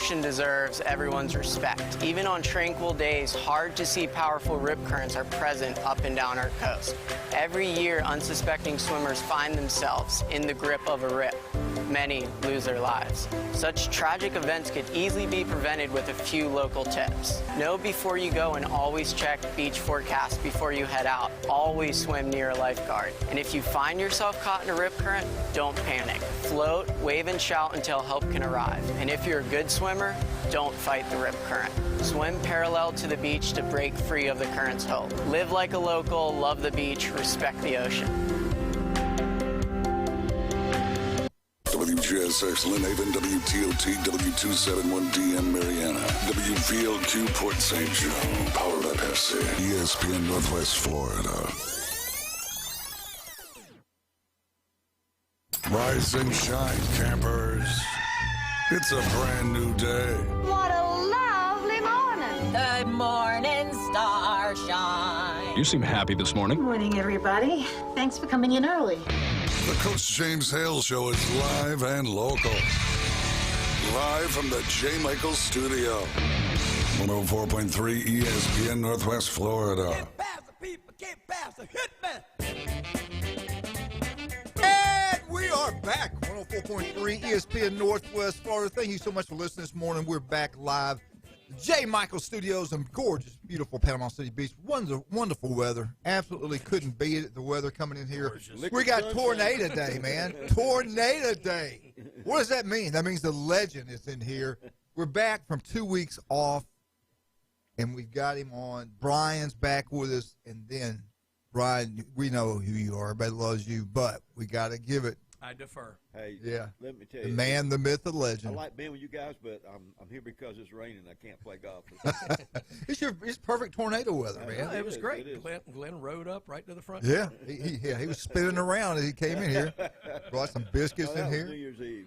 ocean deserves everyone's respect. Even on tranquil days, hard to see powerful rip currents are present up and down our coast. Every year, unsuspecting swimmers find themselves in the grip of a rip. Many lose their lives. Such tragic events could easily be prevented with a few local tips. Know before you go and always check beach forecasts before you head out. Always swim near a lifeguard. And if you find yourself caught in a rip current, don't panic. Float, wave, and shout until help can arrive. And if you're a good swimmer, don't fight the rip current. Swim parallel to the beach to break free of the current's hold. Live like a local, love the beach, respect the ocean. WGSX Lynn Haven, WTOT, W271DM Mariana, WVLQ Port St. Joe, powered by Pepsi, ESPN Northwest Florida. Rise and shine, campers. It's a brand new day. What a lovely morning. Good morning, starshine. You seem happy this morning. Good morning, everybody. Thanks for coming in early. The Coach James Hale Show is live and local. Live from the J. Michael Studio. 104.3 ESPN Northwest Florida. Get past the people, get past the hitman. And we are back. 104.3 ESPN Northwest Florida. Thank you so much for listening this morning. We're back live. J. Michael Studios in gorgeous, beautiful Panama City Beach. Wonderful weather. Absolutely couldn't beat it. The weather coming in here. We got tornado day, man. Tornado day. What does that mean? That means the legend is in here. We're back from 2 weeks off, and we've got him on. Brian's back with us, and then, Brian, we know who you are. Everybody loves you, but we got to give it. I defer. Hey, Yeah. let me tell The you. man, the myth, the I legend. like being with you guys, but I'm here because it's raining. I can't play golf. It's perfect tornado weather, man. Yeah, it was is, great. it is. Glenn rode up right to the front. Yeah, he was spinning around as he came in here. Brought some biscuits Oh, that in was here. New Year's Eve.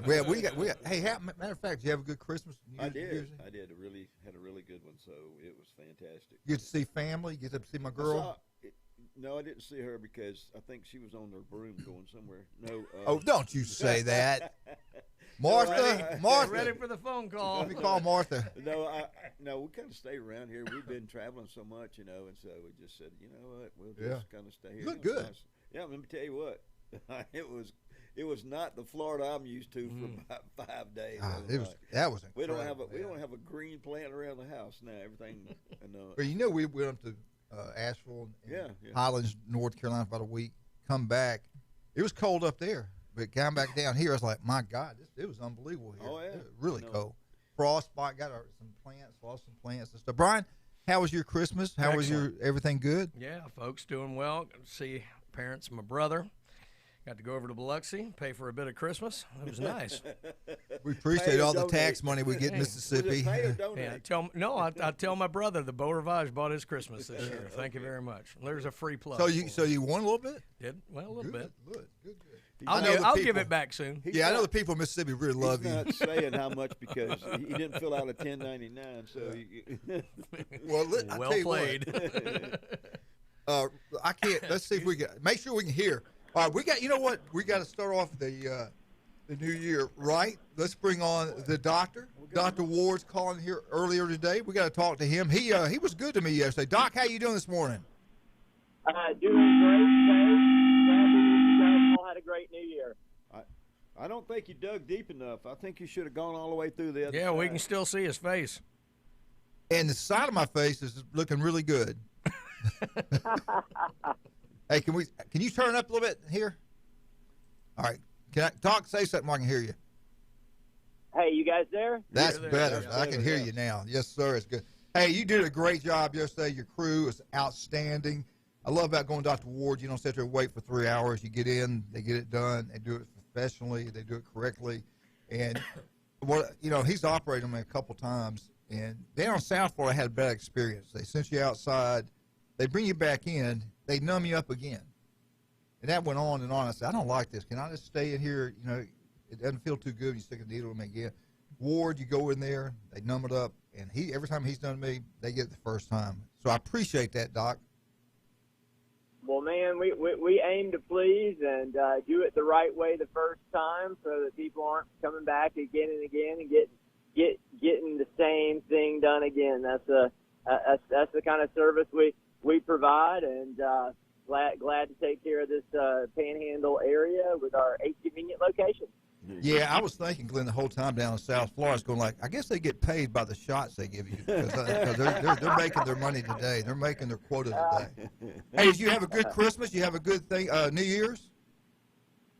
Yeah, we got. Hey, matter of fact, did you have a good Christmas? I New did. Year's Eve? I did. Had a really good one, so it was fantastic. You get to see family. You get to see my I girl. No, I didn't see her because I think she was on her broom going somewhere. No. Oh, don't you say that, Martha. Martha, Ready for the phone call. let me call Martha. No, we kind of stay around here. We've been traveling so much, and so we just said, you know what, we'll just kind of stay here. You look It was good. nice. Yeah, let me tell you what, it was not the Florida I'm used to for about 5 days. That was We incredible. we don't have a green plant around the house now. Everything. But you know, we went up to Asheville and Yeah. Highlands, North Carolina, for about a week. Come back, it was cold up there, but came back down here. I was like, my God, it was unbelievable here. Oh, yeah. It was really cold. Frostbite, got some plants, lost some plants and stuff. Brian, how was your Christmas? How was your everything good? Yeah, folks doing well. Got to see parents and my brother. Got to go over to Biloxi, pay for a bit of Christmas. It was nice. We appreciate all the donate. tax money we get in Hey. Mississippi. Pay or donate? Yeah, I tell my brother the Beau Rivage bought his Christmas this year. Thank you very much. There's a free plug. So you won a little bit? did well a little bit. Good. I'll, I know give, the I'll people- give it back soon. He's Yeah, I know not- the people in Mississippi really love He's you. not saying how much because he didn't fill out a 1099. So Well, I Well tell you what, played. I can't. Let's see if we can make sure we can hear. All right, we got. You know what? We got to start off the new year right. Let's bring on the doctor. Dr. Ward's calling here earlier today. We got to talk to him. He was good to me yesterday. Doc, how you doing this morning? Doing great, Dave. Glad you guys all had a great New Year. I don't think you dug deep enough. I think you should have gone all the way through the other Yeah, side. we can still see his face. And the side of my face is looking really good. Hey, can you turn up a little bit here? All right. Can I talk? Say something where I can hear you. Hey, you guys there? That's there, better. yeah. I can hear you now. Yes, sir. It's good. Hey, you did a great job yesterday. Your crew is outstanding. I love about going to Dr. Ward. You don't sit there and wait for 3 hours. You get in, they get it done. They do it professionally. They do it correctly. And he's operated them a couple times. And down in South Florida, I had a bad experience. They sent you outside. They bring you back in. They numb you up again. And that went on and on. I said, I don't like this. Can I just stay in here? It doesn't feel too good. You stick a needle in me again. Ward, you go in there, they numb it up, and every time he's done to me, they get it the first time. So I appreciate that, Doc. Well, man, we aim to please and do it the right way the first time so that people aren't coming back again and again and same thing done again. That's the kind of service we provide, and glad to take care of this Panhandle area with our 8 convenient locations. Yeah, I was thinking, Glenn, the whole time down in South Florida, going like, I guess they get paid by the shots they give you because they're making their money today. They're making their quota today. Hey, did you have a good Christmas? You have a good thing, New Year's?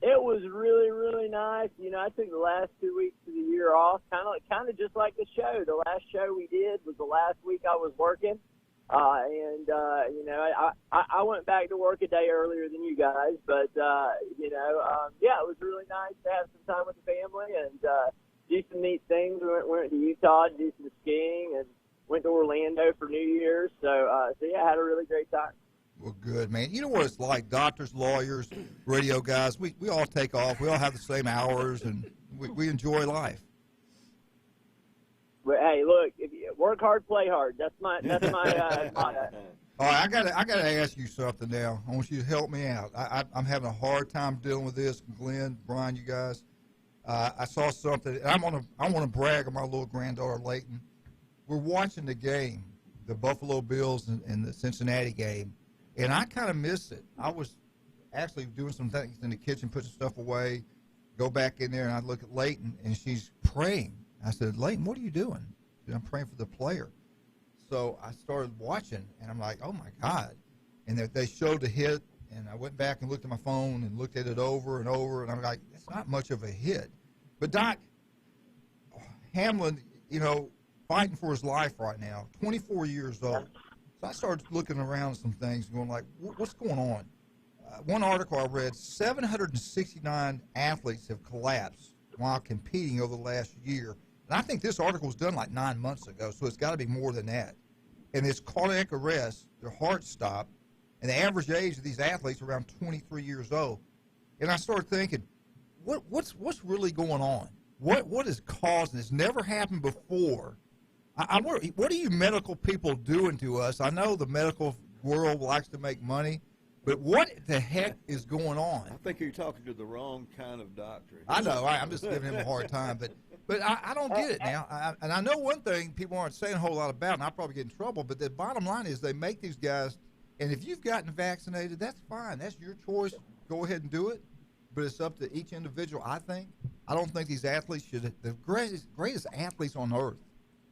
It was really, really nice. You know, I took the last 2 weeks of the year off, kind of just like the show. The last show we did was the last week I was working. You know, I went back to work a day earlier than you guys, but, yeah, it was really nice to have some time with the family and do some neat things. We went to Utah to do some skiing and went to Orlando for New Year's. So yeah, I had a really great time. Well, good, man. You know what it's like, doctors, lawyers, radio guys, we all take off. We all have the same hours, and we enjoy life. But hey, look, if you work hard, play hard. That's my motto. All right, I gotta ask you something now. I want you to help me out. I'm having a hard time dealing with this. Glenn, Brian, you guys. I saw something. And I want to brag on my little granddaughter, Layton. We're watching the game, the Buffalo Bills and the Cincinnati game, and I kind of missed it. I was actually doing some things in the kitchen, put some stuff away, go back in there, and I look at Layton, and she's praying. I said, Layton, what are you doing? She said, I'm praying for the player. So I started watching, and I'm like, oh, my God. And they showed the hit, and I went back and looked at my phone and looked at it over and over, and I'm like, it's not much of a hit. But, Doc, Hamlin, you know, fighting for his life right now, 24 years old. So I started looking around at some things and going like, what's going on? One article I read, 769 athletes have collapsed while competing over the last year. And I think this article was done like 9 months ago, so it's got to be more than that. And it's cardiac arrest, their heart stopped, and the average age of these athletes around 23 years old. And I started thinking, what's really going on? What is causing this? Never happened before. I wonder, what are you medical people doing to us? I know the medical world likes to make money, but what the heck is going on? I think you're talking to the wrong kind of doctor. I know. I'm just giving him a hard time, but I don't get it now. And I know one thing people aren't saying a whole lot about, and I'll probably get in trouble, but the bottom line is they make these guys, and if you've gotten vaccinated, that's fine. That's your choice. Go ahead and do it. But it's up to each individual, I think. I don't think these athletes should, the greatest athletes on earth,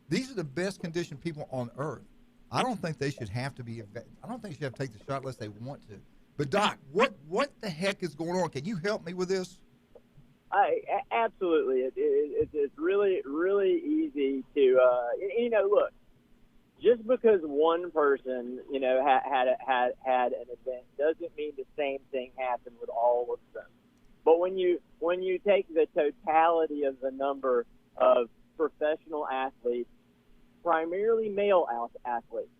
these are the best conditioned people on earth. I don't think they should have to be, I don't think they should have to take the shot unless they want to. But, Doc, what the heck is going on? Can you help me with this? Absolutely. It's really, really easy to, look, just because one person, had an event doesn't mean the same thing happened with all of them. But when you take the totality of the number of professional athletes, primarily male athletes,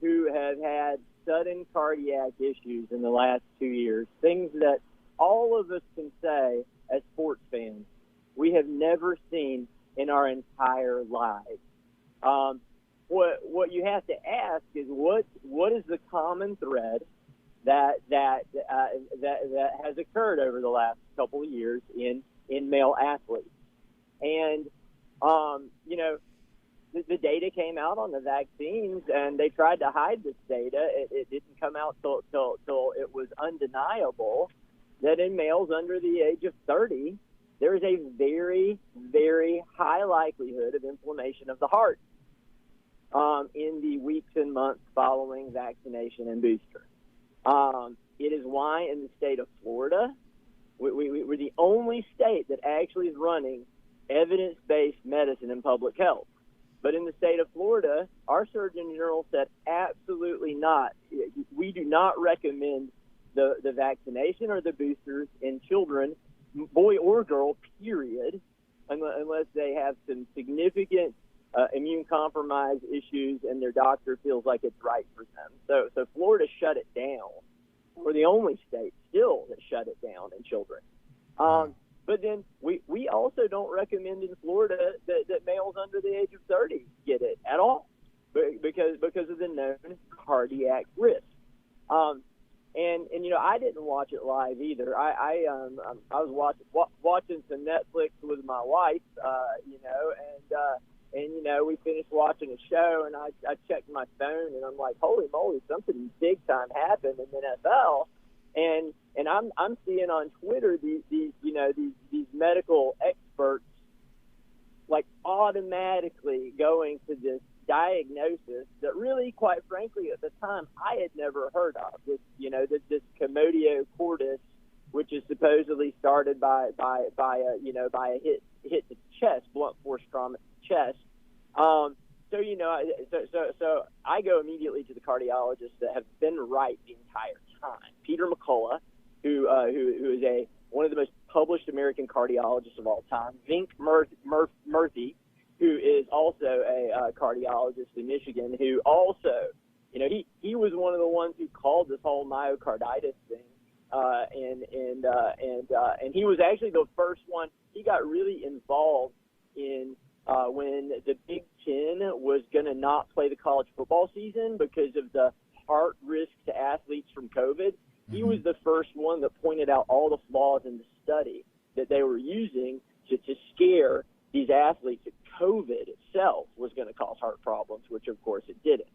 who have had sudden cardiac issues in the last 2 years, things that all of us can say as sports fans we have never seen in our entire lives. What you have to ask is what is the common thread that has occurred over the last couple of years in male athletes, and the data came out on the vaccines, and they tried to hide this data. It didn't come out till it was undeniable that in males under the age of 30, there is a very, very high likelihood of inflammation of the heart in the weeks and months following vaccination and booster. It is why in the state of Florida, we're the only state that actually is running evidence-based medicine in public health. But in the state of Florida, our Surgeon General said absolutely not. We do not recommend the vaccination or the boosters in children, boy or girl, period, unless they have some significant immune compromise issues and their doctor feels like it's right for them. So Florida shut it down. We're the only state still that shut it down in children. But then we also don't recommend in Florida that males under the age of 30 get it at all because of the known cardiac risk. And I didn't watch it live either. I was watching some Netflix with my wife, and watching a show, and I checked my phone, and I'm like, holy moly, something big time happened in the NFL. And I'm seeing on Twitter these medical experts like automatically going to this diagnosis that really, quite frankly, at the time I had never heard of. This commodio cordis, which is supposedly started by a hit to the chest, blunt force trauma to the chest. So I go immediately to the cardiologists that have been right the entire time. Peter McCullough, who is one of the most published American cardiologists of all time. Vink Murthy, who is also a cardiologist in Michigan, who also, he was one of the ones who called this whole myocarditis thing, and he was actually the first one. He got really involved in when the Big Ten was going to not play the college football season because of the heart risk to athletes from COVID. He was the first one that pointed out all the flaws in the study that they were using to scare these athletes that COVID itself was going to cause heart problems, which of course it didn't.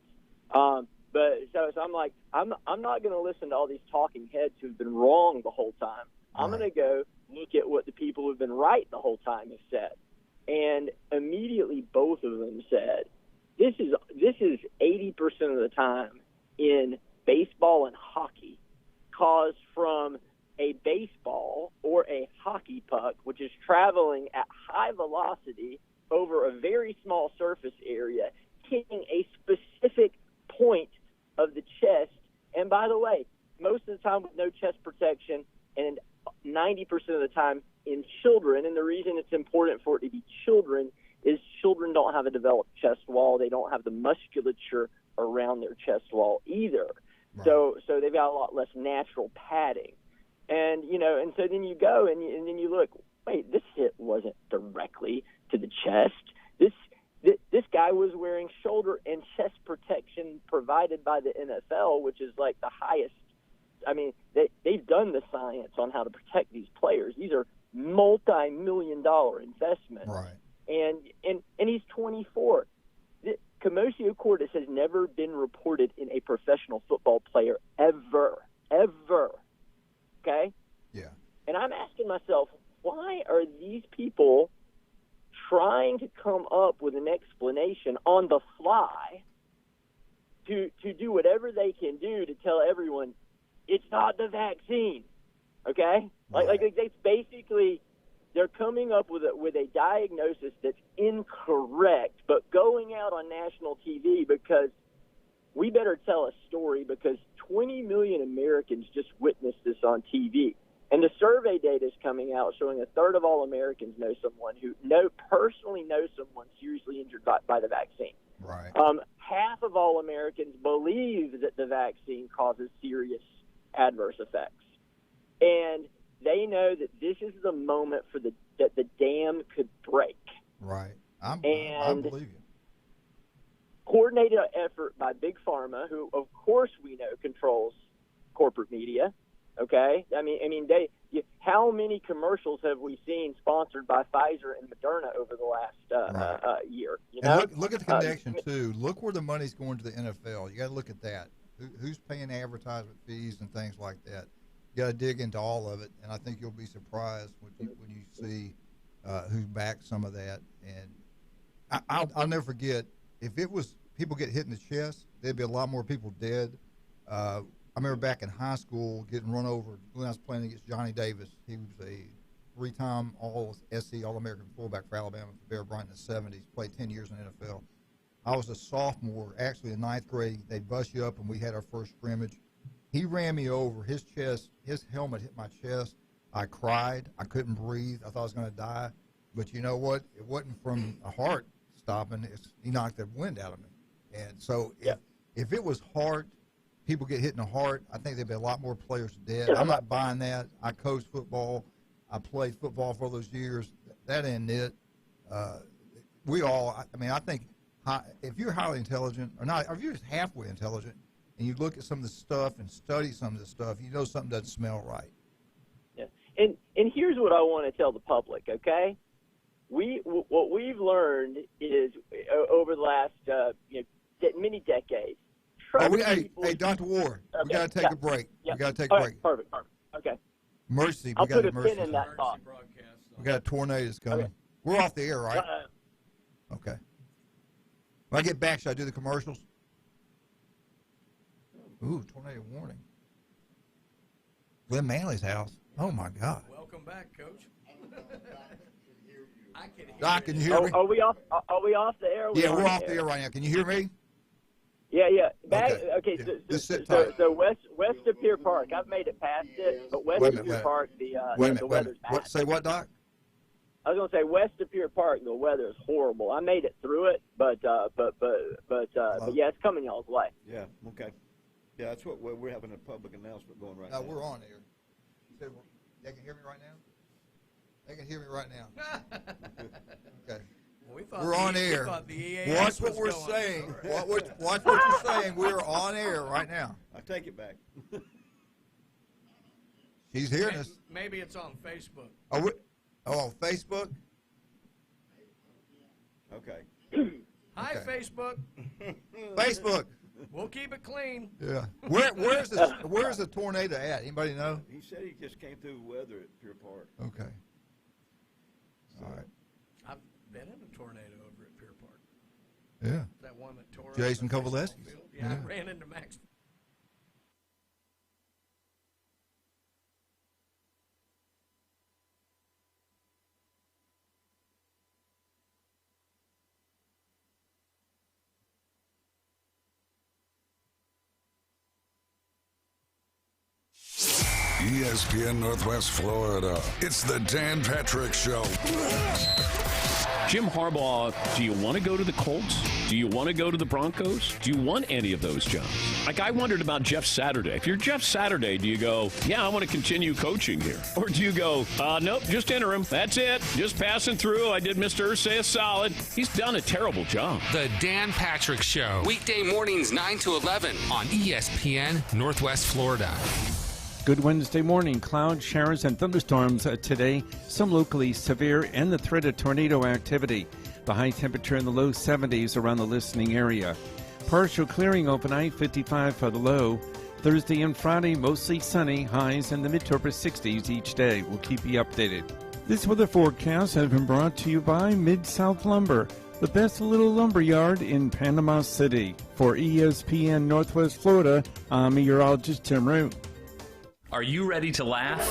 But I'm like, I'm not going to listen to all these talking heads who've been wrong the whole time. I'm going to go look at what the people who've been right the whole time have said. And immediately both of them said, this is 80% of the time in baseball and hockey caused from a baseball or a hockey puck, which is traveling at high velocity over a very small surface area, hitting a specific point of the chest. And by the way, most of the time with no chest protection, and 90% of the time in children, and the reason it's important for it to be children is children don't have a developed chest wall. They don't have the musculature around their chest wall either. Right. So they've got a lot less natural padding. And, and so then you go and then you look, wait, this hit wasn't directly to the chest. This guy was wearing shoulder and chest protection provided by the NFL, which is like the highest. I mean, they've done the science on how to protect these players. These are multi-million-dollar investments. Right. And he's 24. The commotio cordis has never been reported in a professional football player ever. Okay? Yeah. And I'm asking myself, why are these people trying to come up with an explanation on the fly to do whatever they can do to tell everyone it's not the vaccine? Okay? Right. Like it's basically they're coming up with a diagnosis that's incorrect, but going out on national TV because we better tell a story because 20 million Americans just witnessed this on TV. And the survey data is coming out showing a third of all Americans know someone who personally knows someone seriously injured by the vaccine. Right. Half of all Americans believe that the vaccine causes serious adverse effects. And they know that this is the moment that the dam could break. Right. I believe you. Coordinated effort by Big Pharma, who of course we know controls corporate media. Okay, I mean, how many commercials have we seen sponsored by Pfizer and Moderna over the last year? And look at the connection too. Look where the money's going to the NFL. You got to look at that. Who's paying advertisement fees and things like that? You got to dig into all of it, and I think you'll be surprised when you see who backs some of that. And I'll never forget, if it was people get hit in the chest, there'd be a lot more people dead. I remember back in high school getting run over when I was playing against Johnny Davis. He was a three-time All-SEC, All-American fullback for Alabama for Bear Bryant in the 70s, played 10 years in the NFL. I was a sophomore, actually in ninth grade. They bust you up, and we had our first scrimmage. He ran me over. His helmet hit my chest. I cried. I couldn't breathe. I thought I was going to die. But you know what? It wasn't from a heart stopping. He knocked the wind out of me. And so if it was heart, people get hit in the heart, I think there'd be a lot more players dead. I'm not buying that. I coached football. I played football for all those years. That ain't it. I think if you're highly intelligent, or not, or if you're just halfway intelligent, and you look at some of the stuff and study some of the stuff, you know something doesn't smell right. Yeah. And here's what I want to tell the public, okay? what we've learned is over the last many decades. Hey, Dr. Ward, we got to take a break. Yeah. We got to take a break. Perfect. Okay. Mercy, I'll put a Mercy. pin in that thought. We got tornadoes coming. Okay. We're off the air, right? Okay. When I get back, should I do the commercials? Ooh, tornado warning. Glenn Manley's house. Oh, my God. Welcome back, Coach. Doc, can you hear me? Are we off the air? Yeah, we're off the air right now. Can you hear me? Yeah. Okay. Just sit tight. So west of Pier Park, I've made it past it, but west of Pier Park, the weather's bad. Say what, Doc? I was gonna say west of Pier Park, the weather is horrible. I made it through it, but yeah, it's coming y'all's way. Yeah. Okay. Yeah, that's what we're having a public announcement going right now. No, we're on air. They can hear me right now? They can hear me right now. Okay. We're on air. Watch what we're saying. Watch what you're saying. We're on air right now. I take it back. She's hearing us. Maybe it's on Facebook. On Facebook? Okay. Hi, Facebook. Facebook. We'll keep it clean. Yeah. Where's the tornado at? Anybody know? He said he just came through weather at Pier Park. Okay. All right. I've been in a tornado over at Pier Park. Yeah. That one that tore Jason up the Kovaleski. baseball field. Yeah, I ran into Max. ESPN Northwest Florida. It's the Dan Patrick Show. Jim Harbaugh, do you want to go to the Colts? Do you want to go to the Broncos? Do you want any of those jobs? Like, I wondered about Jeff Saturday. If you're Jeff Saturday, do you go, yeah, I want to continue coaching here? Or do you go, nope, just interim. That's it. Just passing through. I did Mr. Ursay a solid. He's done a terrible job. The Dan Patrick Show. Weekday mornings 9 to 11 on ESPN Northwest Florida. Good Wednesday morning. Clouds, showers, and thunderstorms today. Some locally severe and the threat of tornado activity. The high temperature in the low 70s around the listening area. Partial clearing overnight, 55 for the low. Thursday and Friday, mostly sunny. Highs in the mid to upper 60s each day. We'll keep you updated. This weather forecast has been brought to you by Mid-South Lumber, the best little lumber yard in Panama City. For ESPN Northwest Florida, I'm meteorologist Tim Root. Are you ready to laugh?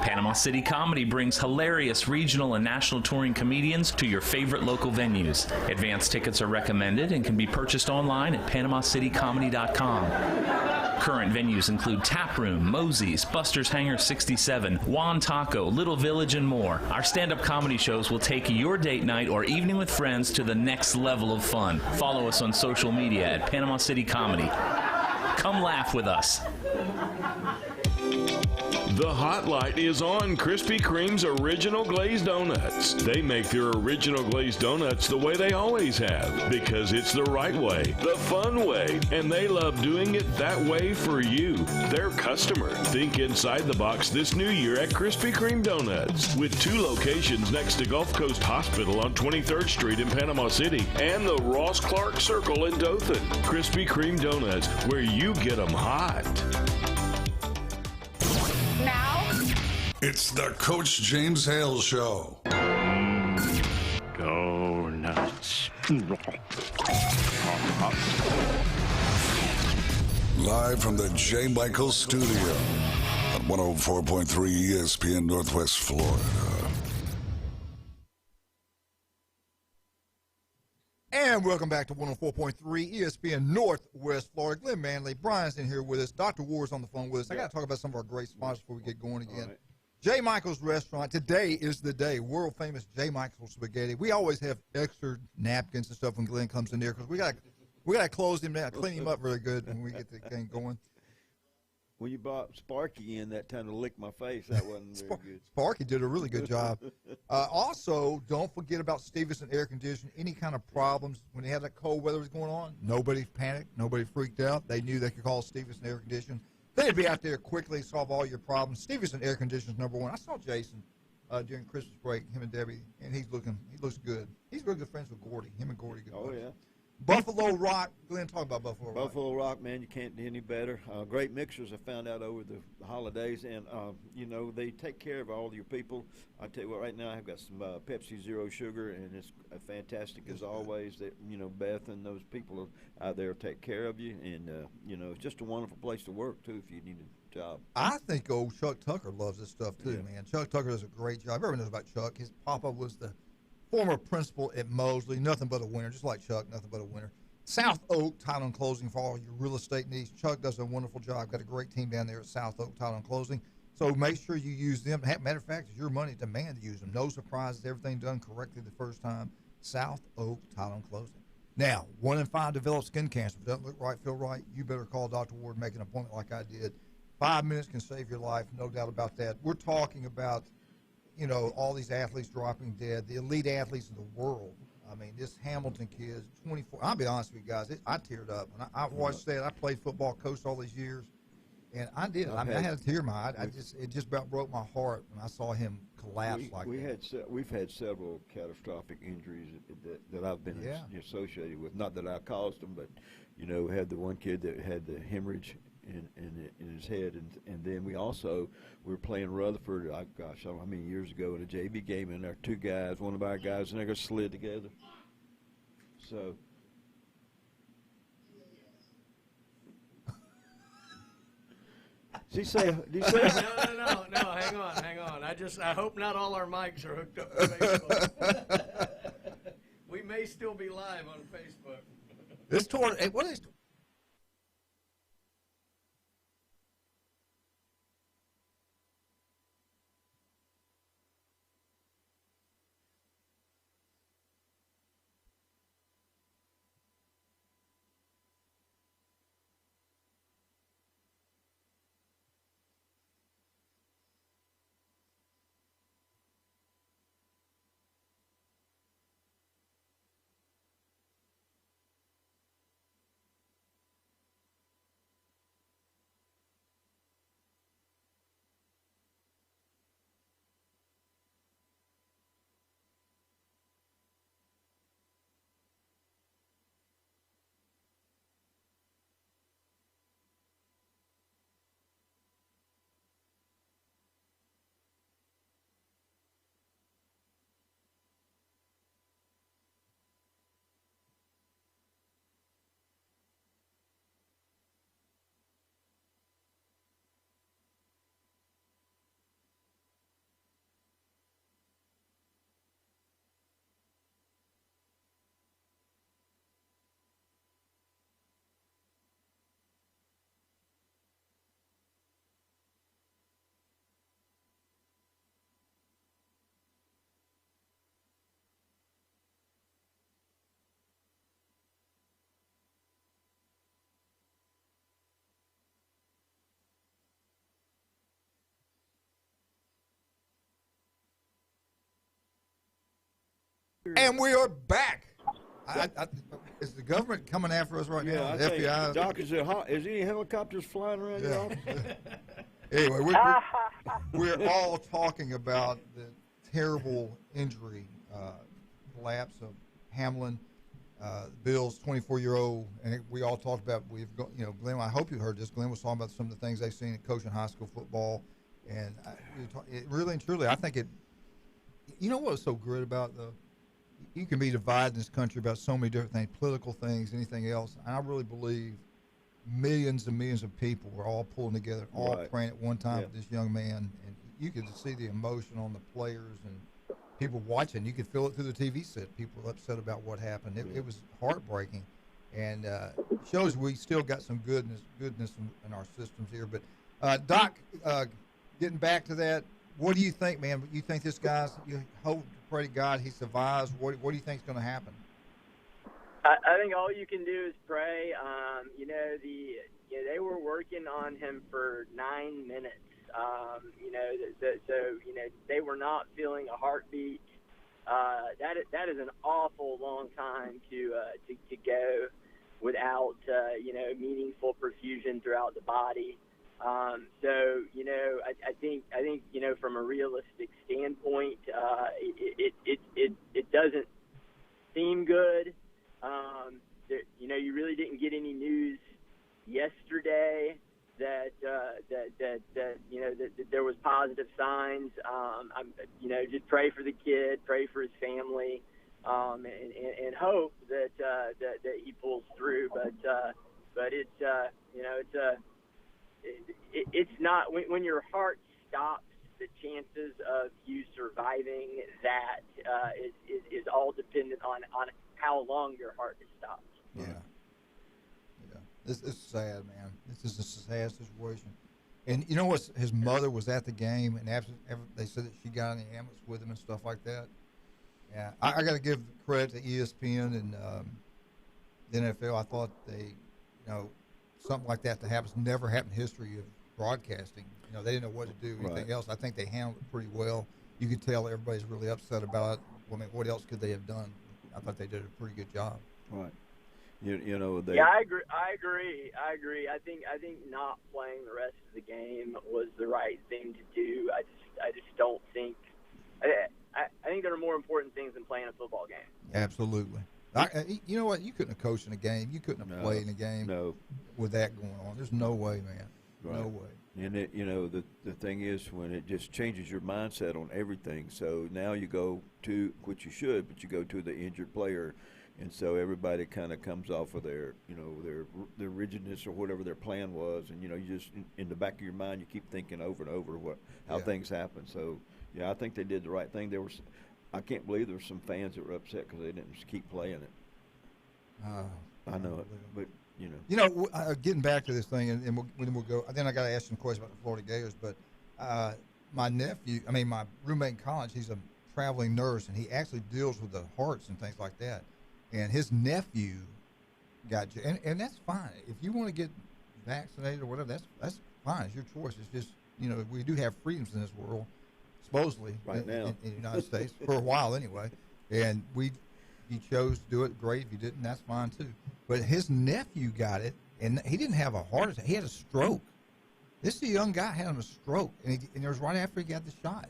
Panama City Comedy brings hilarious regional and national touring comedians to your favorite local venues. Advance tickets are recommended and can be purchased online at panamacitycomedy.com. Current venues include Tap Room, Mosey's, Buster's Hangar 67, Juan Taco, Little Village, and more. Our stand-up comedy shows will take your date night or evening with friends to the next level of fun. Follow us on social media at Panama City Comedy. Come laugh with us. The hot light is on Krispy Kreme's Original Glazed Donuts. They make their Original Glazed Donuts the way they always have, because it's the right way, the fun way, and they love doing it that way for you, their customer. Think inside the box this new year at Krispy Kreme Donuts, with 2 locations next to Gulf Coast Hospital on 23rd Street in Panama City and the Ross Clark Circle in Dothan. Krispy Kreme Donuts, where you get them hot. Now, It's the Coach James Hale Show. Go nuts. Live from the J. Michael Studio at 104.3 ESPN Northwest Florida. And welcome back to 104.3 ESPN Northwest Florida. Glenn Manley, Brian's in here with us. Dr. Ward's on the phone with us. I got to talk about some of our great sponsors before we get going again. Right. J. Michael's Restaurant. Today is the day. World famous J. Michael's spaghetti. We always have extra napkins and stuff when Glenn comes in there because we got to close him down, clean him up really good when we get the thing going. When you brought Sparky in that time to lick my face, that wasn't very good. Sparky did a really good job. Also, don't forget about Stevenson Air Conditioning. Any kind of problems when they had that cold weather was going on, nobody panicked, nobody freaked out. They knew they could call Stevenson Air Conditioning. They'd be out there quickly, solve all your problems. Stevenson Air Conditioning is #1. I saw Jason during Christmas break, him and Debbie, and he looks good. He's really good friends with Gordy. Him and Gordy good buddies. Yeah. Buffalo Rock. Glenn, talk about Buffalo Rock. Buffalo Rock, man, you can't do any better. Great mixers I found out over the holidays, and they take care of all your people. I tell you what, right now I've got some Pepsi Zero Sugar, and it's fantastic as always. That Beth and those people out there take care of you, and it's just a wonderful place to work too if you need a job. I think old Chuck Tucker loves this stuff too, man. Chuck Tucker does a great job. Everyone knows about Chuck. His papa was the former principal at Mosley, nothing but a winner, just like Chuck, nothing but a winner. South Oak Title and Closing for all your real estate needs. Chuck does a wonderful job. Got a great team down there at South Oak Title and Closing. So make sure you use them. Matter of fact, it's your money. Demand to use them. No surprises. Everything done correctly the first time. South Oak Title and Closing. Now, 1 in 5 develop skin cancer. If it doesn't look right, feel right, you better call Dr. Ward and make an appointment like I did. 5 minutes can save your life, no doubt about that. We're talking about all these athletes dropping dead, the elite athletes in the world. I mean, this Hamilton kid, 24. I'll be honest with you guys, I teared up. And I watched that. I played football, coached all these years, and I did. I had a tear in my eye. It just about broke my heart when I saw him collapse like that. We've had several catastrophic injuries that I've been associated with. Not that I caused them, but we had the one kid that had the hemorrhage in his head, and then we were playing Rutherford. I don't know how many years ago in a JV game, and our two guys, one of our guys, and they got slid together. So. Did you say? No. Hang on. I hope not all our mics are hooked up to Facebook. We may still be live on Facebook. This tournament. Hey, what is? And we are back. Is the government coming after us right now? The FBI? Doc, is any helicopters flying around your office? Anyway, we're all talking about the terrible injury, collapse of Hamlin, Bill's 24-year-old, and we all talked about, Glenn, I hope you heard this. Glenn was talking about some of the things they've seen at coaching high school football, and it really and truly, I think what was so good about you can be divided in this country about so many different things, political things, anything else. And I really believe millions and millions of people were all pulling together, all praying at one time for this young man. And you could see the emotion on the players and people watching. You could feel it through the TV set. People were upset about what happened. It was heartbreaking. And shows we still got some goodness in our systems here. But, Doc, getting back to that, what do you think, man? You think this guy's, you hope, pray to God he survives. What do you think is going to happen? I think all you can do is pray. They were working on him for 9 minutes. They were not feeling a heartbeat. That is an awful long time to go without meaningful perfusion throughout the body. So, I think, from a realistic standpoint, it doesn't seem good. You really didn't get any news yesterday that there was positive signs. Just pray for the kid, pray for his family, and hope that he pulls through. But it's not when your heart stops. The chances of you surviving that is all dependent on how long your heart has stopped. Yeah. This is sad, man. This is a sad situation. And you know what? His mother was at the game, and after they said that she got in the ambulance with him and stuff like that. Yeah, I got to give credit to ESPN and the NFL. I thought they, something like that happens never happened in history of broadcasting. They didn't know what to do, anything else. I think they handled it pretty well. You could tell everybody's really upset about it. I mean, what else could they have done? I thought they did a pretty good job. Right. I agree. I think not playing the rest of the game was the right thing to do. I just don't think. I think there are more important things than playing a football game. Absolutely. You know what? You couldn't have coached in a game. You couldn't have played in a game with that going on. There's no way, man. Right. No way. And the thing is, when it just changes your mindset on everything. So now you go to, which you should, but you go to the injured player, and so everybody kind of comes off of their rigidness or whatever their plan was, and you just in the back of your mind you keep thinking over and over how things happen. So I think they did the right thing. I can't believe there were some fans that were upset because they didn't just keep playing it. I know it, but. Getting back to this thing, and we'll go. Then I got to ask some questions about the Florida Gators. But my roommate in college, he's a traveling nurse, and he actually deals with the hearts and things like that. And his nephew got, and that's fine. If you want to get vaccinated or whatever, that's fine. It's your choice. It's just we do have freedoms in this world, supposedly right now in the United States for a while anyway. And if you chose to do it, great. If you didn't, that's fine too. But his nephew got it, and he didn't have a heart attack. He had a stroke. This is a young guy had a stroke, and it was right after he got the shot.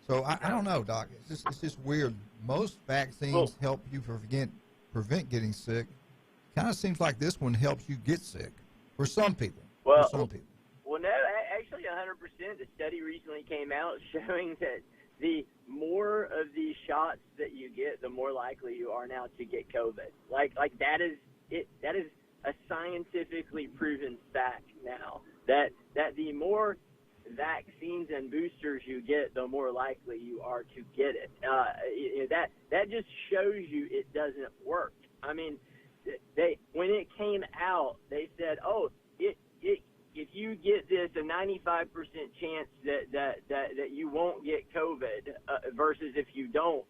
So I don't know, Doc. It's just weird. Most vaccines help you prevent getting sick. Kind of seems like this one helps you get sick for some people. Well, no, actually 100%. The study recently came out showing that the more of these shots that you get, the more likely you are now to get COVID. Like that is it. That is a scientifically proven fact now. That the more vaccines and boosters you get, the more likely you are to get it. That just shows you it doesn't work. I mean, when it came out, they said, if you get this, a 95% chance that you won't get COVID versus if you don't.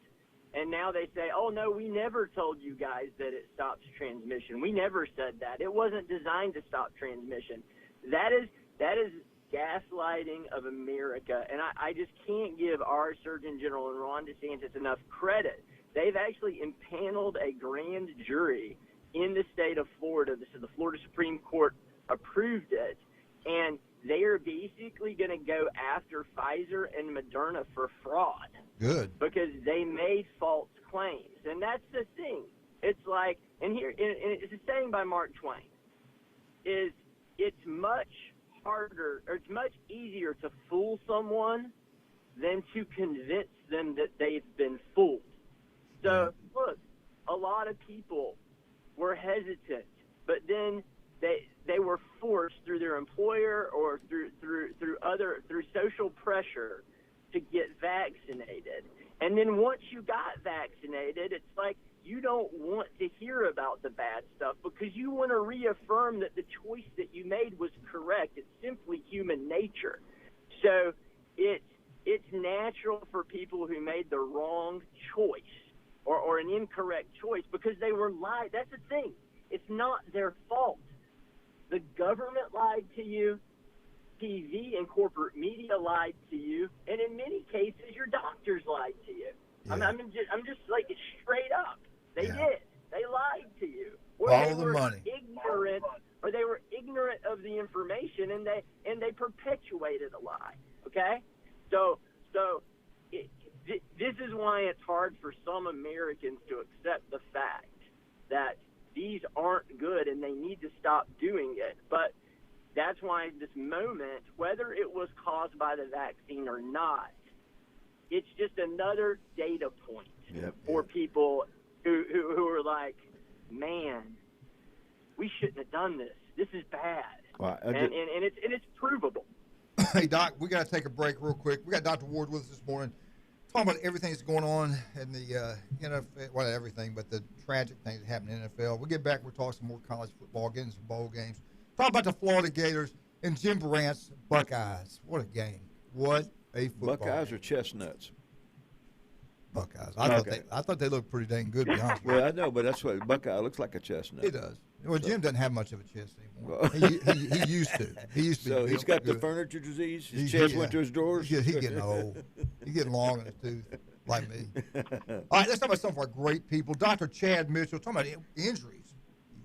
And now they say, oh, no, we never told you guys that it stops transmission. We never said that. It wasn't designed to stop transmission. That is gaslighting of America. And I just can't give our Surgeon General and Ron DeSantis enough credit. They've actually impaneled a grand jury in the state of Florida. So the Florida Supreme Court approved it. And they are basically going to go after Pfizer and Moderna for fraud. Good. Because they made false claims. And that's the thing. It's like, and it's a saying by Mark Twain, is it's much harder, or it's much easier to fool someone than to convince them that they've been fooled. So, look, a lot of people were hesitant, but then they were forced through their employer or through social pressure to get vaccinated. And then once you got vaccinated, it's like you don't want to hear about the bad stuff because you want to reaffirm that the choice that you made was correct. It's simply human nature. So it's natural for people who made the wrong choice or an incorrect choice because they were lied. That's the thing. It's not their fault. The government lied to you. TV and corporate media lied to you, and in many cases, your doctors lied to you. Yeah. I'm just like straight up. They did. They lied to you, or all they the were money ignorant, or they were ignorant of the information, and and they perpetuated a lie. Okay, this is why it's hard for some Americans to accept the fact that these aren't good and they need to stop doing it. But that's why this moment, whether it was caused by the vaccine or not, it's just another data point for people who are like, man, we shouldn't have done this. This is bad. Well, and it's provable. Hey, Doc, we got to take a break real quick. We got Dr. Ward with us this morning, talking about everything that's going on in the NFL, well, not everything, but the tragic things that happen in the NFL. We'll get back. We'll talk some more college football, get into some bowl games. Talk about the Florida Gators and Jim Brandt's Buckeyes. What a game. What a football Buckeyes game. or chestnuts? Buckeyes. I thought they looked pretty dang good, to be honest with you. Well, I know, but that's what Buckeye looks like, a chestnut. He does. Well, Jim doesn't have much of a chest anymore. He used to. He used to. So be he's got good. the furniture disease. His chest went to his drawers. He's getting old. He's getting long in his tooth, like me. All right, let's talk about some of our great people. Dr. Chad Mitchell, talking about injuries.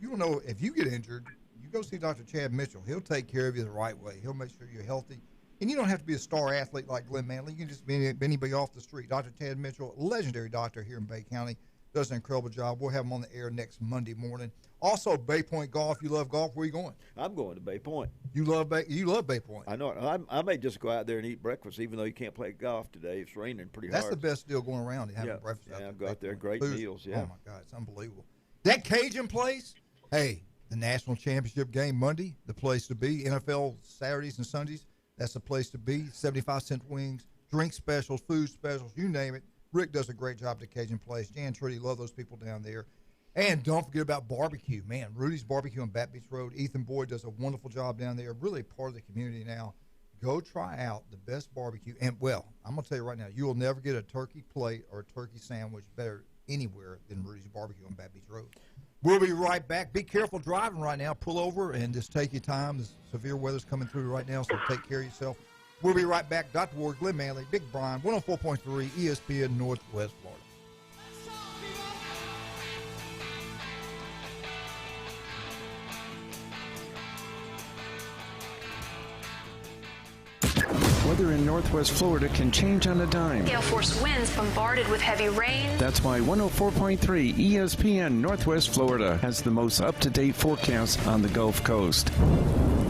You don't know if you get injured, you go see Dr. Chad Mitchell. He'll take care of you the right way. He'll make sure you're healthy. And you don't have to be a star athlete like Glenn Manley. You can just be anybody off the street. Dr. Chad Mitchell, legendary doctor here in Bay County, does an incredible job. We'll have him on the air next Monday morning. Also, Bay Point Golf. You love golf. Where are you going? I'm going to Bay Point. You love Bay Point. I know. I may just go out there and eat breakfast, even though you can't play golf today. It's raining pretty hard. That's the best deal going around, having breakfast. Yeah, I'll go out there. Great meals, Oh, my God. It's unbelievable. That Cajun place, hey, the national championship game Monday, the place to be. NFL Saturdays and Sundays, that's the place to be. 75-cent wings, drink specials, food specials, you name it. Rick does a great job at the Cajun place. Jan Trudy, love those people down there. And don't forget about barbecue. Man, Rudy's Barbecue on Bat Beach Road. Ethan Boyd does a wonderful job down there. Really part of the community now. Go try out the best barbecue. And, well, I'm going to tell you right now, you will never get a turkey plate or a turkey sandwich better anywhere than Rudy's Barbecue on Bat Beach Road. We'll be right back. Be careful driving right now. Pull over and just take your time. The severe weather's coming through right now, so take care of yourself. We'll be right back. Dr. Ward, Glenn Manley, Big Brian, 104.3 ESPN Northwest Florida. Weather in Northwest Florida can change on a dime. Gale force winds bombarded with heavy rain. That's why 104.3 ESPN Northwest Florida has the most up-to-date forecast on the Gulf Coast.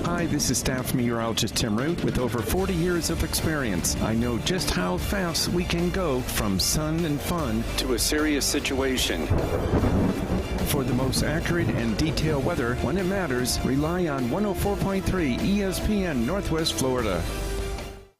Hi, this is staff meteorologist Tim Root. With over 40 years of experience, I know just how fast we can go from sun and fun to a serious situation. For the most accurate and detailed weather when it matters, rely on 104.3 ESPN Northwest Florida.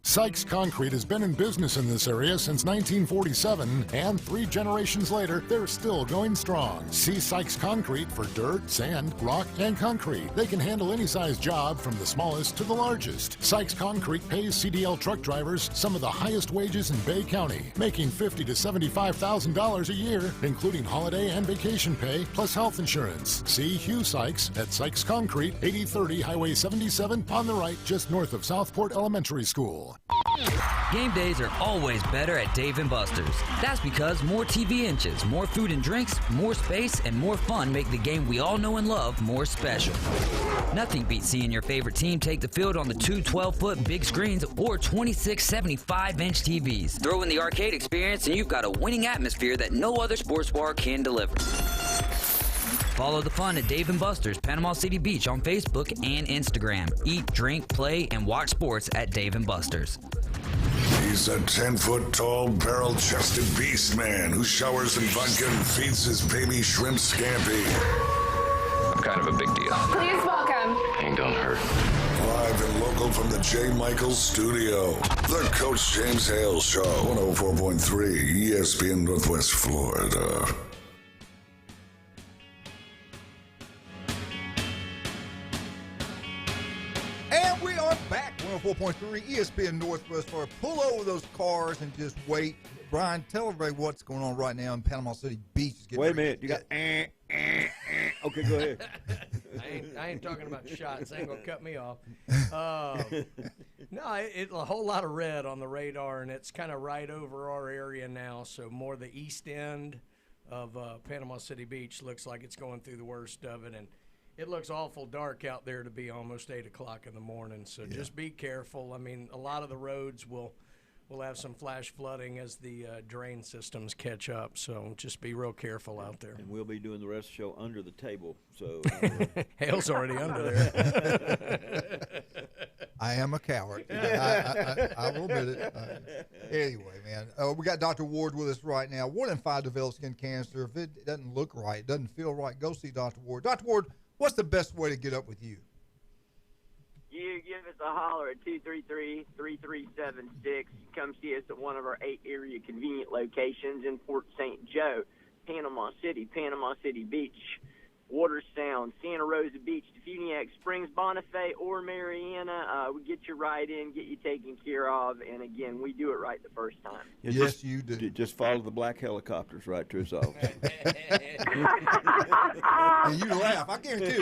Sykes Concrete has been in business in this area since 1947, and 3 generations later, they're still going strong. See Sykes Concrete for dirt, sand, rock, and concrete. They can handle any size job from the smallest to the largest. Sykes Concrete pays CDL truck drivers some of the highest wages in Bay County, making $50,000 to $75,000 a year, including holiday and vacation pay, plus health insurance. See Hugh Sykes at Sykes Concrete, 8030 Highway 77 on the right, just north of Southport Elementary School. Game days are always better at Dave & Buster's. That's because more TV inches, more food and drinks, more space, and more fun make the game we all know and love more special. Nothing beats seeing your favorite team take the field on the 2 12-foot big screens or 26 75-inch TVs. Throw in the arcade experience and you've got a winning atmosphere that no other sports bar can deliver. Follow the fun at Dave & Buster's, Panama City Beach on Facebook and Instagram. Eat, drink, play, and watch sports at Dave & Buster's. He's a 10-foot-tall, barrel-chested beast man who showers in vodka and feeds his baby shrimp scampi. I'm kind of a big deal. Please welcome. Ain't don't hurt. Live and local from the J. Michaels studio, the Coach James Hale Show, 104.3 ESPN Northwest Florida. And we are back, 104.3 ESPN Northwest Florida. Pull over those cars and just wait. Brian, tell everybody what's going on right now in Panama City Beach. Wait a minute. You got Okay, go ahead. I ain't talking about shots. Ain't gonna cut me off. No, it's a whole lot of red on the radar, and it's kind of right over our area now. So more the east end of Panama City Beach looks like it's going through the worst of it, and It looks awful dark out there to be almost 8 o'clock in the morning, so just be careful. I mean, a lot of the roads will have some flash flooding as the drain systems catch up, so just be real careful out there. And we'll be doing the rest of the show under the table, so. Hale's already under there. I am a coward. I will admit it. Anyway, man, we got Dr. Ward with us right now. 1 in 5 develop skin cancer. If it doesn't look right, doesn't feel right, go see Dr. Ward. Dr. Ward, what's the best way to get up with you? You give us a holler at 233-3376. Come see us at one of our 8 area convenient locations in Port St. Joe, Panama City Beach, Water Sound, Santa Rosa Beach, Defuniak Springs, Bonifay, or Mariana. We get you right in, get you taken care of, and again, we do it right the first time. Yes, you do. Just follow the black helicopters right to his office. And you laugh. I guarantee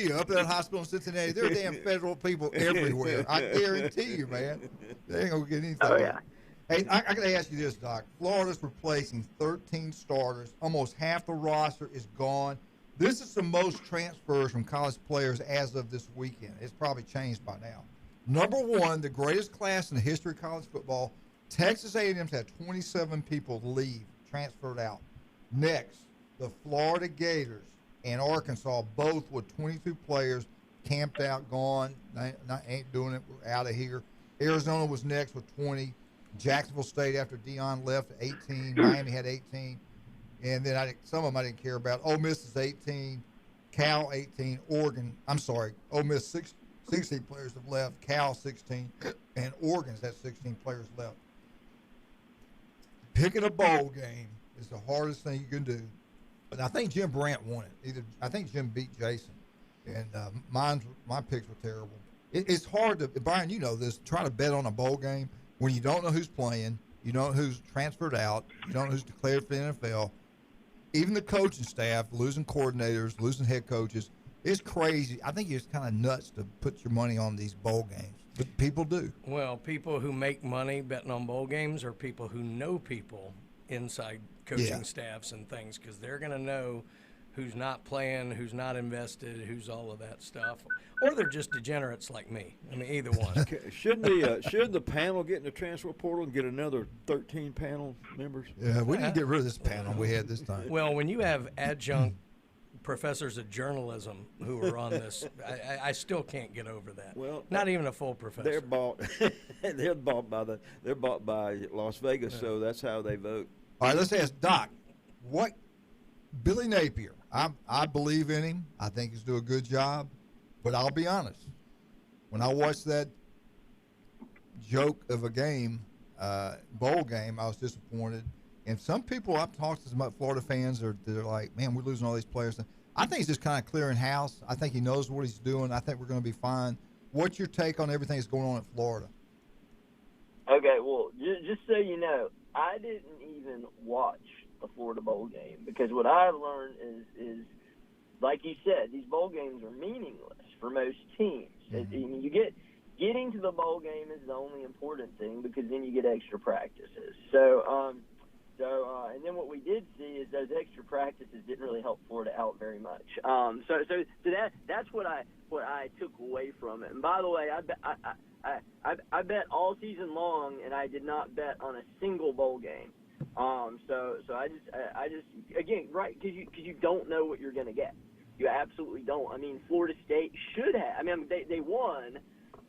you, up at that hospital in Cincinnati, there are damn federal people everywhere. I guarantee you, man. They ain't going to get anything. Oh, yeah. Hey, I got to ask you this, Doc. Florida's replacing 13 starters. Almost half the roster is gone. This is the most transfers from college players as of this weekend. It's probably changed by now. Number 1, the greatest class in the history of college football. Texas A&M's had 27 people leave, transferred out. Next, the Florida Gators and Arkansas, both with 22 players, camped out, gone. Ain't doing it. We're out of here. Arizona was next with 20. Jacksonville State, after Deion left, 18. Miami had 18. And then some of them I didn't care about. Ole Miss is 18. Cal, 18. Oregon, Ole Miss, 16 players have left. Cal, 16. And Oregon's had 16 players left. Picking a bowl game is the hardest thing you can do. But I think Jim Brandt won it. I think Jim beat Jason. And my picks were terrible. It's hard to, Brian, you know this, try to bet on a bowl game when you don't know who's playing, you don't know who's transferred out, you don't know who's declared for the NFL. Even the coaching staff, losing coordinators, losing head coaches, it's crazy. I think it's kind of nuts to put your money on these bowl games. But people do. Well, people who make money betting on bowl games are people who know people inside coaching staffs and things, because they're going to know who's not playing, who's not invested, who's all of that stuff. Or they're just degenerates like me. I mean, either one. Shouldn't the panel get in the transfer portal and get another 13 panel members? Yeah, we need to get rid of this panel we had this time. Well, when you have adjunct professors of journalism who are on this, I still can't get over that. Well, not even a full professor. They're bought. They're bought by Las Vegas, so that's how they vote. All right, let's ask Doc. What Billy Napier? I believe in him. I think he's doing a good job. But I'll be honest. When I watched that joke of a game, bowl game, I was disappointed. And some people I've talked to, some Florida fans, they're like, man, we're losing all these players. I think he's just kind of clearing house. I think he knows what he's doing. I think we're going to be fine. What's your take on everything that's going on in Florida? Okay, well, just so you know, I didn't even watch a Florida bowl game because what I've learned is like you said, these bowl games are meaningless for most teams. Mm-hmm. Getting to the bowl game is the only important thing because then you get extra practices. So and then what we did see is those extra practices didn't really help Florida out very much. So that's what I took away from it. And by the way, I bet all season long, and I did not bet on a single bowl game. So I just again, right, because you don't know what you're going to get. You absolutely don't. I mean, Florida State should have. I mean, they won,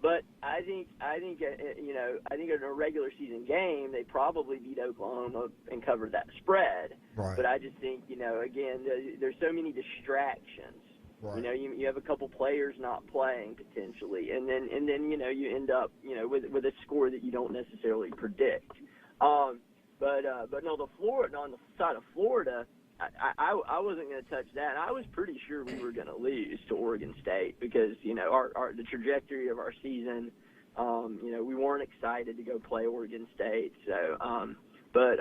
but I think in a regular season game they probably beat Oklahoma and covered that spread. Right. But I just think again, there's so many distractions. Right. You have a couple players not playing potentially, and then you end up with a score that you don't necessarily predict. But no, on the side of Florida, I wasn't going to touch that. I was pretty sure we were going to lose to Oregon State because the trajectory of our season, we weren't excited to go play Oregon State. So, but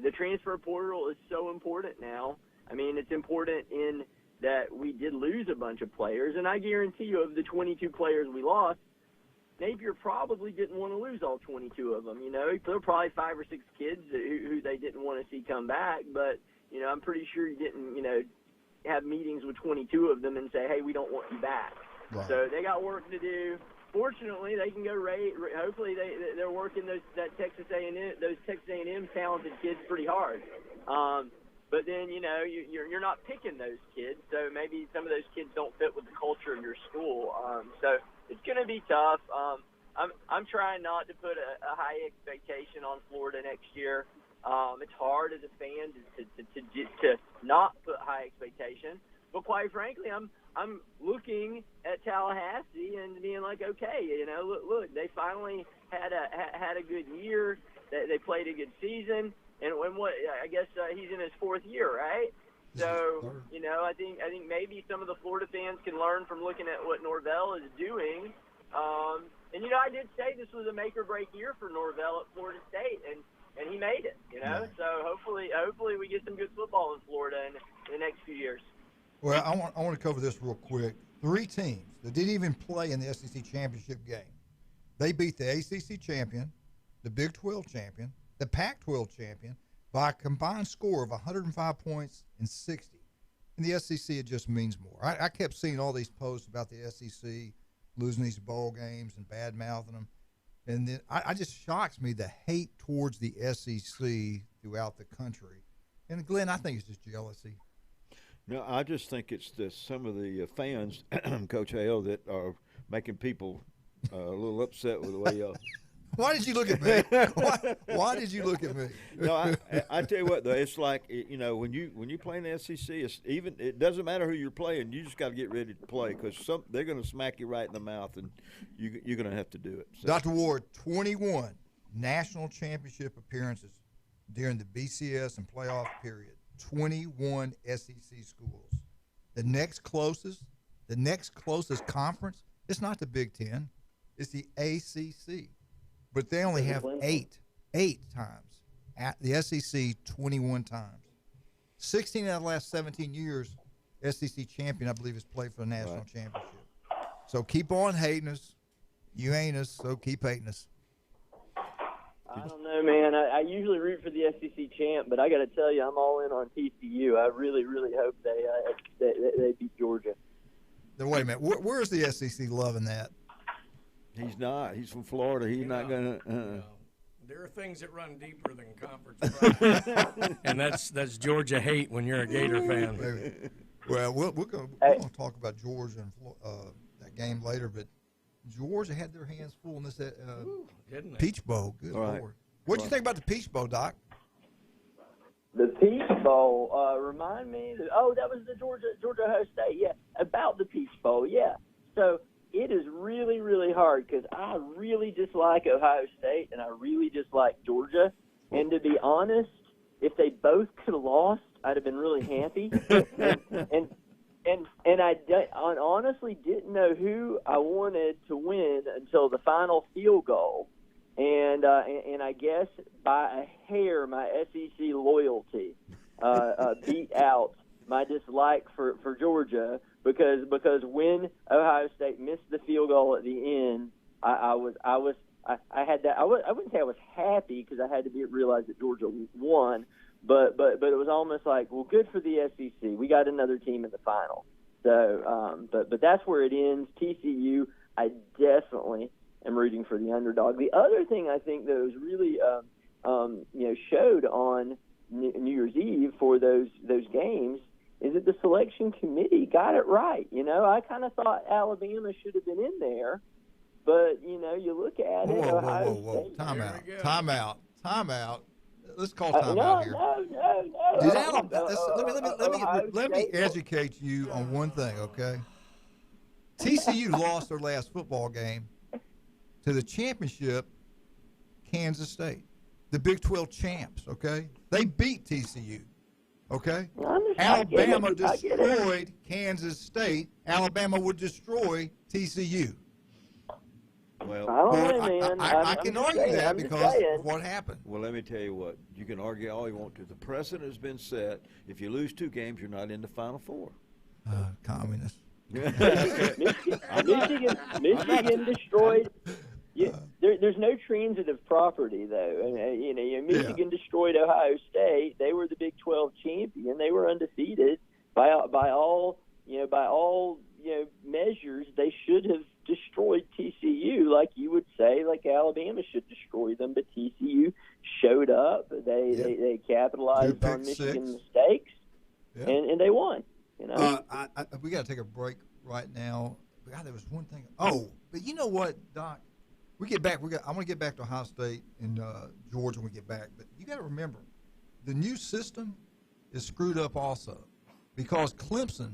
the transfer portal is so important now. I mean, it's important in that we did lose a bunch of players, and I guarantee you, of the 22 players we lost, Napier probably didn't want to lose all 22 of them. There were probably 5 or 6 kids who they didn't want to see come back, but I'm pretty sure he didn't, have meetings with 22 of them and say, hey, we don't want you back. Right. So they got work to do. Fortunately, they can go hopefully they're working those Texas A&M talented kids pretty hard. But then you're not picking those kids, so maybe some of those kids don't fit with the culture of your school. So it's going to be tough. I'm trying not to put a high expectation on Florida next year. It's hard as a fan to not put high expectation. But quite frankly, I'm looking at Tallahassee and being like, okay, look, they finally had a good year. They played a good season, and what I guess he's in his fourth year, right? So I think maybe some of the Florida fans can learn from looking at what Norvell is doing. And I did say this was a make or break year for Norvell at Florida State, and he made it. Right. So hopefully we get some good football in Florida in the next few years. Well, I want to cover this real quick. 3 teams that didn't even play in the SEC championship game. They beat the ACC champion, the Big 12 champion, the Pac-12 champion by a combined score of 105 points and 60. In the SEC, it just means more. I kept seeing all these posts about the SEC losing these bowl games and bad-mouthing them. And then I just shocks me the hate towards the SEC throughout the country. And, Glenn, I think it's just jealousy. No, I just think it's some of the fans, Coach Hale, that are making people a little upset with the way y'all. Why did you look at me? Why did you look at me? No, I tell you what though, it's like when you play in the SEC, it doesn't matter who you're playing. You just got to get ready to play because they're going to smack you right in the mouth, and you're going to have to do it. So. Dr. Ward, 21 national championship appearances during the BCS and playoff period. 21 SEC schools. The next closest conference, it's not the Big Ten, it's the ACC. But they only have eight times. At the SEC, 21 times. 16 out of the last 17 years, SEC champion, I believe, has played for the national championship. So keep on hating us. You ain't us, so keep hating us. I don't know, man. I usually root for the SEC champ, but I got to tell you, I'm all in on TCU. I really, really hope they beat Georgia. Then wait a minute. Where's the SEC loving that? He's not. He's from Florida. He's not going to. There are things that run deeper than conference pride. And that's Georgia hate when you're a Gator fan. Maybe. Well, we're going to talk about Georgia and that game later, but Georgia had their hands full in this Peach Bowl. Good Lord. What do you think about the Peach Bowl, Doc? The Peach Bowl, remind me. That was the Georgia-Ohio State. Yeah, about the Peach Bowl. Yeah. So it is really, really hard because I really dislike Ohio State and I really dislike Georgia. And to be honest, if they both could have lost, I'd have been really happy. And I honestly didn't know who I wanted to win until the final field goal. And I guess by a hair, my SEC loyalty beat out my dislike for Georgia because when Ohio State missed the field goal at the end, I had that. I wouldn't say I was happy because I had to realize that Georgia won, but it was almost like, well, good for the SEC. We got another team in the final. So, but that's where it ends. TCU, I definitely am rooting for the underdog. The other thing I think that was really, showed on New Year's Eve for those games is that the selection committee got it right. I kind of thought Alabama should have been in there, but you look at it. Whoa! Time out. Let's call time out here. No. Let me educate you on one thing, okay? TCU lost their last football game to the championship Kansas State, the Big 12 champs, okay? They beat TCU, okay? Alabama destroyed Kansas State. Alabama would destroy TCU. Well, I can argue that because of what happened. Well, let me tell you what. You can argue all you want to. The precedent has been set. If you lose 2 games, you're not in the Final Four. Communist. Michigan destroyed. There's no transitive property, though. Michigan destroyed Ohio State. They were the Big 12 champion. They were undefeated. by all measures, they should have destroyed TCU, like you would say, like Alabama should destroy them. But TCU showed up. They capitalized on Michigan mistakes, and they won. You know, we got to take a break right now. God, there was one thing. Oh, but you know what, Doc? We get back. I want to get back to Ohio State and Georgia when we get back. But you got to remember, the new system is screwed up also, because Clemson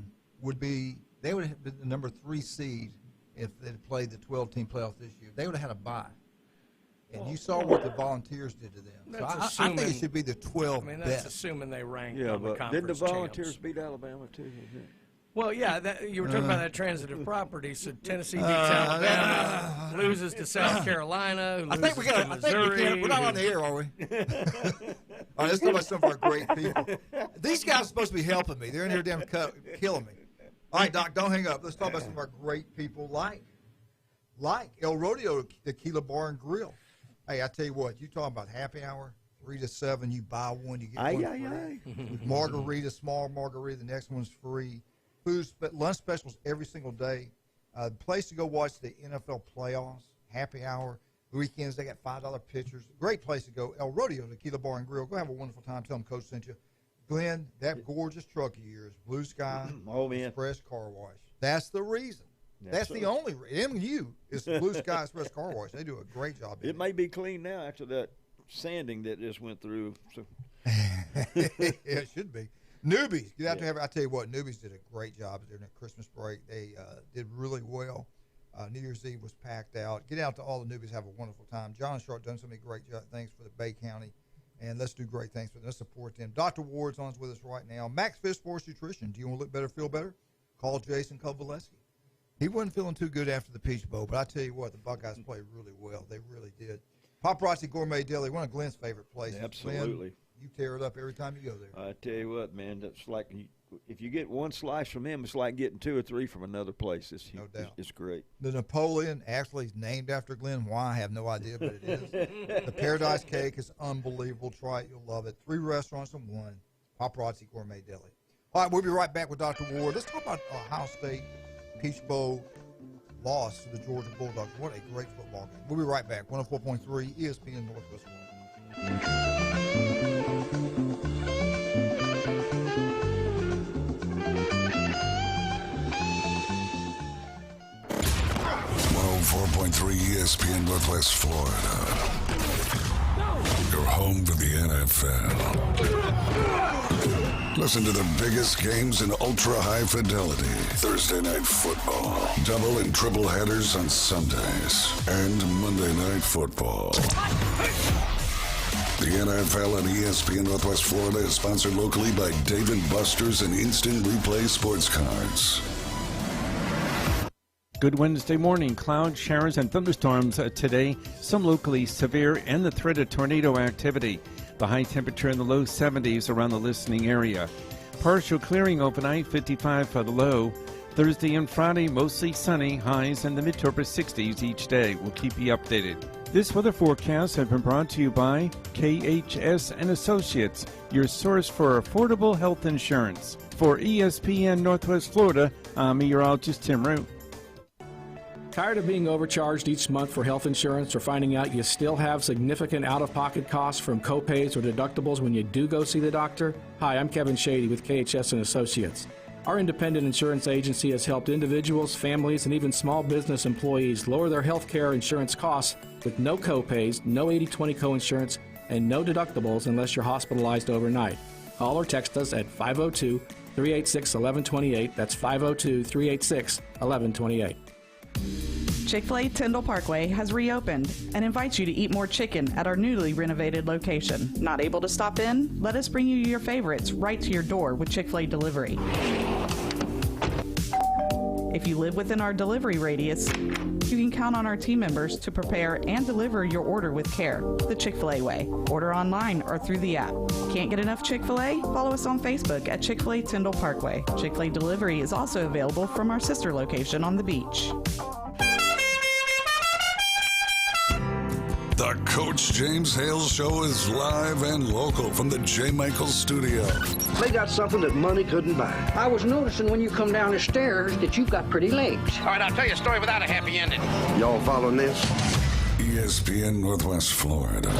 they would have been the number 3 seed if they'd played the 12-team playoff this year. They would have had a bye. And you saw what the Volunteers did to them. So I think it should be the 12 that's best. assuming they ranked Yeah, on the but conference didn't the Volunteers champs. beat Alabama too? Well, yeah, you were talking about that transitive property. So Tennessee beats Alabama, loses to South Carolina, I think to Missouri. we're not on the air, are we? All right, let's talk about some of our great people. These guys are supposed to be helping me. They're in here damn killing me. All right, Doc, don't hang up. Let's talk about some of our great people like El Rodeo Tequila Bar and Grill. Hey, I tell you what, you talking about happy hour, 3 to 7, you buy one, you get one free. Margarita, small margarita, the next one's free. Lunch specials every single day. The place to go watch the NFL playoffs, happy hour. The weekends, they got $5 pitchers. Great place to go. El Rodeo Tequila Bar and Grill. Go have a wonderful time. Tell them Coach sent you. Glenn, that gorgeous truck of yours, Blue Sky Express Car Wash. That's the reason. That's the only reason. MU is Blue Sky Express Car Wash. They do a great job. It may be clean now after that sanding that just went through. So. It should be. Newbies, get out there. I tell you what, Newbies did a great job during the Christmas break. They did really well. New Year's Eve was packed out. Get out to all the Newbies, have a wonderful time. John Sharp done so many great things for the Bay County, and let's do great things for them. Let's support them. Dr. Ward's on with us right now. Max Fish Sports Nutrition. Do you want to look better, feel better? Call Jason Kovaleski. He wasn't feeling too good after the Peach Bowl, but I tell you what, the Buckeyes played really well. They really did. Paparazzi Gourmet Deli, one of Glenn's favorite places. Absolutely. Glenn, you tear it up every time you go there. I tell you what, man, that's like if you get one slice from him, it's like getting 2 or 3 from another place. No doubt. It's great. The Napoleon actually is named after Glenn. Why? I have no idea, but it is. The Paradise Cake is unbelievable. Try it. You'll love it. 3 restaurants in one. Paparazzi Gourmet Deli. All right, we'll be right back with Dr. Ward. Let's talk about Ohio State Peach Bowl loss to the Georgia Bulldogs. What a great football game. We'll be right back. 104.3 ESPN Northwest Florida. 104.3 ESPN Northwest Florida. Your home for the NFL. Listen to the biggest games in ultra-high fidelity. Thursday night football. Double and triple headers on Sundays. And Monday night football. The NFL on ESPN Northwest Florida is sponsored locally by Dave & Buster's and Instant Replay Sports Cards. Good Wednesday morning. Clouds, showers, and thunderstorms today. Some locally severe and the threat of tornado activity. The high temperature in the low 70s around the listening area. Partial clearing overnight, 55 for the low. Thursday and Friday, mostly sunny, highs in the mid to upper 60s each day. We'll keep you updated. This weather forecast has been brought to you by KHS and Associates, your source for affordable health insurance. For ESPN Northwest Florida, I'm meteorologist Tim Root. Tired of being overcharged each month for health insurance or finding out you still have significant out-of-pocket costs from copays or deductibles when you do go see the doctor? Hi, I'm Kevin Shady with KHS and Associates. Our independent insurance agency has helped individuals, families, and even small business employees lower their health care insurance costs with no copays, no 80/20 coinsurance, and no deductibles unless you're hospitalized overnight. Call or text us at 502-386-1128. That's 502-386-1128. Chick-fil-A Tyndall Parkway has reopened and invites you to eat more chicken at our newly renovated location. Not able to stop in? Let us bring you your favorites right to your door with Chick-fil-A delivery. If you live within our delivery radius, you can count on our team members to prepare and deliver your order with care, the Chick-fil-A way. Order online or through the app. Can't get enough Chick-fil-A? Follow us on Facebook at Chick-fil-A Tyndall Parkway. Chick-fil-A delivery is also available from our sister location on the beach. The Coach James Hale's show is live and local from the J. Michaels studio. They got something that money couldn't buy. I was noticing when you come down the stairs that you've got pretty legs. All right, I'll tell you a story without a happy ending. Y'all following this? ESPN Northwest Florida.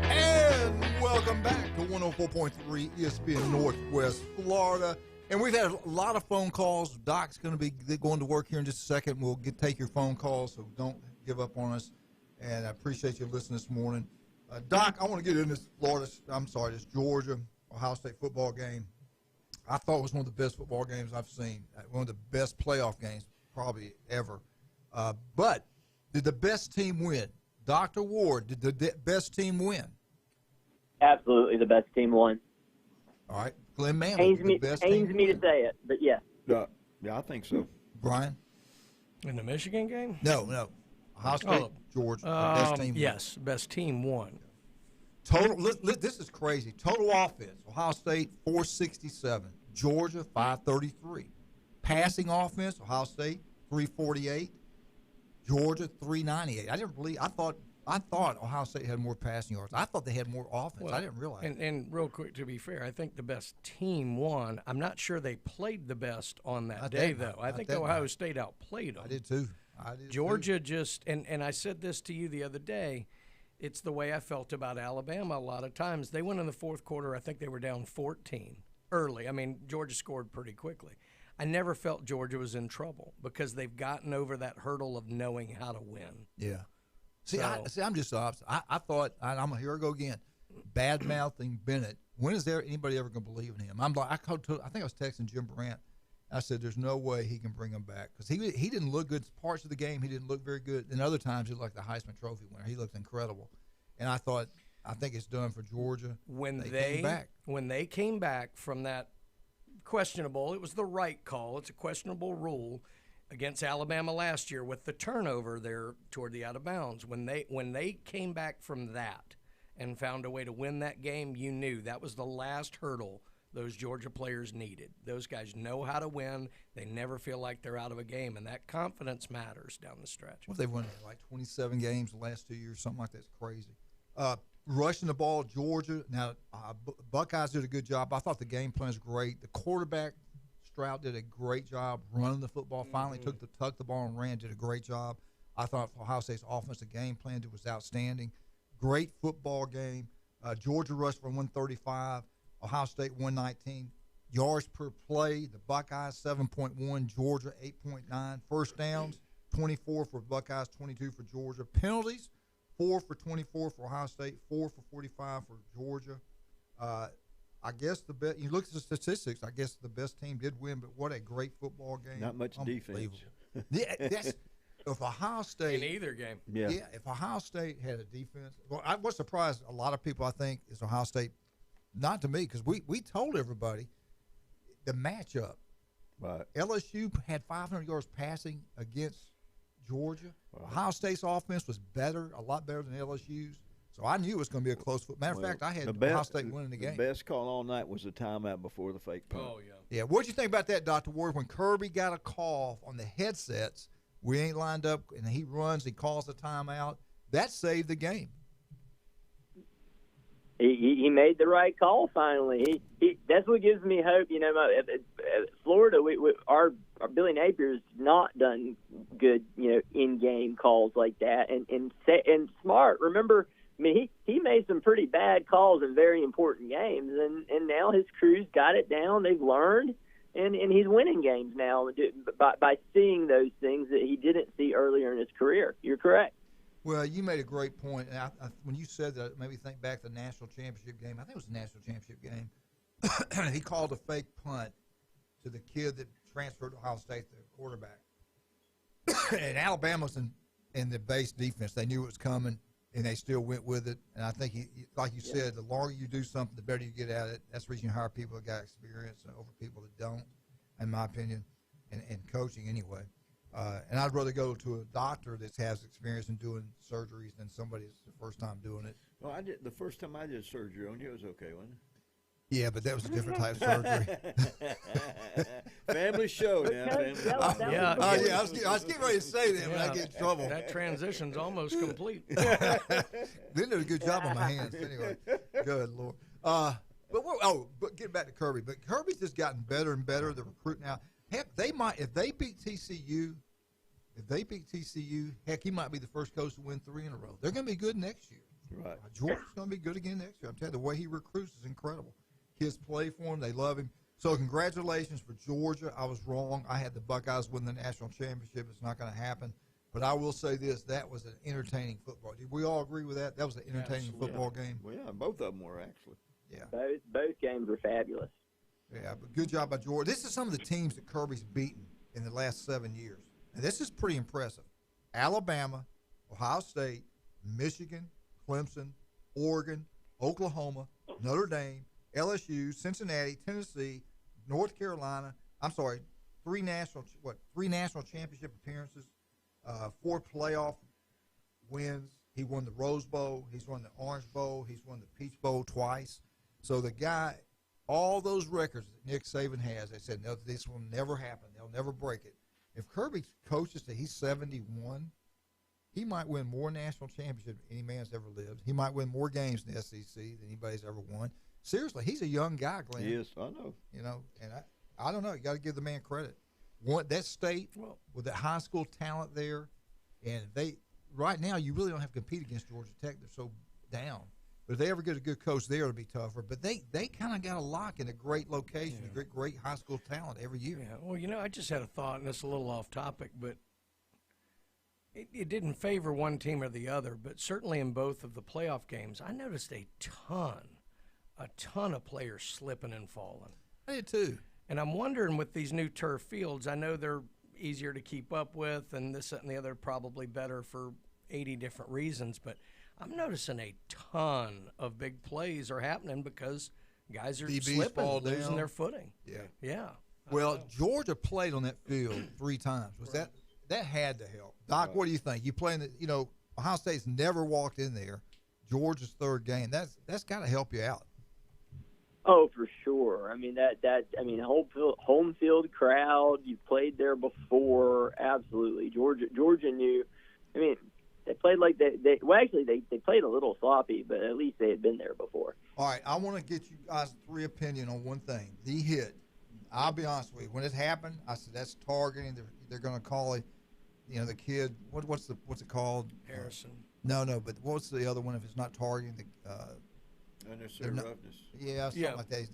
And welcome back to 104.3 ESPN Northwest Florida. And we've had a lot of phone calls. Doc's going to be going to work here in just a second. We'll take your phone calls, so don't give up on us. And I appreciate you listening this morning. Doc, I want to get in this this Georgia-Ohio State football game. I thought it was one of the best football games I've seen, one of the best playoff games probably ever. But did the best team win? Dr. Ward, did the best team win? Absolutely, the best team won. All right. Glenn Manley, pains the me best to say it, but yes. Yeah, I think so. Brian? In the Michigan game? No. Ohio State, Georgia, the best team won. Yes, best team won. Total. This is crazy. Total offense: Ohio State 467, Georgia 533. Passing offense: Ohio State 348, Georgia 398. I thought Ohio State had more passing yards. I thought they had more offense. Well, I didn't realize. And real quick, to be fair, I think the best team won. I'm not sure they played the best on that day, though. I think Ohio State outplayed them. I did too. Georgia just, and I said this to you the other day, it's the way I felt about Alabama a lot of times. They went in the fourth quarter, I think they were down 14 early. I mean, Georgia scored pretty quickly. I never felt Georgia was in trouble because they've gotten over that hurdle of knowing how to win. Yeah. I'm just the opposite. I thought, here I go again, bad-mouthing Bennett. When is anybody ever going to believe in him? I think I was texting Jim Brandt. I said, there's no way he can bring him back because he didn't look good. Parts of the game, he didn't look very good. And other times, he looked like the Heisman Trophy winner. He looked incredible. And I thought, I think it's done for Georgia. When they came back from that questionable, it was the right call. It's a questionable rule against Alabama last year with the turnover there toward the out of bounds. When they came back from that and found a way to win that game, you knew that was the last hurdle those Georgia players needed. Those guys know how to win. They never feel like they're out of a game, and that confidence matters down the stretch. What they've won, like 27 games the last 2 years, something like that's crazy. Rushing the ball, Georgia. Now, Buckeyes did a good job. I thought the game plan was great. The quarterback, Stroud, did a great job running the football. Finally tucked the ball and ran, did a great job. I thought Ohio State's offensive game plan was outstanding. Great football game. Georgia rushed for 135. Ohio State 119. Yards per play, the Buckeyes 7.1, Georgia 8.9. First downs, 24 for Buckeyes, 22 for Georgia. Penalties, 4 for 24 for Ohio State, 4 for 45 for Georgia. I guess you look at the statistics, I guess the best team did win, but what a great football game. Not much defense. If Ohio State in either game. Yeah, if Ohio State had a defense, well, I was surprised. A lot of people, I think, is Ohio State. Not to me, because we told everybody the matchup. Right. LSU had 500 yards passing against Georgia. Right. Ohio State's offense was a lot better than LSU's. So I knew it was going to be a close foot. Matter of fact, I had Ohio State winning the game. The best call all night was the timeout before the fake punt. Oh, yeah. Yeah, what did you think about that, Dr. Ward, when Kirby got a call on the headsets, we ain't lined up, and he runs, he calls the timeout. That saved the game. He made the right call finally. He that's what gives me hope. You know, Florida, our Billy Napier's not done good, you know, in-game calls like that, and smart. Remember, I mean, he made some pretty bad calls in very important games, and now his crew's got it down. They've learned, and he's winning games now by seeing those things that he didn't see earlier in his career. You're correct. Well, you made a great point. And when you said that, it made me think back to the national championship game. I think it was the national championship game. He called a fake punt to the kid that transferred to Ohio State, the quarterback. And Alabama's in the base defense. They knew it was coming, and they still went with it. And I think, like you said, the longer you do something, the better you get at it. That's the reason you hire people that got experience over people that don't, in my opinion, and coaching anyway. And I'd rather go to a doctor that has experience in doing surgeries than somebody that's the first time doing it. Well, the first time I did surgery on you, it was okay, wasn't it? Yeah, but that was a different type of surgery. Family show now. Yeah. I was getting ready to say that, but I get in trouble. That transition's almost complete. They did a good job on my hands. Anyway, good Lord. But getting back to Kirby. But Kirby's just gotten better and better. The recruit now. Heck, if they beat TCU, heck, he might be the first coach to win 3 in a row. They're going to be good next year. Right. Georgia's going to be good again next year. I'm telling you, the way he recruits is incredible. Kids play for him. They love him. So congratulations for Georgia. I was wrong. I had the Buckeyes win the national championship. It's not going to happen. But I will say this, that was an entertaining football. Did we all agree with that? That was an entertaining football game. Well, yeah, both of them were actually. Yeah. Both games were fabulous. Yeah, but good job by Georgia. This is some of the teams that Kirby's beaten in the last 7 years. And this is pretty impressive. Alabama, Ohio State, Michigan, Clemson, Oregon, Oklahoma, Notre Dame, LSU, Cincinnati, Tennessee, North Carolina. I'm sorry, three national championship appearances, 4 playoff wins. He won the Rose Bowl. He's won the Orange Bowl. He's won the Peach Bowl twice. So the guy, all those records that Nick Saban has, they said, no, this will never happen. They'll never break it. If Kirby coaches till he's 71, he might win more national championships than any man's ever lived. He might win more games in the SEC than anybody's ever won. Seriously, he's a young guy, Glenn. He is, I know. You know, and I don't know. You got to give the man credit. That state with that high school talent there, and right now you really don't have to compete against Georgia Tech. They're so down. But if they ever get a good coach there, it'll be tougher. But they kind of got a lock in a great location, great high school talent every year. Yeah. Well, I just had a thought, and it's a little off topic, but it didn't favor one team or the other. But certainly in both of the playoff games, I noticed a ton of players slipping and falling. I did too. And I'm wondering with these new turf fields, I know they're easier to keep up with, and this, that, and the other probably better for 80 different reasons, but I'm noticing a ton of big plays are happening because guys are slipping, losing their footing. Yeah. Yeah. Well, Georgia played on that field 3 times. That had to help? Doc, what do you think? You playing Ohio State's never walked in there. Georgia's 3rd game. That's got to help you out. Oh, for sure. I mean home field crowd. You played there before. Absolutely. Georgia knew. I mean, they played like they played a little sloppy, but at least they had been there before. All right, I want to get you guys 3 opinion on one thing. The hit. I'll be honest with you. When it happened, I said that's targeting. They're going to call it, the kid. What's it called? Harrison. No. But what's the other one if it's not targeting the? Unnecessary roughness. Yeah, something like that. He's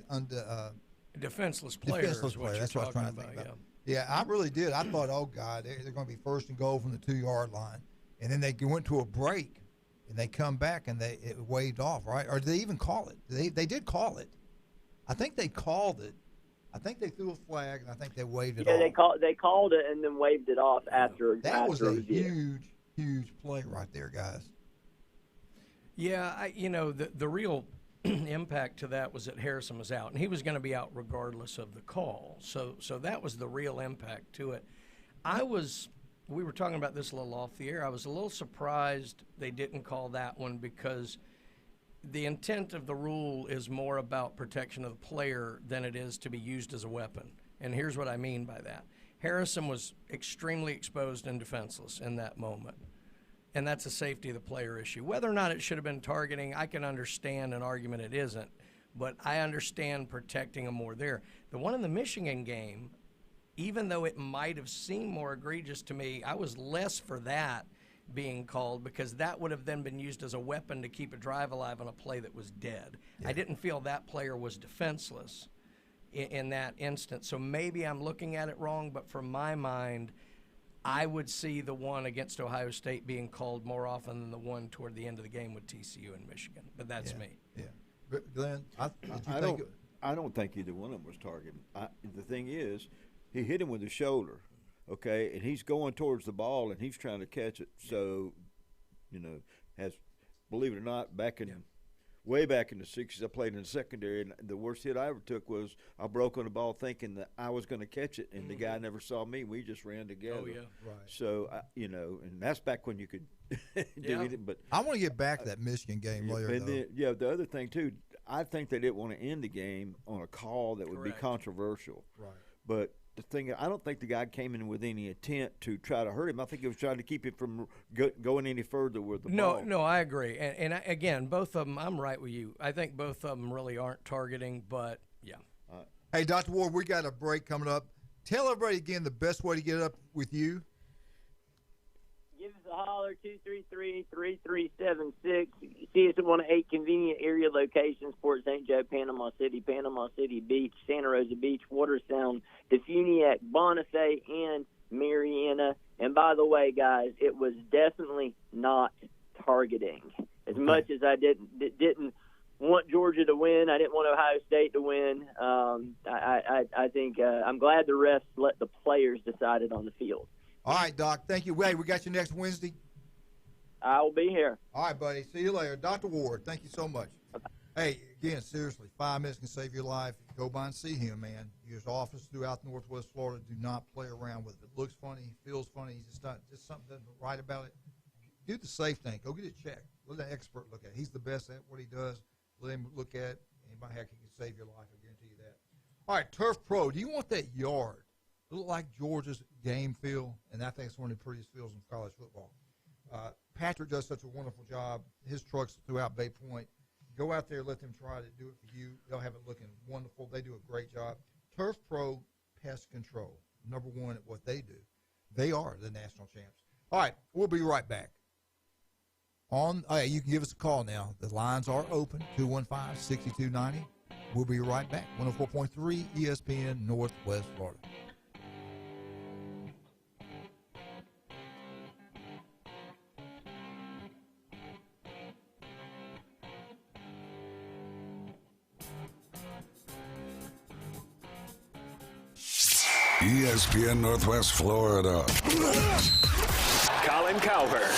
defenseless player. Defenseless player. That's what I was trying to think about. Yeah, I really did. I thought, oh God, they're going to be 1st and goal from the 2-yard line, and then they went to a break, and they come back and it waved off, right? Or did they even call it? They did call it. I think they called it. I think they threw a flag, and I think they waved it off. Yeah, they called it and then waved it off after. That was a huge play right there, guys. Yeah, the real impact to that was that Harrison was out, and he was going to be out regardless of the call. So that was the real impact to it. We were talking about this a little off the air. I was a little surprised they didn't call that one because the intent of the rule is more about protection of the player than it is to be used as a weapon. And here's what I mean by that. Harrison was extremely exposed and defenseless in that moment. And that's a safety of the player issue. Whether or not it should have been targeting, I can understand an argument it isn't, but I understand protecting him more there. The one in the Michigan game, even though it might have seemed more egregious to me, I was less for that being called because that would have then been used as a weapon to keep a drive alive on a play that was dead. Yeah. I didn't feel that player was defenseless in that instance. So maybe I'm looking at it wrong, but from my mind, I would see the one against Ohio State being called more often than the one toward the end of the game with TCU and Michigan. But that's me. Yeah. But Glenn, I don't think either one of them was targeted. The thing is, he hit him with his shoulder, okay, and he's going towards the ball and he's trying to catch it. So, believe it or not, way back in the 60s, I played in the secondary, and the worst hit I ever took was I broke on the ball thinking that I was going to catch it, and the guy never saw me. We just ran together. Oh, yeah. Right. So, and that's back when you could do it. But I want to get back to that Michigan game later, though. The other thing, too, I think they didn't want to end the game on a call that would be controversial. Right. But the thing, I don't think the guy came in with any intent to try to hurt him. I think he was trying to keep him from going any further with the ball. No, I agree. And again, both of them, I'm right with you. I think both of them really aren't targeting, but yeah. Hey, Dr. Ward, we got a break coming up. Tell everybody again the best way to get up with you. Give us a holler, 233-3376. See us at one of 8 convenient area locations: Port St. Joe, Panama City Beach, Santa Rosa Beach, Watersound, Defuniak, Bonifay, and Mariana. And by the way, guys, it was definitely not targeting. As much as I didn't want Georgia to win, I didn't want Ohio State to win. I think I'm glad the refs let the players decide it on the field. All right, Doc. Thank you. Wait, we got you next Wednesday. I will be here. All right, buddy. See you later. Dr. Ward, thank you so much. Hey, again, seriously, 5 minutes can save your life. Go by and see him, man. His office throughout Northwest Florida. Do not play around with it. It looks funny, feels funny. He's just something doesn't right about it. Do the safe thing. Go get it checked. Let an expert look at it. He's the best at what he does. Let him look at it. Anybody heck, he can save your life. I guarantee you that. All right, Turf Pro. Do you want that yard? It look like Georgia's game field, and I think it's one of the prettiest fields in college football. Patrick does such a wonderful job. His trucks throughout Bay Point. Go out there, let them try to do it for you. They'll have it looking wonderful. They do a great job. Turf Pro Pest Control, #1 at what they do. They are the national champs. All right, we'll be right back. You can give us a call now. The lines are open, 215-6290. We'll be right back. 104.3 ESPN Northwest Florida. ESPN Northwest Florida. Colin Cowherd.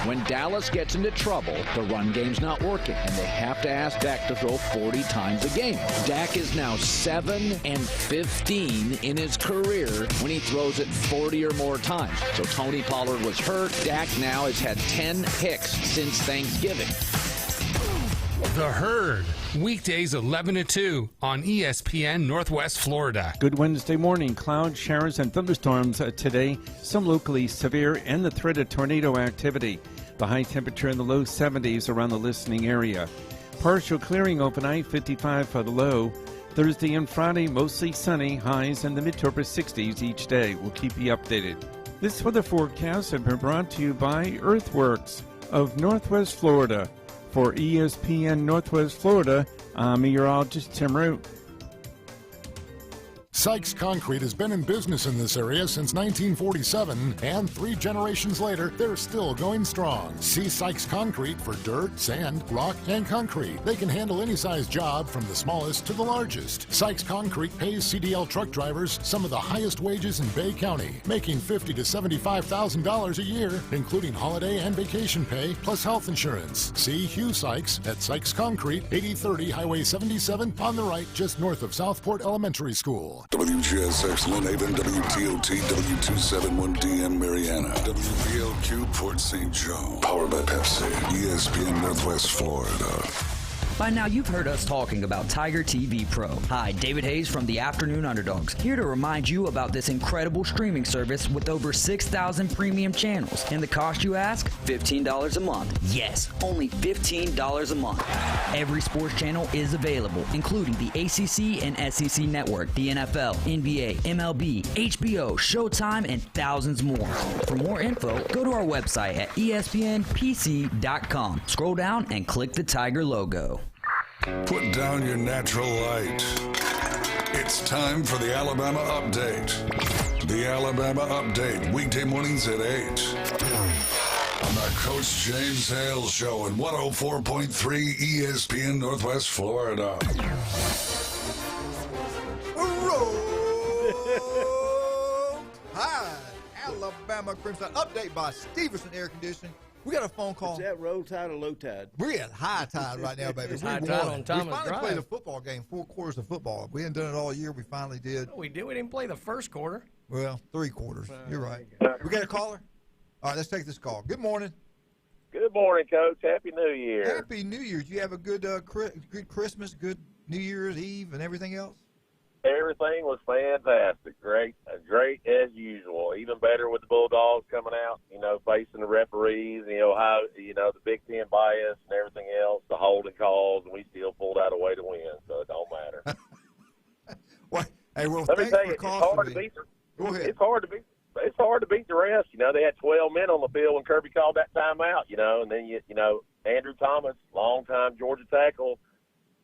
When Dallas gets into trouble, the run game's not working, and they have to ask Dak to throw 40 times a game. Dak is now 7-15 in his career when he throws it 40 or more times. So Tony Pollard was hurt. Dak now has had 10 picks since Thanksgiving. The Herd, weekdays 11 to 2 on ESPN Northwest Florida. Good Wednesday morning. Clouds, showers, and thunderstorms today. Some locally severe and the threat of tornado activity. The high temperature in the low 70s around the listening area. Partial clearing overnight, 55 for the low. Thursday and Friday, mostly sunny, highs in the mid to upper 60s each day. We'll keep you updated. This weather forecast has been brought to you by Earthworks of Northwest Florida. For ESPN Northwest Florida, I'm meteorologist Tim Root. Sykes Concrete has been in business in this area since 1947, and 3 generations later, they're still going strong. See Sykes Concrete for dirt, sand, rock, and concrete. They can handle any size job from the smallest to the largest. Sykes Concrete pays CDL truck drivers some of the highest wages in Bay County, making $50,000 to $75,000 a year, including holiday and vacation pay, plus health insurance. See Hugh Sykes at Sykes Concrete, 8030 Highway 77 on the right, just north of Southport Elementary School. WGSX Lynn Haven, WTOT, W271DM Mariana, WVLQ Port St. Joe, powered by Pepsi, ESPN Northwest Florida. By now, you've heard us talking about Tiger TV Pro. Hi, David Hayes from the Afternoon Underdogs, here to remind you about this incredible streaming service with over 6,000 premium channels. And the cost, you ask? $15 a month. Yes, only $15 a month. Every sports channel is available, including the ACC and SEC Network, the NFL, NBA, MLB, HBO, Showtime, and thousands more. For more info, go to our website at espnpc.com. Scroll down and click the Tiger logo. Put down your natural light. It's time for the Alabama Update. The Alabama Update, weekday mornings at 8. On the Coach James Hale Show at 104.3 ESPN Northwest Florida. Hi, Alabama Crimson. Update by Stevenson Air Conditioning. We got a phone call. Is that roll tide or low tide? We're at high tide right now, baby. It's high tide on Thomas We finally Drive. played a football game, 4 quarters of football. We hadn't done it all year. We finally did. We did. We didn't play the first quarter. Well, 3 quarters. You're right. We got a caller? All right, let's take this call. Good morning. Good Good morning, Coach. Happy New Year. Happy New Year. Did you have a good good Christmas, good New Year's Eve, and everything else? Everything was fantastic. Great as usual. Even better with the Bulldogs coming out, facing the referees, how, the Big Ten bias and everything else, the holding calls, and we still pulled out a way to win, so it don't matter. Hey, well, let me thanks tell for you, costing me. Go ahead. It's hard to beat the rest. They had 12 men on the field when Kirby called that timeout, and then Andrew Thomas, longtime Georgia tackle,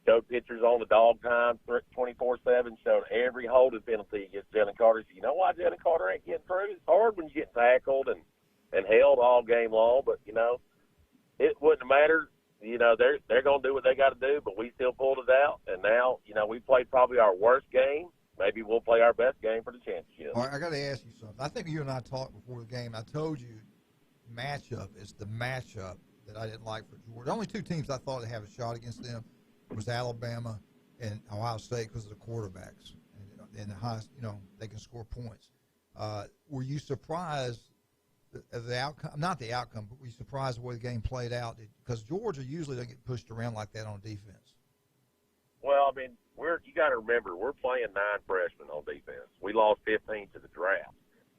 showed pictures on the dog time 24/7, showed every holding penalty against Jalen Carter. So you know why Jalen Carter ain't getting through? It's hard when you get tackled and held all game long, but it wouldn't have mattered. They're going to do what they got to do, but we still pulled it out. And now, we played probably our worst game. Maybe we'll play our best game for the championship. All right, I got to ask you something. I think you and I talked before the game. I told you matchup is the matchup that I didn't like for Georgia. The only two teams I thought would have a shot against them was Alabama and Ohio State because of the quarterbacks. And the highest, they can score points. Were you surprised of the outcome? Not the outcome, but were you surprised the way the game played out? Because Georgia usually doesn't get pushed around like that on defense. Well, you got to remember, we're playing 9 freshmen on defense. We lost 15 to the draft.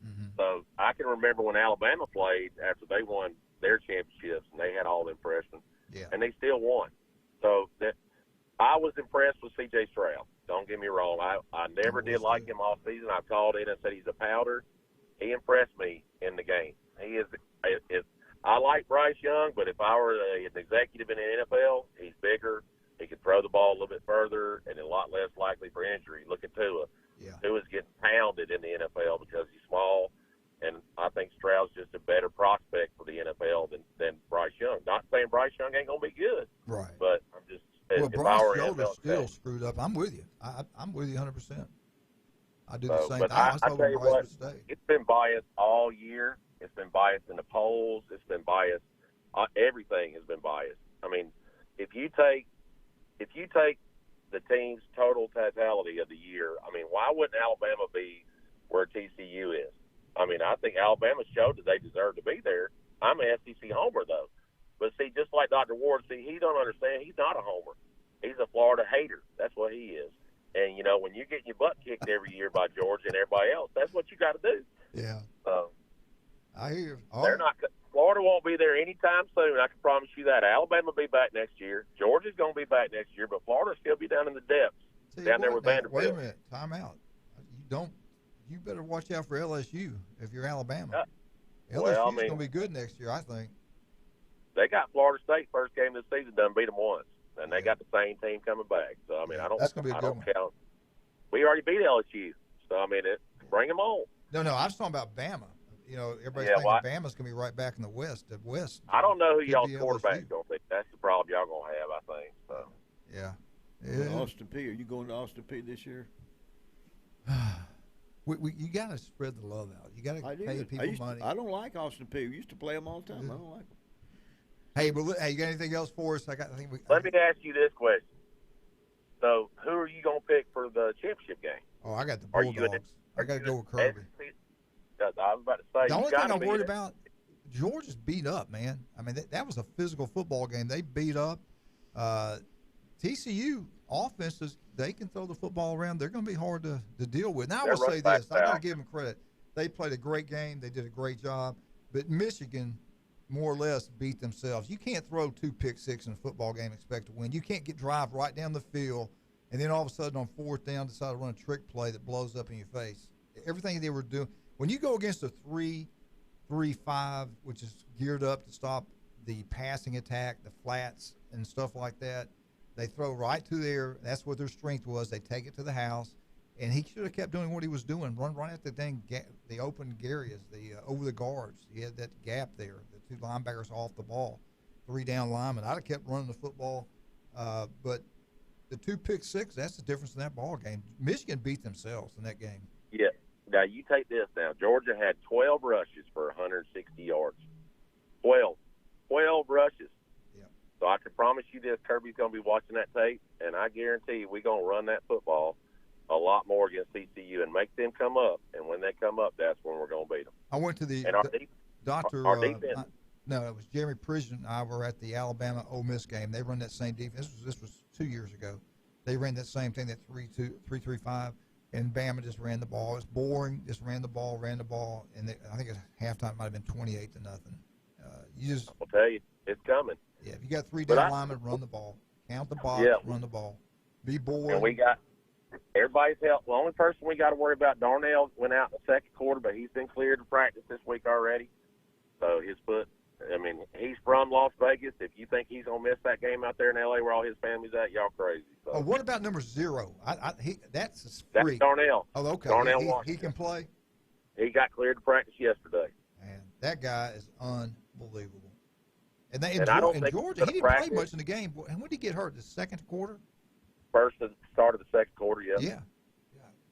Mm-hmm. So I can remember when Alabama played after they won their championships and they had all them freshmen, and they still won. So I was impressed with C.J. Stroud. Don't get me wrong. I never did like him all season. I called in and said he's a powder. He impressed me in the game. He is. I like Bryce Young, but if I were an executive in the NFL, he's bigger. He could throw the ball a little bit further and a lot less likely for injury. Look at Tua. Tua's getting pounded in the NFL because he's small, and I think Stroud's just a better prospect for the NFL than Bryce Young. Not saying Bryce Young ain't going to be good. Right. But I'm just if Bryce I were Young's still screwed up. I'm with you. I'm with you 100%. I do the same but thing. I tell you what, it's been biased all year. It's been biased in the polls. It's been biased. Everything has been biased. If you take the team's total totality of the year, why wouldn't Alabama be where TCU is? I think Alabama showed that they deserve to be there. I'm an SEC homer, though. But, see, just like Dr. Ward, he don't understand. He's not a homer. He's a Florida hater. That's what he is. And, when you're getting your butt kicked every year by Georgia and everybody else, that's what you got to do. Yeah. I hear you. Florida won't be there anytime soon. I can promise you that. Alabama will be back next year. Georgia's going to be back next year, but Florida will still be down in the depths, down there with Vanderbilt. Wait a minute. Time out. You better watch out for LSU if you're Alabama. LSU's going to be good next year, I think. They got Florida State first game of the season done, beat them once, and they got the same team coming back. So I don't. That's going to be a good one. Count. We already beat LSU, so bring them on. No, I was talking about Bama. Everybody's thinking Bama's going to be right back in the West. I don't know who y'all's quarterback's going to be. That's the problem y'all going to have, I think. So. Yeah. Austin Peay. Are you going to Austin Peay this year? You got to spread the love out. You got to pay people money. I don't like Austin Peay. We used to play them all the time. I don't like them. Hey, you got anything else for us? Let me ask you this question. So, who are you going to pick for the championship game? Oh, I got the Bulldogs. I got to go with Kirby. I was about to say. The only thing I'm worried about, Georgia's beat up, man. That was a physical football game. They beat up. TCU offenses, they can throw the football around. They're going to be hard to deal with. Now, I will say this. I got to give them credit. They played a great game. They did a great job. But Michigan, more or less, beat themselves. You can't throw 2 pick-six in a football game and expect to win. You can't drive right down the field, and then all of a sudden on 4th down decide to run a trick play that blows up in your face. Everything they were doing. When you go against a 3-3-5, which is geared up to stop the passing attack, the flats and stuff like that, they throw right to there. That's what their strength was. They take it to the house, and he should have kept doing what he was doing, run right at the open areas, over the guards. He had that gap there, the 2 linebackers off the ball, 3 down linemen. I'd have kept running the football, but the 2 pick-six, that's the difference in that ball game. Michigan beat themselves in that game. Yeah. Now, you take this now. Georgia had 12 rushes for 160 yards. 12 rushes. Yeah. So I can promise you this, Kirby's going to be watching that tape, and I guarantee you we're going to run that football a lot more against TCU and make them come up. And when they come up, that's when we're going to beat them. I went to the and our defense. No, it was Jeremy Pridgeon and I were at the Alabama-Ole Miss game. They run that same defense. This was 2 years ago. They ran that same thing, that 3-3-5, and Bama just ran the ball. It was boring. Just ran the ball, and I think at halftime it might have been 28-0. I'll tell you, it's coming. Yeah, if you got 3 down linemen, run the ball. Count the box, run the ball. Be boring. And we got everybody's help. The only person we got to worry about, Darnell went out in the second quarter, but he's been cleared to practice this week already. So his foot. I mean, he's from Las Vegas. If you think he's gonna miss that game out there in L.A. where all his family's at, y'all crazy. So. Oh, what about number 0? That's a freak. That's Darnell. Oh, okay. Darnell he can play. He got cleared to practice yesterday. Man, that guy is unbelievable. And I don't think Georgia, he didn't play much in the game. And when did he get hurt? The second quarter? First at the start of the second quarter, yeah.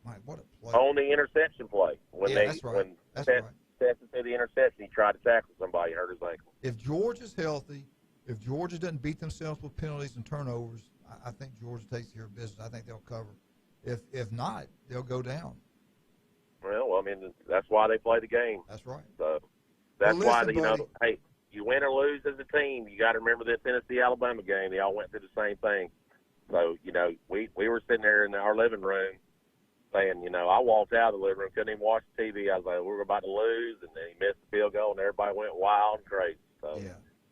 Mike, what a play. On the interception play. That's right. Tested to the interception, he tried to tackle somebody, hurt his ankle. If Georgia's healthy, if Georgia doesn't beat themselves with penalties and turnovers, I think Georgia takes care of business. I think they'll cover. If not, they'll go down. Well, I mean, that's why they play the game. That's right. So that's why, hey, you win or lose as a team, you got to remember the Tennessee-Alabama game. They all went through the same thing. So, we were sitting there in our living room saying, I walked out of the living room, couldn't even watch the TV. I was like, we were about to lose, and then he missed the field goal, and everybody went wild and crazy. So,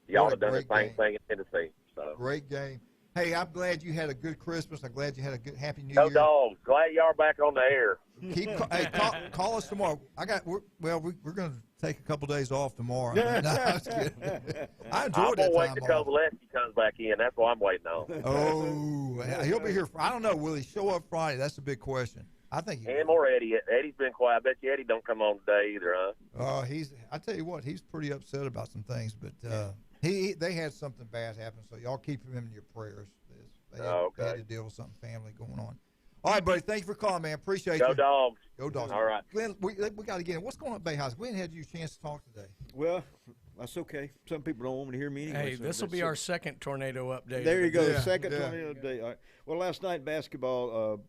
y'all have done the same thing in Tennessee. So. Great game. Hey, I'm glad you had a good Christmas. I'm glad you had a good Happy New Go Year. Dogs. Glad y'all are back on the air. Call us tomorrow. We're going to take a couple days off tomorrow. No, I was kidding. I enjoyed that time wait until Gillespie comes back in. That's what I'm waiting on. Oh, he'll be here. I don't know. Will he show up Friday? That's the big question. I think him or Eddie. Eddie's been quiet. I bet you Eddie don't come on today either, huh? I tell you what, he's pretty upset about some things, but they had something bad happen, so y'all keep him in your prayers. They had to deal with something family going on. All right, buddy. Thank you for calling, man. Appreciate you. Go Dogs. Go Dogs. All right. Glenn, we got to get in. What's going on at Bay House? Glenn had you a chance to talk today. Well, that's okay. Some people don't want me to hear me anyway. Hey, this will be our second tornado update. There you go. The second tornado update. All right. Well, last night basketball,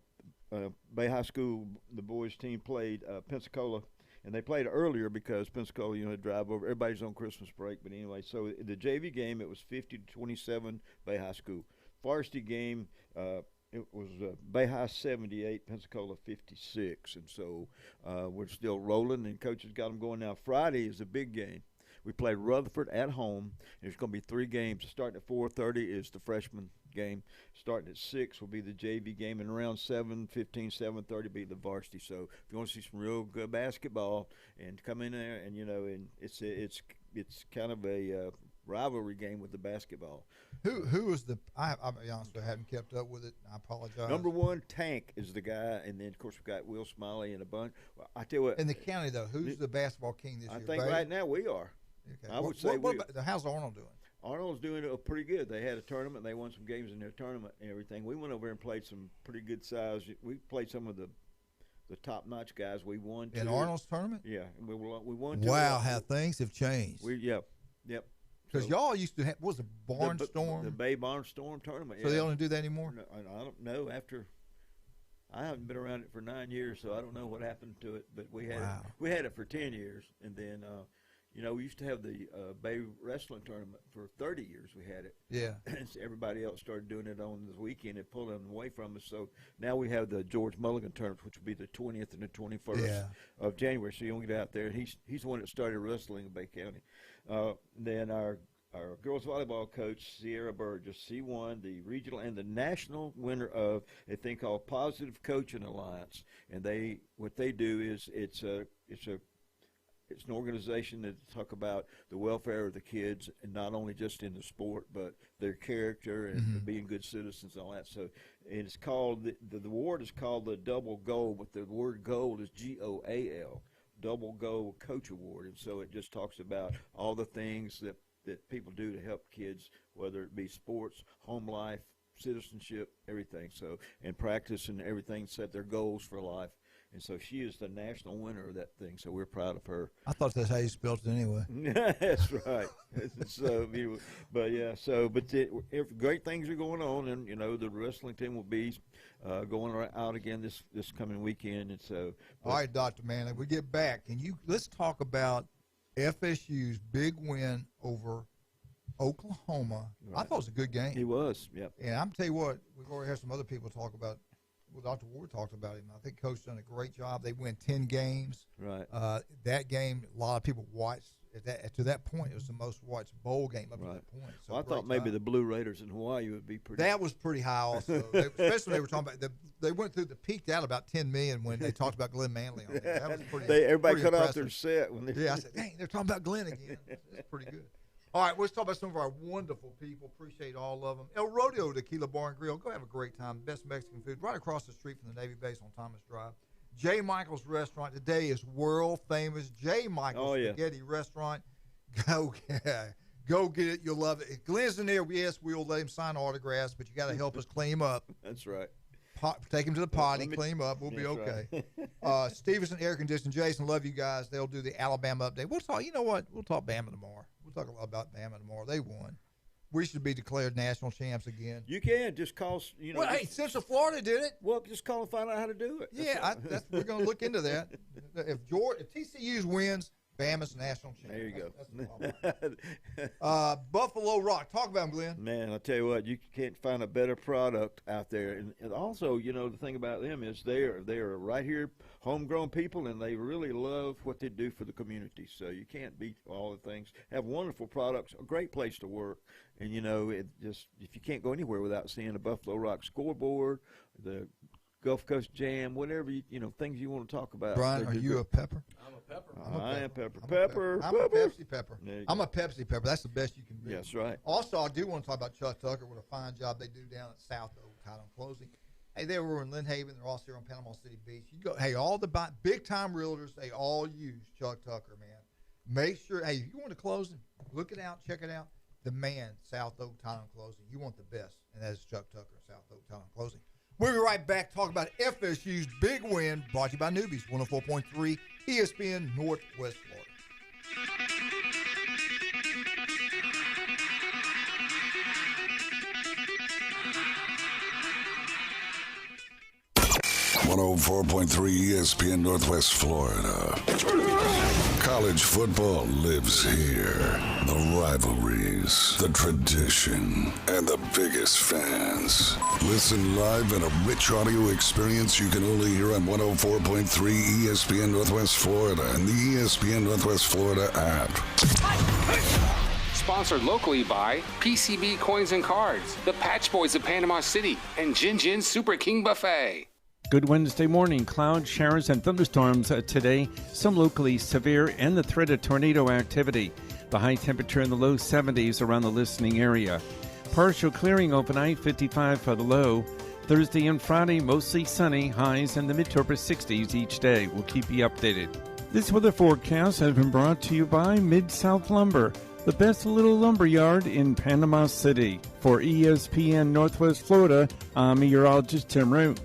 Bay High School, the boys team played Pensacola, and they played earlier because Pensacola, had to drive over. Everybody's on Christmas break, but anyway. So the JV game, it was 50-27 Bay High School. Varsity game, it was Bay High 78, Pensacola 56, and so we're still rolling, and coaches got them going now. Friday is a big game. We play Rutherford at home. There's going to be 3 games. Starting at 4:30 is the freshman game. Starting at 6 will be the JV game, and around 7:15, 7:30 be the varsity. So if you want to see some real good basketball, and come in there, and and it's kind of a rivalry game with the basketball. Who is the? I'll be honest, I haven't kept up with it. I apologize. Number 1, Tank is the guy, and then of course we got Will Smiley and a bunch. Well, I tell you what. In the county though, who's the basketball king this year? I think right now we are. Okay. I would say how's Arnold doing? Arnold's doing pretty good. They had a tournament. They won some games in their tournament and everything. We went over and played some pretty good size. We played some of the top-notch guys. We won in Arnold's tournament. Yeah, we won. Wow, how things have changed. Yep. Because y'all used to have, what was the Barnstorm? The Bay Barnstorm tournament. So they don't do that anymore? No, I don't know. I haven't been around it for 9 years, so I don't know what happened to it. But we had it for 10 years, and then we used to have the Bay Wrestling Tournament for 30 years. We had it. Yeah. And so everybody else started doing it on the weekend. It pulled them away from us. So now we have the George Mulligan Tournament, which will be the 20th and the 21st of January. So you don't get out there. He's the one that started wrestling in Bay County. Then our girls volleyball coach, Sierra Burgess, she won the regional and the national winner of a thing called Positive Coaching Alliance. And what they do is it's an organization that talk about the welfare of the kids, and not only just in the sport, but their character and being good citizens and all that. So it's called the award is called the Double Gold, but the word gold is GOAL. Double Gold Coach Award, and so it just talks about all the things that people do to help kids, whether it be sports, home life, citizenship, everything. So, and practice and everything, set their goals for life. And so she is the national winner of that thing, so we're proud of her. I thought that's how you spelled it anyway. That's right. So, great things are going on, and the wrestling team will be going out again this coming weekend. And so, all right, Dr. Manley, we get back, and let's talk about FSU's big win over Oklahoma. Right. I thought it was a good game. He was, yep. And I'm tell you what, we've already had some other people talk about. Well, Dr. Ward talked about him. I think Coach done a great job. They win 10 games. Right. That game, a lot of people watched. To that point, it was the most watched bowl game up to that point. So well, I thought maybe the Blue Raiders in Hawaii would be pretty. That was pretty high also. Especially they were talking about they went through peaked out about 10 million when they talked about Glenn Manley on there. That was pretty. Everybody pretty cut impressive. off their set when they. Yeah, I said, dang, they're talking about Glenn again. That's pretty good. All right, let's talk about some of our wonderful people. Appreciate all of them. El Rodeo Tequila Bar and Grill. Go have a great time. Best Mexican food right across the street from the Navy base on Thomas Drive. J. Michael's Restaurant today is world famous J. Michael's Spaghetti Restaurant. Go get it. You'll love it. If Glenn's in there, yes, we'll let him sign autographs, but you got to help us clean him up. That's right. Take him to the potty, clean him up. We'll be okay. Right. Stevenson Air Conditioning. Jason, love you guys. They'll do the Alabama update. We'll talk. You know what? We'll talk Bama tomorrow. We'll talk a lot about Bama tomorrow. They won. We should be declared national champs again. You can just call. Well, hey, Central Florida did it. Well, just call and find out how to do it. Yeah, we're going to look into that. If TCU wins, Bama's national champ. There you go. Buffalo Rock. Talk about them, Glenn. Man, I'll tell you what, you can't find a better product out there. And also, the thing about them is they are right here, homegrown people, and they really love what they do for the community. So you can't beat all the things. Have wonderful products, a great place to work. And, it just, if you can't go anywhere without seeing the Buffalo Rock scoreboard, the Gulf Coast Jam, whatever, things you want to talk about. Brian, are you a pepper? I'm a pepper. I am pepper. Pepper. I'm a Pepsi pepper. I'm a Pepsi pepper. That's the best you can be. That's right. Also, I do want to talk about Chuck Tucker. What a fine job they do down at South Oak Title and Closing. Hey, they were in Lynn Haven. They're also here on Panama City Beach. You go. Hey, all the big-time realtors, they all use Chuck Tucker, man. Make sure, hey, if you want to close it, look it out, check it out. The man, South Oak Title and Closing. You want the best, and that is Chuck Tucker, South Oak Title and Closing. We'll be right back talking about FSU's big win, brought to you by Newbies, 104.3 ESPN Northwest Florida. 104.3 ESPN Northwest Florida. College football lives here. The rivalries, the tradition, and the biggest fans. Listen live in a rich audio experience you can only hear on 104.3 ESPN Northwest Florida and the ESPN Northwest Florida app. Sponsored locally by PCB Coins and Cards, the Patch Boys of Panama City, and Jin Jin Super King Buffet. Good Wednesday morning. Clouds, showers, and thunderstorms today. Some locally severe and the threat of tornado activity. The high temperature in the low 70s around the listening area. Partial clearing overnight, 55 for the low. Thursday and Friday, mostly sunny, highs in the mid to upper 60s each day. We'll keep you updated. This weather forecast has been brought to you by Mid-South Lumber, the best little lumber yard in Panama City. For ESPN Northwest Florida, I'm meteorologist Tim Root.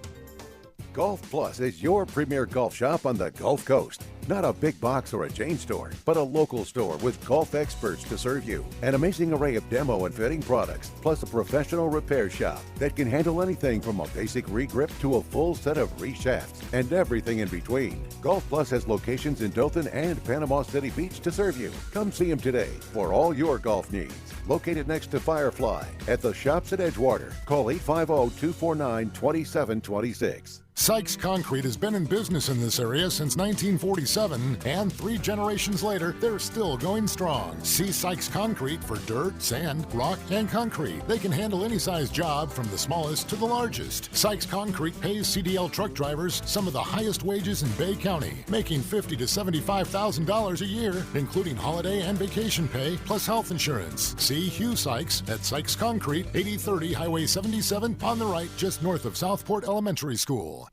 Golf Plus is your premier golf shop on the Gulf Coast. Not a big box or a chain store, but a local store with golf experts to serve you. An amazing array of demo and fitting products, plus a professional repair shop that can handle anything from a basic re-grip to a full set of re-shafts and everything in between. Golf Plus has locations in Dothan and Panama City Beach to serve you. Come see them today for all your golf needs. Located next to Firefly at the Shops at Edgewater. Call 850-249-2726. Sykes Concrete has been in business in this area since 1947, and 3 generations later, they're still going strong. See Sykes Concrete for dirt, sand, rock, and concrete. They can handle any size job from the smallest to the largest. Sykes Concrete pays CDL truck drivers some of the highest wages in Bay County, making $50,000 to $75,000 a year, including holiday and vacation pay, plus health insurance. See Hugh Sykes at Sykes Concrete, 8030 Highway 77 on the right, just north of Southport Elementary School.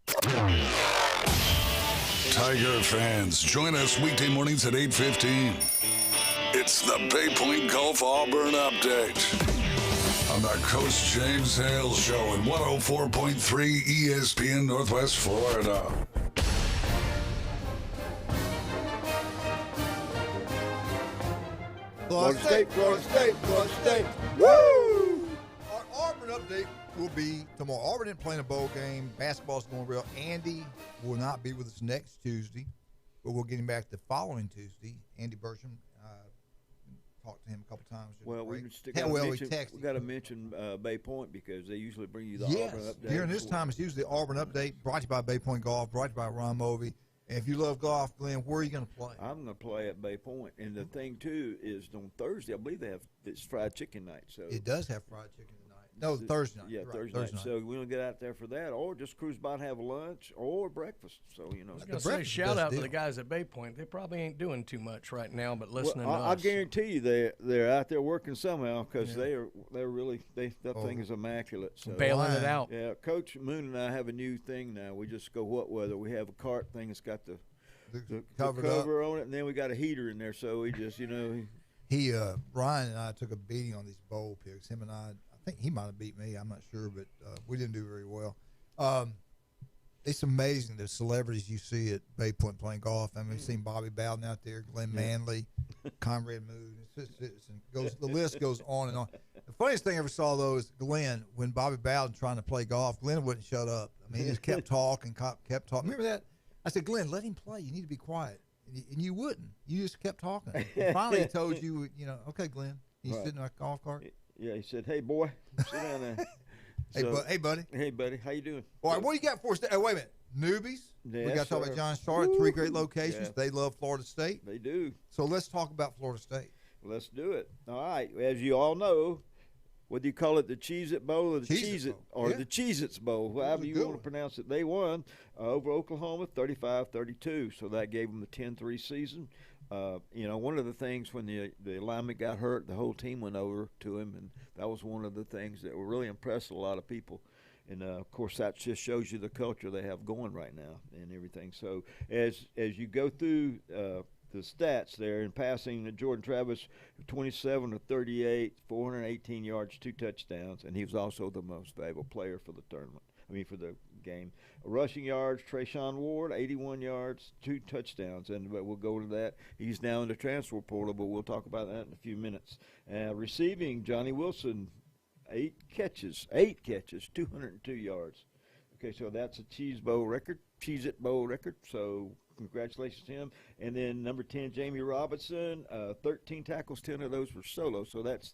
Tiger fans, join us weekday mornings at 8:15. It's the Bay Point Golf Auburn Update on the Coach James Hale Show in 104.3 ESPN Northwest Florida. Florida State, Florida State, Florida State. Woo! Our Auburn update will be tomorrow. Auburn didn't play in a bowl game. Basketball's going real. Andy will not be with us next Tuesday, but we'll get him back the following Tuesday. Andy Bertram, talked to him a couple times. Well, we texted. got to mention Bay Point because they usually bring you the Auburn update. During this time, it's usually the Auburn update, brought to you by Bay Point Golf, brought to you by Ron Movie. And if you love golf, Glenn, where are you going to play? I'm going to play at Bay Point. And the thing, too, is on Thursday, I believe they have this fried chicken night. So it does have fried chicken tonight. No, Thursday night. Yeah, right, Thursday night. So we're going to get out there for that, or just cruise by and have lunch or breakfast. So, I was going to say, shout out to the guys at Bay Point. They probably ain't doing too much right now, but listening to us. I guarantee you they're out there working somehow because they're really that thing is immaculate. So. Bailing it out. Yeah, Coach Moon and I have a new thing now. We just go what weather. We have a cart thing that's got the cover on it, and then we got a heater in there. So we just, Ryan and I took a beating on these bowl picks. Him and I think he might have beat me. I'm not sure, but we didn't do very well. It's amazing the celebrities you see at Bay Point playing golf. I mean, we've seen Bobby Bowden out there, Glenn Manley, Conrad Moon. The list goes on and on. The funniest thing I ever saw, though, is Glenn, when Bobby Bowden trying to play golf, Glenn wouldn't shut up. I mean, he just kept talking, kept talking. Remember that? I said, Glenn, let him play. You need to be quiet. And you wouldn't. You just kept talking. And finally, he told you, okay, Glenn. He's sitting in a golf cart. Yeah, he said, hey, boy, sit down there. Hey, buddy. Hey, buddy. How you doing? All right, what do you got for us? Wait a minute. Newbies? Yes, we got to talk about John Charlotte, 3 great locations. Yeah. They love Florida State. They do. So let's talk about Florida State. Let's do it. All right. As you all know, whether you call it the Cheez-It Bowl or the Cheez-It or the Cheez-Its Bowl, however you want to pronounce it, they won over Oklahoma 35-32. So that gave them the 10-3 season. One of the things when the lineman got hurt, the whole team went over to him, and that was one of the things that really impressed a lot of people. And, of course, that just shows you the culture they have going right now and everything. So as you go through the stats there in passing, Jordan Travis, 27 of 38, 418 yards, 2 touchdowns, and he was also the most valuable player for the tournament. For the game. Rushing yards, Trayshawn Ward, 81 yards, 2 touchdowns, and we'll go to that. He's now in the transfer portal, but we'll talk about that in a few minutes. Receiving, Johnny Wilson, 8 catches, 202 yards. Okay, so that's a Cheez-It Bowl record. So congratulations to him. And then number 10, Jamie Robinson, 13 tackles, 10 of those were solo. So that's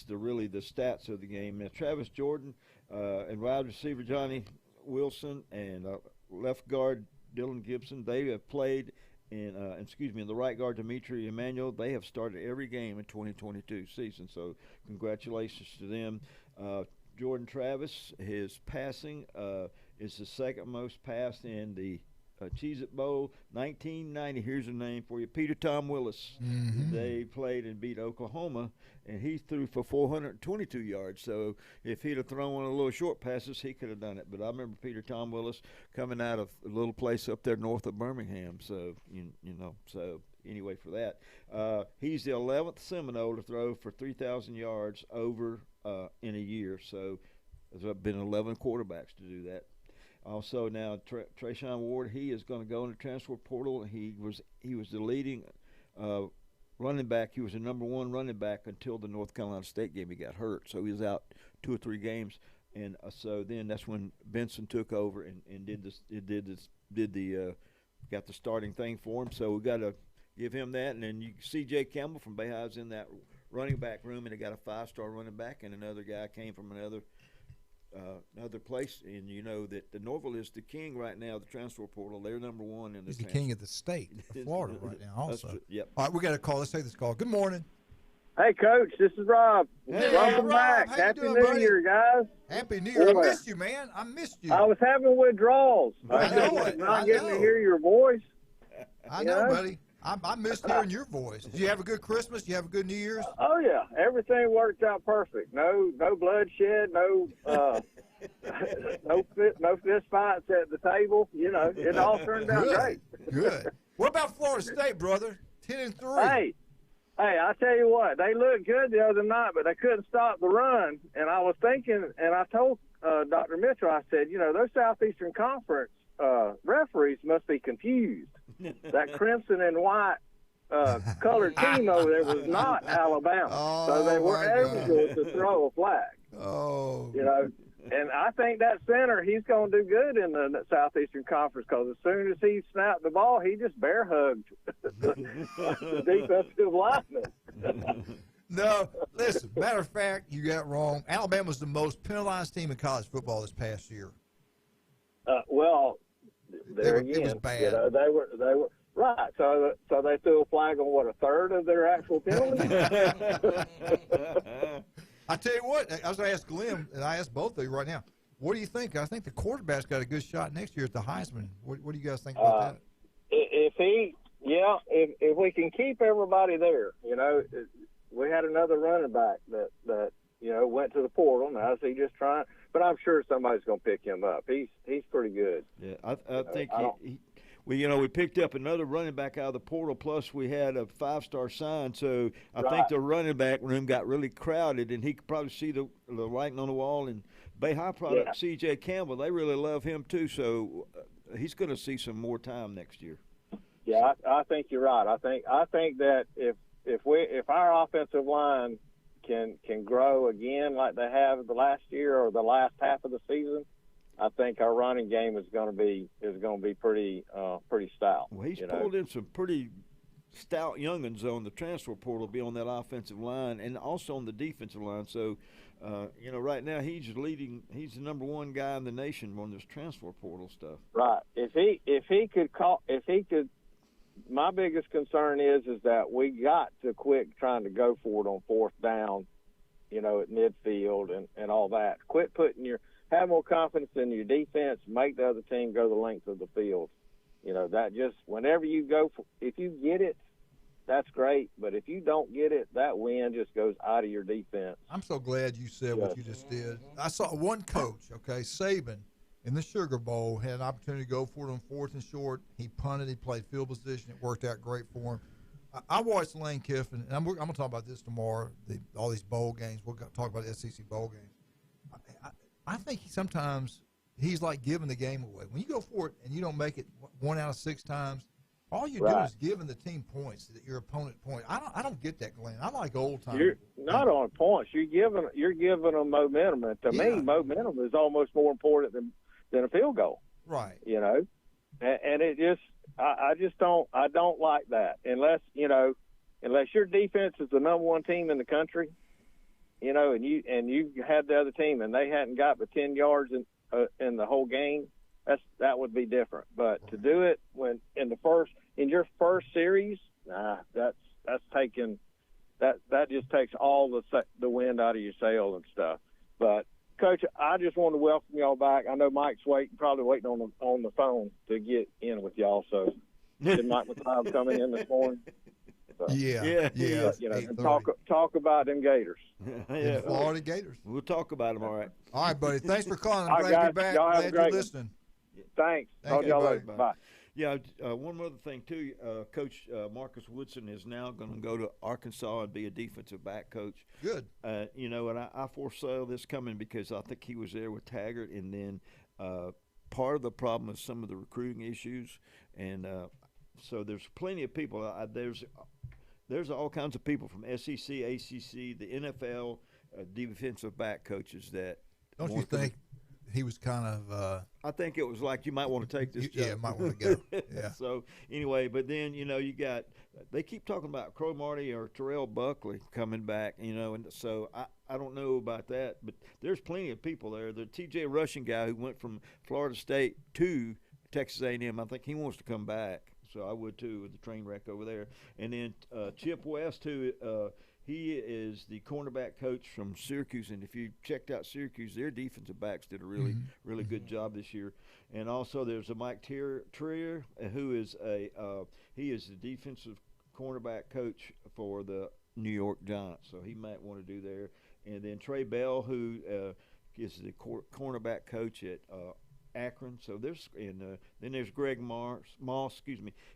really the stats of the game. Now Travis Jordan and wide receiver Johnny Wilson and left guard Dylan Gibson, they have played in the right guard Dimitri Emmanuel. They have started every game in 2022 season. So congratulations to them. Jordan Travis, his passing is the second most passed in the Cheez-It Bowl, 1990. Here's a name for you, Peter Tom Willis. Mm-hmm. They played and beat Oklahoma, and he threw for 422 yards. So if he'd have thrown one of the little short passes, he could have done it. But I remember Peter Tom Willis coming out of a little place up there north of Birmingham. So so anyway, for that, he's the 11th Seminole to throw for 3,000 yards over in a year. So there's been 11 quarterbacks to do that. Also now, Trayshawn Ward, he is going to go in the transfer portal. He was the leading running back. He was the number 1 running back until the North Carolina State game. He got hurt, so he was out 2 or 3 games. And so then that's when Benson took over and got the starting thing for him. So we got to give him that. And then you see Jay Campbell from Bayhive's in that running back room, and they got a 5-star running back, and another guy came from another place, and you know that the Norville is the king right now, the transfer portal. They're number 1 in the He's the king of the state of Florida right now also. That's true. Yep. All right, we got a call. Let's take this call. Good morning. Hey, Coach, this is Rob. Hey, Welcome Rob. back. How you Happy doing, New buddy? Year, guys. Happy New Year. Boy. I missed you, man. I missed you. I was having withdrawals. I know it. Not getting to hear your voice. I know, buddy. I missed hearing your voice. Did you have a good Christmas? Did you have a good New Year's? Oh, yeah. Everything worked out perfect. No bloodshed, no fist fights at the table. It all turned out great. Good. What about Florida State, brother? 10-3. Hey, I tell you what, they looked good the other night, but they couldn't stop the run. And I was thinking, and I told Dr. Mitchell, I said, those Southeastern Conference referees must be confused. That crimson and white colored team over there was not Alabama, so they were able to throw a flag. Oh, and I think that center, he's going to do good in the Southeastern Conference because as soon as he snapped the ball, he just bear hugged the defensive lineman. No, listen, matter of fact, you got wrong. Alabama's the most penalized team in college football this past year. Well, there it was again, bad. you know, they were right. So they threw a flag on what, a third of their actual penalties. I tell you what, I was going to ask Glenn, and I asked both of you right now. What do you think? I think the quarterback's got a good shot next year at the Heisman. What do you guys think about that? If we can keep everybody there, you know, we had another running back that you know went to the portal. Now is he just trying? But I'm sure somebody's going to pick him up. He's pretty good. Yeah, I think we picked up another running back out of the portal. Plus, we had a 5-star sign, so I think the running back room got really crowded, and he could probably see the writing on the wall. And Bay High product, C.J. Campbell, they really love him too. So he's going to see some more time next year. Yeah, I think you're right. I think that if our offensive line can grow again like they have the last year or the last half of the season, I think our running game is going to be pretty stout. Well, he's pulled in some pretty stout youngins on the transfer portal to be on that offensive line and also on the defensive line. So, right now he's the number one guy in the nation on this transfer portal stuff. Right. If he could. My biggest concern is that we got to quit trying to go for it on fourth down, you know, at midfield and all that. Quit have more confidence in your defense, make the other team go the length of the field. You know, that just whenever you go if you get it, that's great. But if you don't get it, that win just goes out of your defense. I'm so glad you said what you just did. I saw one coach, Saban, in the Sugar Bowl, had an opportunity to go for it on fourth and short. He punted. He played field position. It worked out great for him. I watched Lane Kiffin, and I'm going to talk about this tomorrow, all these bowl games. We'll talk about SEC bowl games. I think sometimes he's like giving the game away. When you go for it and you don't make it 1 out of 6 times, all you're doing is giving the team points, that your opponent point. I don't get that, Glenn. I like old time. You're not on points. You're giving them momentum, and to me, momentum is almost more important than a field goal. Right. You know, and it just I don't like that unless your defense is the number one team in the country, you know, and you had the other team and they hadn't got but 10 yards in the whole game, that would be different. But to do it when in your first series, that's taking that just takes all the wind out of your sail and stuff. But Coach, I just want to welcome y'all back. I know Mike's probably waiting on the phone to get in with y'all. So did Mike McLeod come in this morning? So, yeah. And talk about them Gators. Yeah, Florida Gators. We'll talk about them. All right. All right, buddy. Thanks for calling. I'm glad you're back. Y'all Glad you're listening. Thanks. Talk to y'all later. Bye. Yeah, one other thing too. Coach Marcus Woodson is now going to go to Arkansas and be a defensive back coach. Good. And I foresaw this coming because I think he was there with Taggart, and then part of the problem is some of the recruiting issues, and so there's plenty of people. There's all kinds of people from SEC, ACC, the NFL, defensive back coaches that. Don't you think? He was kind of I think it was like you might want to take this job. Yeah, might want to go. Yeah. So anyway, but then you got they keep talking about Crow Marty or Terrell Buckley coming back, and so I don't know about that, but there's plenty of people there. The TJ Rushing guy who went from Florida State to Texas A&M, I think he wants to come back. So I would too with the train wreck over there. And then Chip West, who he is the cornerback coach from Syracuse, and if you checked out Syracuse, their defensive backs did a really good job this year. And also there's a Mike Trier, who is he is the defensive cornerback coach for the New York Giants, so he might want to do there. And then Trey Bell, who is the cornerback coach at Akron. So then there's Greg Moss.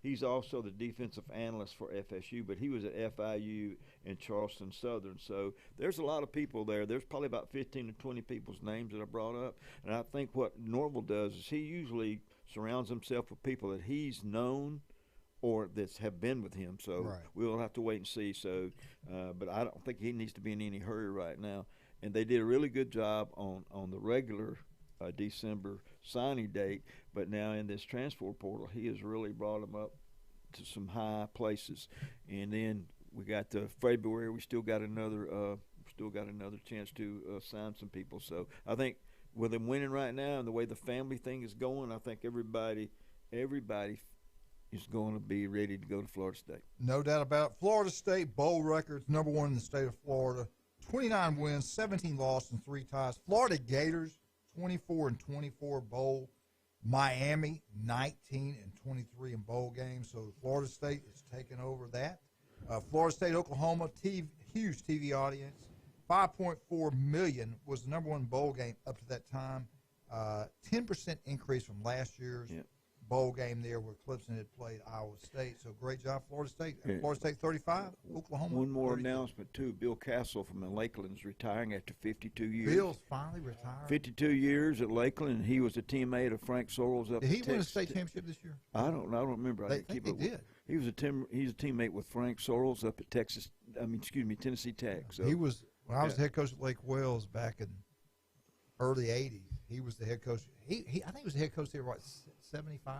He's also the defensive analyst for FSU, but he was at FIU and Charleston Southern. So there's a lot of people there. There's probably about 15 to 20 people's names that are brought up. And I think what Norville does is he usually surrounds himself with people that he's known or that have been with him. So we'll have to wait and see. So, but I don't think he needs to be in any hurry right now. And they did a really good job on the regular December signing date, but now in this transfer portal, he has really brought them up to some high places. And then we got February. We still got another chance to sign some people. So I think with them winning right now and the way the family thing is going, I think everybody is going to be ready to go to Florida State. No doubt about it. Florida State bowl records, number one in the state of Florida. 29 wins, 17 losses, and 3 ties. Florida Gators, 24-24 bowl. Miami, 19-23 in bowl games. So Florida State is taking over that. Florida State, Oklahoma, huge TV audience. 5.4 million was the number one bowl game up to that time. 10% increase from last year's bowl game there where Clemson had played Iowa State. So great job, Florida State. Florida State 35, Oklahoma. One more 32. announcement, too. Bill Castle from Lakeland's retiring after 52 years. Bill's finally retired. 52 years at Lakeland, and he was a teammate of Frank Sorrell's up Did he at win a Texas. state championship this year? I don't remember. I think he did. He's a teammate with Frank Sorrell's up at Tennessee Tech. So he was when I was the head coach at Lake Wales back in early 80s. He was the head coach. I think he was the head coach there, 75,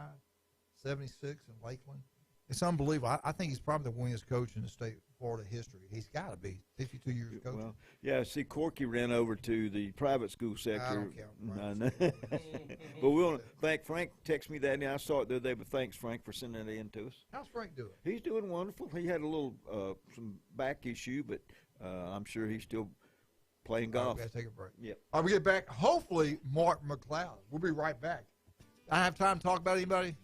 76 in Lakeland. It's unbelievable. I think he's probably the winningest coach in the state of Florida history. He's got to be 52 years coaching. Well, yeah, see, Corky ran over to the private school sector. I don't count. But we want to thank Frank. Text me that, and I saw it the other day, but thanks, Frank, for sending that in to us. How's Frank doing? He's doing wonderful. He had a little some back issue, but I'm sure he's still playing golf. Got to take a break. Yep. All right, we get back. Hopefully, Mark McLeod. We'll be right back. I have time to talk about anybody?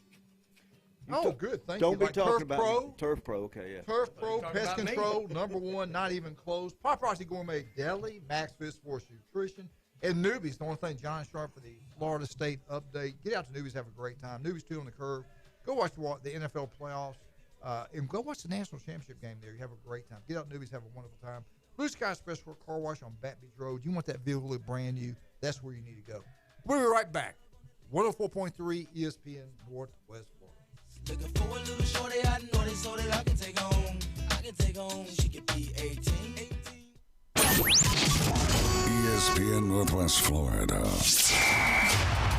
Good. Thank you. Don't be talking Turf about Pro. Turf Pro. Okay, yeah. Turf Pro, Pest Control, number one, not even close. Paparazzi Gourmet Deli, Max Fit Sports Nutrition, and Newbies. I want to thank John Sharp for the Florida State update. Get out to Newbies, have a great time. Newbies 2 on the curve. Go watch the NFL playoffs, and go watch the national championship game there. You have a great time. Get out to Newbies, have a wonderful time. Blue Sky Special Car Wash on Baton Beach Road. You want that vehicle to look brand new, that's where you need to go. We'll be right back. 104.3 ESPN Northwest Florida. Looking for a little shorty, I know this so that I can take home. She could be 18. ESPN Northwest Florida.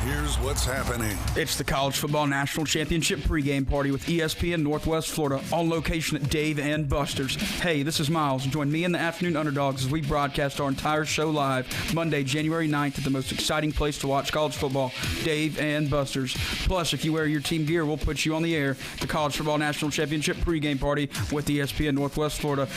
Here's what's happening. It's the College Football National Championship pregame party with ESPN Northwest Florida, on location at Dave and Buster's. Hey, this is Miles. Join me and the Afternoon Underdogs as we broadcast our entire show live Monday, January 9th at the most exciting place to watch college football, Dave and Buster's. Plus, if you wear your team gear, we'll put you on the air. The College Football National Championship pregame party with ESPN Northwest Florida.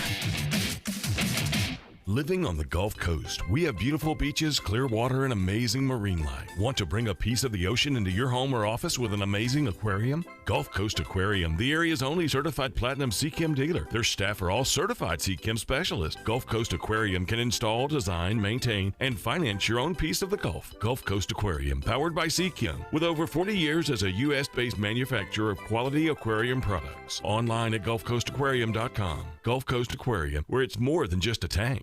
Living on the Gulf Coast, we have beautiful beaches, clear water, and amazing marine life. Want to bring a piece of the ocean into your home or office with an amazing aquarium? Gulf Coast Aquarium, the area's only certified platinum CCHEM dealer. Their staff are all certified CCHEM specialists. Gulf Coast Aquarium can install, design, maintain, and finance your own piece of the Gulf. Gulf Coast Aquarium, powered by CCHEM, with over 40 years as a U.S.-based manufacturer of quality aquarium products. Online at GulfCoastAquarium.com. Gulf Coast Aquarium, where it's more than just a tank.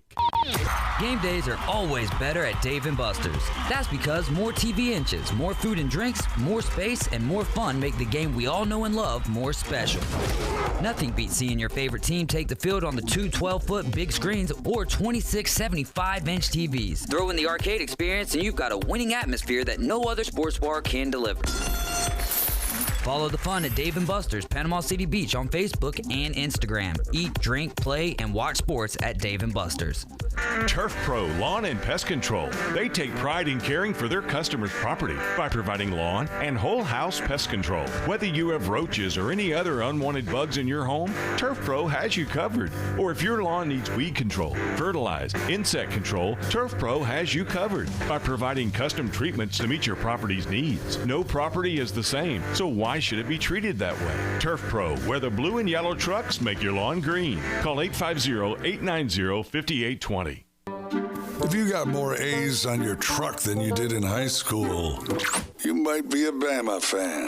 Game days are always better at Dave & Buster's. That's because more TV inches, more food and drinks, more space, and more fun make the game we all know and love more special. Nothing beats seeing your favorite team take the field on the two 12-foot big screens or 26 75-inch TVs. Throw in the arcade experience and you've got a winning atmosphere that no other sports bar can deliver. Follow the fun at Dave & Buster's, Panama City Beach on Facebook and Instagram. Eat, drink, play, and watch sports at Dave & Buster's. Turf Pro Lawn and Pest Control. They take pride in caring for their customers' property by providing lawn and whole house pest control. Whether you have roaches or any other unwanted bugs in your home, Turf Pro has you covered. Or if your lawn needs weed control, fertilize, insect control, Turf Pro has you covered by providing custom treatments to meet your property's needs. No property is the same, so why should it be treated that way? Turf Pro, where the blue and yellow trucks make your lawn green. Call 850-890-5820. If you got more A's on your truck than you did in high school, you might be a Bama fan.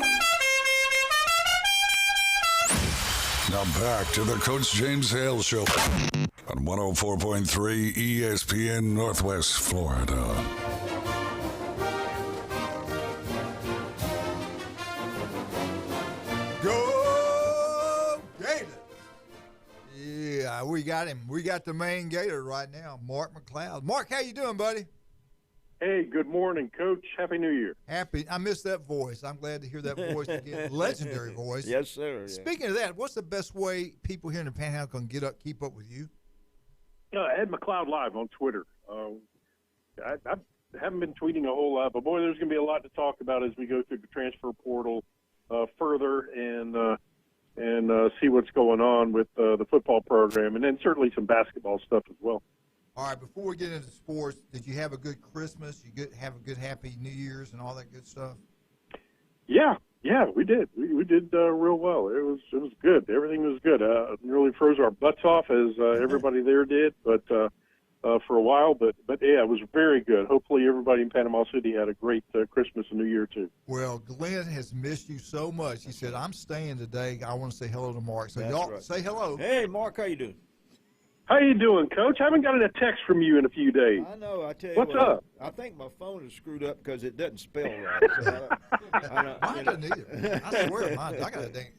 Now back to the Coach James Hale Show on 104.3 ESPN Northwest Florida. Go Gators! Yeah, we got him. We got the main Gator right now, Mark McLeod. Mark, how you doing, buddy? Hey, good morning, Coach. Happy New Year. Happy. I missed that voice. I'm glad to hear that voice again. Legendary voice. Yes, sir. Yeah. Speaking of that, what's the best way people here in the Panhandle can keep up with you? Ed McLeod Live on Twitter. I haven't been tweeting a whole lot, but boy, there's going to be a lot to talk about as we go through the transfer portal further and see what's going on with the football program, and then certainly some basketball stuff as well. All right, before we get into sports, did you have a good Christmas? Have a good Happy New Year's and all that good stuff? Yeah, we did. We did real well. It was good. Everything was good. Really froze our butts off as everybody there did, but for a while. But yeah, it was very good. Hopefully, everybody in Panama City had a great Christmas and New Year too. Well, Glenn has missed you so much. He said, "I'm staying today. I want to say hello to Mark." So That's y'all right. say hello. Hey, Mark, how you doing? How you doing, Coach? I haven't gotten a text from you in a few days. I know. I tell you What's what, up? I think my phone is screwed up because it doesn't spell right. So Mine doesn't either. I swear, mine.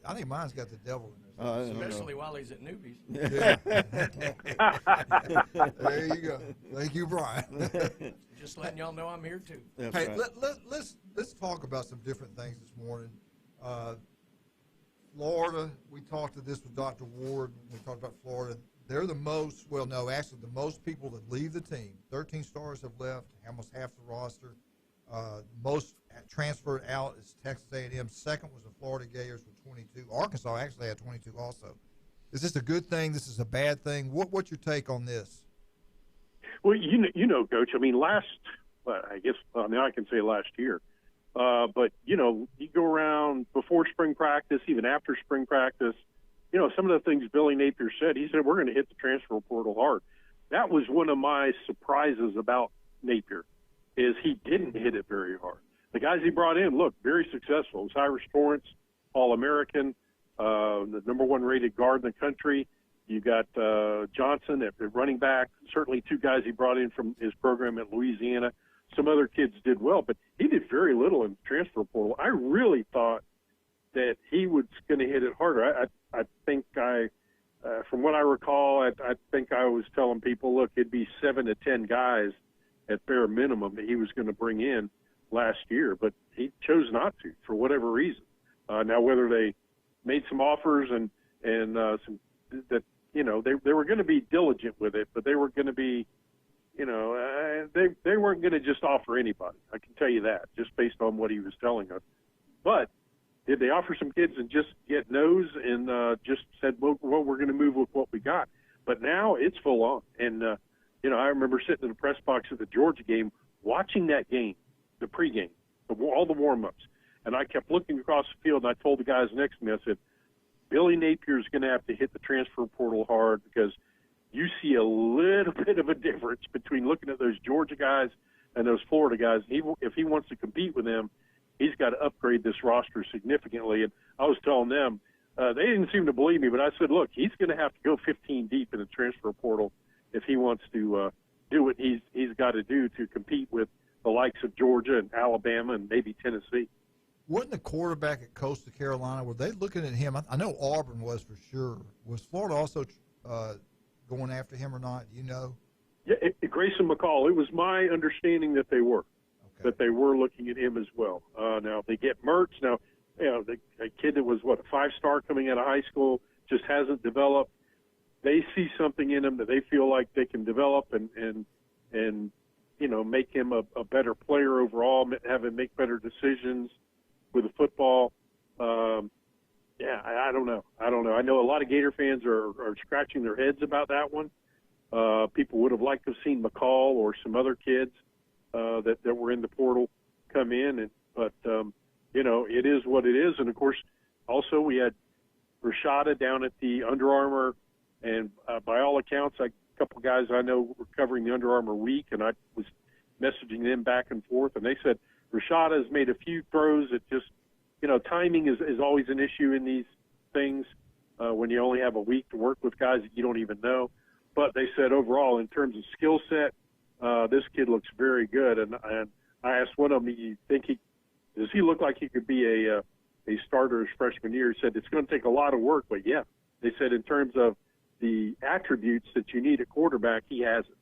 I think mine's got the devil in it. Especially while he's at Newbies. Yeah. There you go. Thank you, Brian. Just letting y'all know I'm here too. That's Hey, right. let's talk about some different things this morning. Florida, we talked to this with Dr. Ward. We talked about Florida. They're the most, actually the most people that leave the team. 13 stars have left, almost half the roster. Most transferred out is Texas A&M. Second was the Florida Gators with 22. Arkansas actually had 22 also. Is this a good thing? This is a bad thing? What's your take on this? Well, you know, Coach. I mean, now I can say last year. But, you go around before spring practice, even after spring practice, some of the things Billy Napier said, he said, we're going to hit the transfer portal hard. That was one of my surprises about Napier, is he didn't hit it very hard. The guys he brought in, look, very successful. It was Cyrus Torrance, All-American, the number one rated guard in the country. You got Johnson at running back, certainly two guys he brought in from his program at Louisiana. Some other kids did well, but he did very little in the transfer portal. I really thought that he was going to hit it harder. I think from what I recall, I think I was telling people, look, it'd be 7 to 10 guys at bare minimum that he was going to bring in last year, but he chose not to for whatever reason. Now, whether they made some offers and some that they were going to be diligent with it, but they were going to be, they weren't going to just offer anybody. I can tell you that just based on what he was telling us. But did they offer some kids and just get no's and just said, well, we're going to move with what we got? But now it's full on. And, I remember sitting in the press box at the Georgia game, watching that game, the pregame, all the warm-ups. And I kept looking across the field, and I told the guys next to me, I said, Billy Napier's going to have to hit the transfer portal hard because you see a little bit of a difference between looking at those Georgia guys and those Florida guys. If he wants to compete with them, he's got to upgrade this roster significantly. And I was telling them, they didn't seem to believe me, but I said, look, he's going to have to go 15 deep in the transfer portal if he wants to do what he's got to do to compete with the likes of Georgia and Alabama and maybe Tennessee. Wasn't the quarterback at Coastal Carolina, were they looking at him? I know Auburn was for sure. Was Florida also going after him or not? Do you know? Yeah, Grayson McCall. It was my understanding that they were. Okay. That they were looking at him as well. Now, they get Mertz. Now, a kid that was, a 5-star coming out of high school, just hasn't developed. They see something in him that they feel like they can develop and make him a better player overall, have him make better decisions with the football. I don't know. I know a lot of Gator fans are scratching their heads about that one. People would have liked to have seen McCall or some other kids that were in the portal come in. But it is what it is. And, of course, also we had Rashada down at the Under Armour. And by all accounts, a couple guys I know were covering the Under Armour week, and I was messaging them back and forth. And they said Rashada has made a few throws that just, timing is always an issue in these things when you only have a week to work with guys that you don't even know. But they said overall, in terms of skill set, this kid looks very good. And I asked one of them, does he look like he could be a starter his freshman year? He said it's going to take a lot of work, but yeah. They said in terms of the attributes that you need at quarterback, he has it.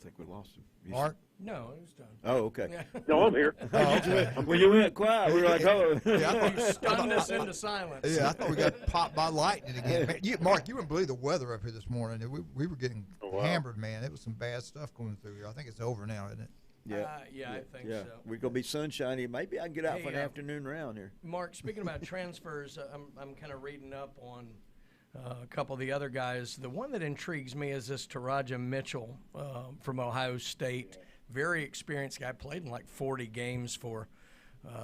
think we lost him. Mark? No, it was done. Oh, okay. No, I'm here. When you went quiet, we were like, oh. You stunned us into silence. Yeah, I thought we got popped by lightning again. Man, Mark, you wouldn't believe the weather up here this morning. We were getting hammered, man. It was some bad stuff going through here. I think it's over now, isn't it? Yeah, I think so. We're going to be sunshiny. Maybe I can get out for an afternoon round here. Mark, speaking about transfers, I'm kind of reading up on a couple of the other guys. The one that intrigues me is this Taraja Mitchell from Ohio State. Very experienced guy, played in like 40 games for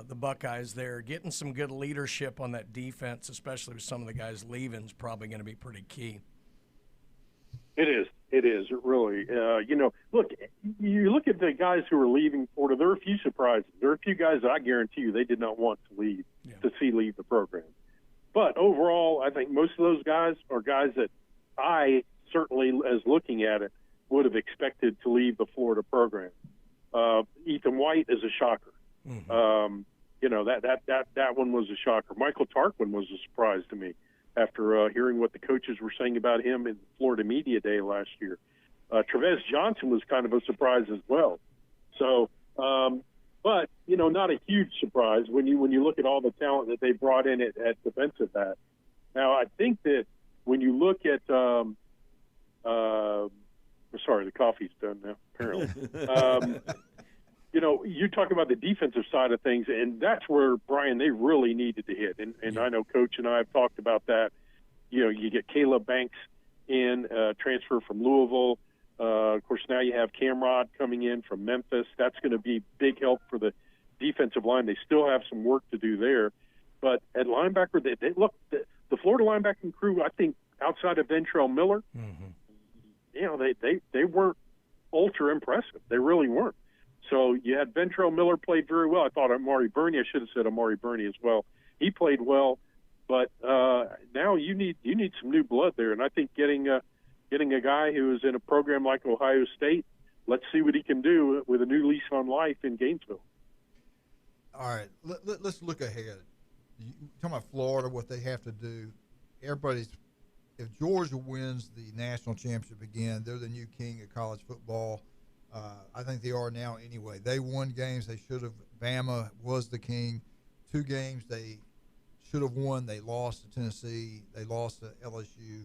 the Buckeyes there. Getting some good leadership on that defense, especially with some of the guys leaving, is probably going to be pretty key. It is. It really. Look, you look at the guys who are leaving Florida, there are a few surprises. There are a few guys that I guarantee you they did not want to leave, leave the program. But overall, I think most of those guys are guys that I certainly, as looking at it, would have expected to leave the Florida program. Ethan White is a shocker. Mm-hmm. That one was a shocker. Michael Tarquin was a surprise to me after hearing what the coaches were saying about him in Florida Media Day last year. Trevez Johnson was kind of a surprise as well. So, but not a huge surprise when you look at all the talent that they brought in at defensive back. Now, I think that when you look at sorry, the coffee's done now, apparently. You talk about the defensive side of things, and that's where, Brian, they really needed to hit. And I know Coach and I have talked about that. You get Caleb Banks in, transfer from Louisville. Of course, now you have Camrod coming in from Memphis. That's going to be big help for the defensive line. They still have some work to do there. But at linebacker, the Florida linebacking crew, I think, outside of Ventrell Miller, they weren't ultra impressive. They really weren't. So you had Ventrell Miller played very well. I thought Amari Burney, I should have said Amari Burney as well. He played well, but now you need some new blood there. And I think getting a guy who is in a program like Ohio State, let's see what he can do with a new lease on life in Gainesville. All right, let's look ahead. You talking about Florida, what they have to do. If Georgia wins the national championship again, they're the new king of college football. I think they are now anyway. They won games they should have. Bama was the king. 2 games they should have won. They lost to Tennessee. They lost to LSU.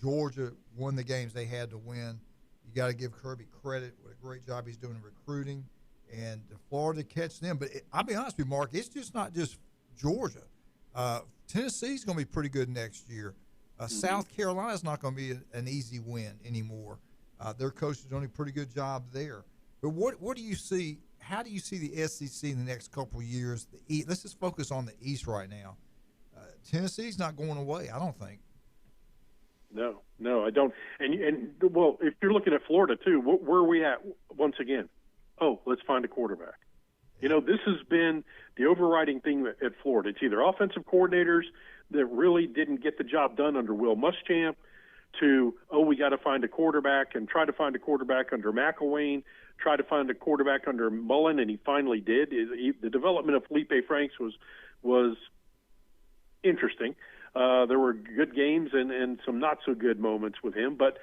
Georgia won the games they had to win. You got to give Kirby credit. What a great job he's doing in recruiting. And Florida catch them. But I'll be honest with you, Mark, it's just not just Georgia. Tennessee's going to be pretty good next year. South Carolina's not going to be an easy win anymore. Their coach is doing a pretty good job there. But what do you see? How do you see the SEC in the next couple of years? Let's just focus on the East right now. Tennessee's not going away, I don't think. No, I don't. And well, if you're looking at Florida too, where are we at once again? Oh, let's find a quarterback. This has been the overriding thing at Florida. It's either offensive coordinators that really didn't get the job done under Will Muschamp, to, we got to find a quarterback and try to find a quarterback under McElwain, try to find a quarterback under Mullen, and he finally did. The development of Felipe Franks was interesting. There were good games and some not so good moments with him, but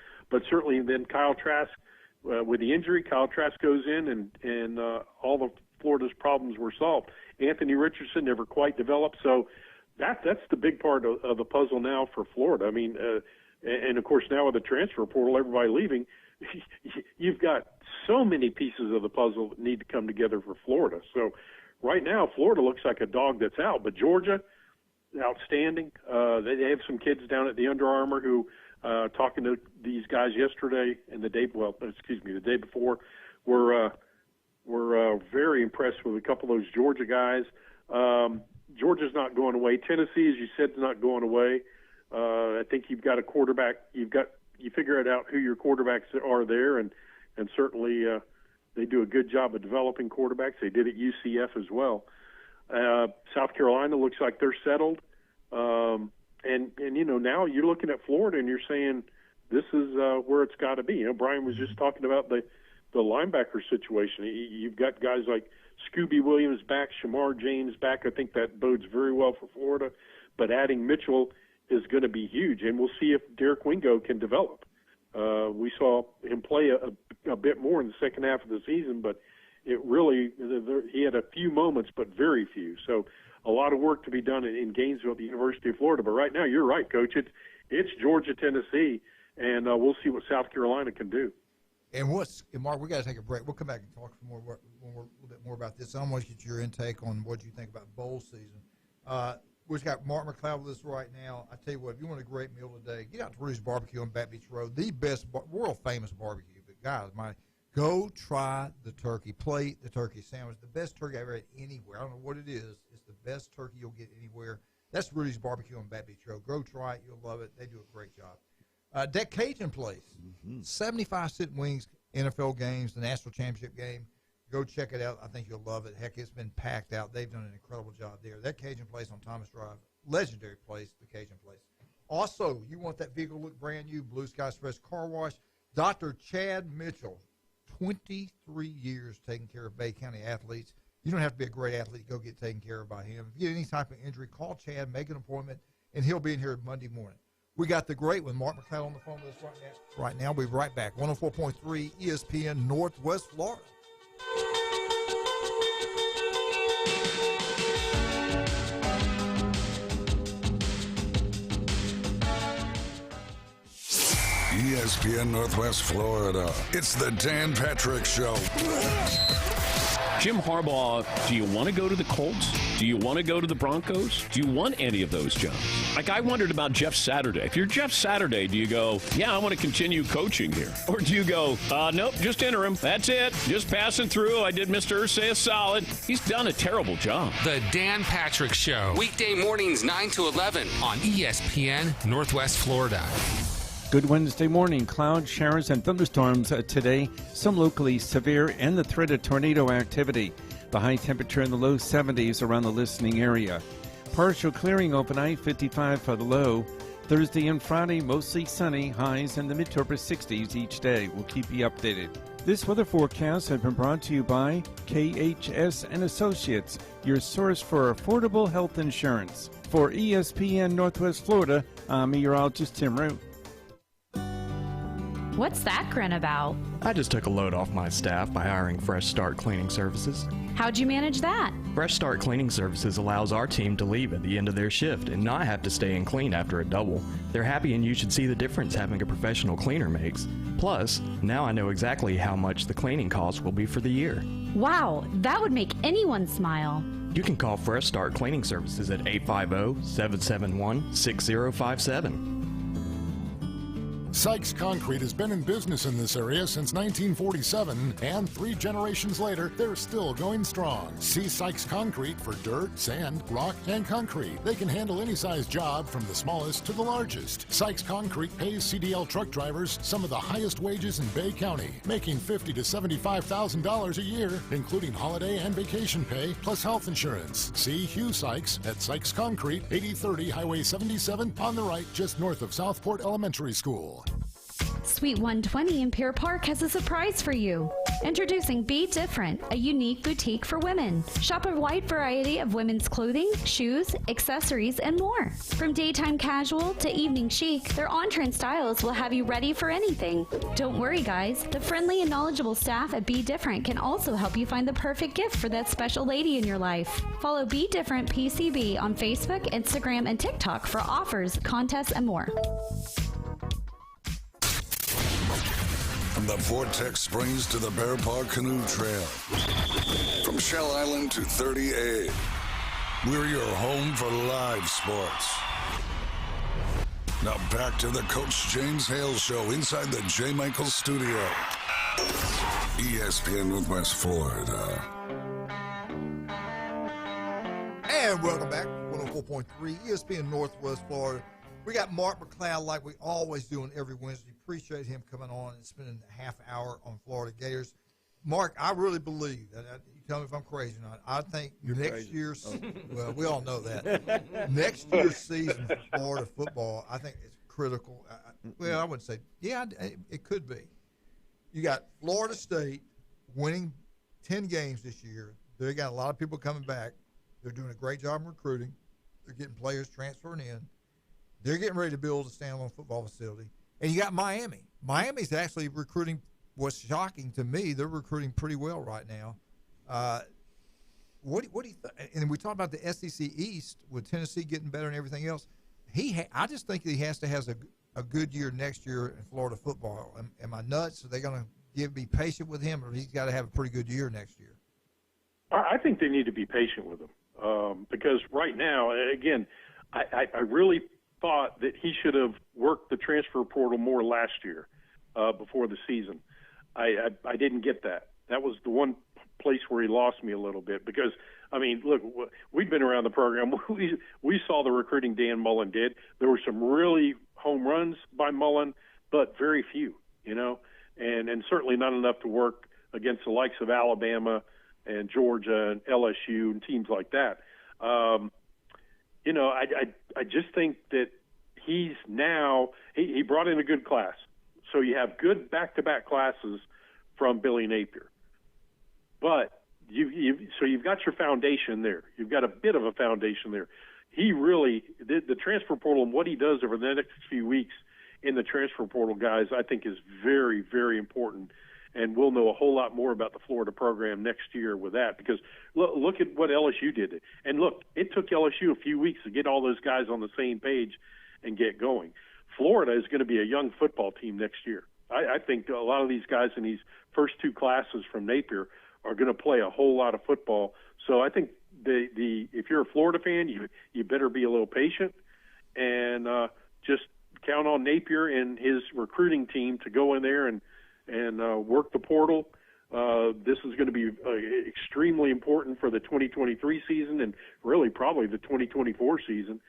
certainly then Kyle Trask, with the injury, Kyle Trask goes in and all of Florida's problems were solved. Anthony Richardson never quite developed, so that's the big part of the puzzle now for Florida. I mean, and of course now with the transfer portal, everybody leaving, you've got so many pieces of the puzzle that need to come together for Florida. So right now, Florida looks like a dog that's out, but Georgia, outstanding. They have some kids down at the Under Armour who, talking to these guys yesterday and the day before, were very impressed with a couple of those Georgia guys. Georgia's not going away. Tennessee, as you said, is not going away. I think you've got a quarterback. You figure it out who your quarterbacks are there, and certainly they do a good job of developing quarterbacks. They did at UCF as well. South Carolina looks like they're settled, and now you're looking at Florida and you're saying this is where it's got to be. Brian was just talking about the linebacker situation. You've got guys like Scooby Williams back, Shamar James back. I think that bodes very well for Florida. But adding Mitchell is going to be huge, and we'll see if Derek Wingo can develop. We saw him play a a bit more in the second half of the season, but it really he had a few moments, but very few. So a lot of work to be done in Gainesville at the University of Florida. But right now, you're right, Coach. It's Georgia, Tennessee, and we'll see what South Carolina can do. And Mark, we got to take a break. We'll come back and talk a little bit more about this. I want to get your intake on what you think about bowl season. We've got Mark McLeod with us right now. I tell you what, if you want a great meal today, get out to Rudy's Barbecue on Baton Beach Road, the best world famous barbecue. But guys, go try the turkey plate, the turkey sandwich, the best turkey I've ever had anywhere. I don't know what it is. It's the best turkey you'll get anywhere. That's Rudy's Barbecue on Baton Beach Road. Go try it. You'll love it. They do a great job. That Cajun place, 75-cent wings, NFL games, the national championship game. Go check it out. I think you'll love it. Heck, it's been packed out. They've done an incredible job there. That Cajun place on Thomas Drive, legendary place, the Cajun place. Also, you want that vehicle to look brand new, Blue Skies Fresh Car Wash. Dr. Chad Mitchell, 23 years taking care of Bay County athletes. You don't have to be a great athlete to go get taken care of by him. If you get any type of injury, call Chad, make an appointment, and he'll be in here Monday morning. We got the great one, Mark McLeod, on the phone with us right now. We'll be right back. 104.3 ESPN Northwest Florida. ESPN Northwest Florida. It's the Dan Patrick Show. Jim Harbaugh, do you want to go to the Colts? Do you want to go to the Broncos? Do you want any of those jobs? Like, I wondered about Jeff Saturday. If you're Jeff Saturday, do you go, yeah, I want to continue coaching here? Or do you go, nope, just interim. That's it. Just passing through. I did Mr. Irsay a solid. He's done a terrible job. The Dan Patrick Show. Weekday mornings 9 to 11 on ESPN Northwest Florida. Good Wednesday morning. Clouds, showers, and thunderstorms today. Some locally severe and the threat of tornado activity. The high temperature in the low 70s around the listening area. Partial clearing overnight, 55 for the low. Thursday and Friday, mostly sunny, highs in the mid to upper 60s each day. We'll keep you updated. This weather forecast has been brought to you by KHS and Associates, your source for affordable health insurance. For ESPN Northwest Florida, I'm meteorologist Tim Root. What's that grin about? I just took a load off my staff by hiring Fresh Start Cleaning Services. How'd you manage that? Fresh Start Cleaning Services allows our team to leave at the end of their shift and not have to stay and clean after a double. They're happy, and you should see the difference having a professional cleaner makes. Plus, now I know exactly how much the cleaning cost will be for the year. Wow, that would make anyone smile. You can call Fresh Start Cleaning Services at 850-771-6057. Sykes Concrete has been in business in this area since 1947, and 3 generations later, they're still going strong. See Sykes Concrete for dirt, sand, rock, and concrete. They can handle any size job from the smallest to the largest. Sykes Concrete pays CDL truck drivers some of the highest wages in Bay County, making $50,000 to $75,000 a year, including holiday and vacation pay, plus health insurance. See Hugh Sykes at Sykes Concrete, 8030 Highway 77 on the right, just north of Southport Elementary School. Suite 120 in Pier Park has a surprise for you. Introducing Be Different, a unique boutique for women. Shop a wide variety of women's clothing, shoes, accessories, and more. From daytime casual to evening chic, their on-trend styles will have you ready for anything. Don't worry, guys. The friendly and knowledgeable staff at Be Different can also help you find the perfect gift for that special lady in your life. Follow Be Different PCB on Facebook, Instagram, and TikTok for offers, contests, and more. From the Vortex Springs to the Bear Paw Canoe Trail. From Shell Island to 30A. We're your home for live sports. Now back to the Coach James Hale Show inside the J. Michaels Studio. ESPN Northwest Florida. And welcome back. 104.3 ESPN Northwest Florida. We got Mark McLeod like we always do on every Wednesday. Appreciate him coming on and spending a half hour on Florida Gators. Mark, I really believe, you tell me if I'm crazy or not, I think next year's, well, we all know that. Next year's season for Florida football, I think it's critical. Well, I wouldn't say, yeah, it could be. You got Florida State winning 10 games this year. They got a lot of people coming back. They're doing a great job in recruiting. They're getting players transferring in. They're getting ready to build a standalone football facility. And you got Miami. Miami's actually recruiting what's shocking to me, they're recruiting pretty well right now. What do you and we talk about the SEC East with Tennessee getting better and everything else. I just think he has to have a good year next year in Florida football. Am I nuts? Are they going to be patient with him, or he's got to have a pretty good year next year? I think they need to be patient with him because right now, again, I really thought that he should have worked the transfer portal more last year before the season. I didn't get that. That was the one place where he lost me a little bit because, I mean, look, we've been around the program. We saw the recruiting Dan Mullen did. There were some really home runs by Mullen, but very few, and certainly not enough to work against the likes of Alabama and Georgia and LSU and teams like that. I just think that he's now he brought in a good class. So you have good back-to-back classes from Billy Napier. But you've got your foundation there. You've got a bit of a foundation there. He really the transfer portal and what he does over the next few weeks in the transfer portal, guys, I think is very, very important. And we'll know a whole lot more about the Florida program next year with that because look at what LSU did. And look, it took LSU a few weeks to get all those guys on the same page and get going. Florida is going to be a young football team next year. I think a lot of these guys in these first two classes from Napier are going to play a whole lot of football. So I think if you're a Florida fan, you better be a little patient and just count on Napier and his recruiting team to go in there and work the portal. This is going to be extremely important for the 2023 season and really probably the 2024 season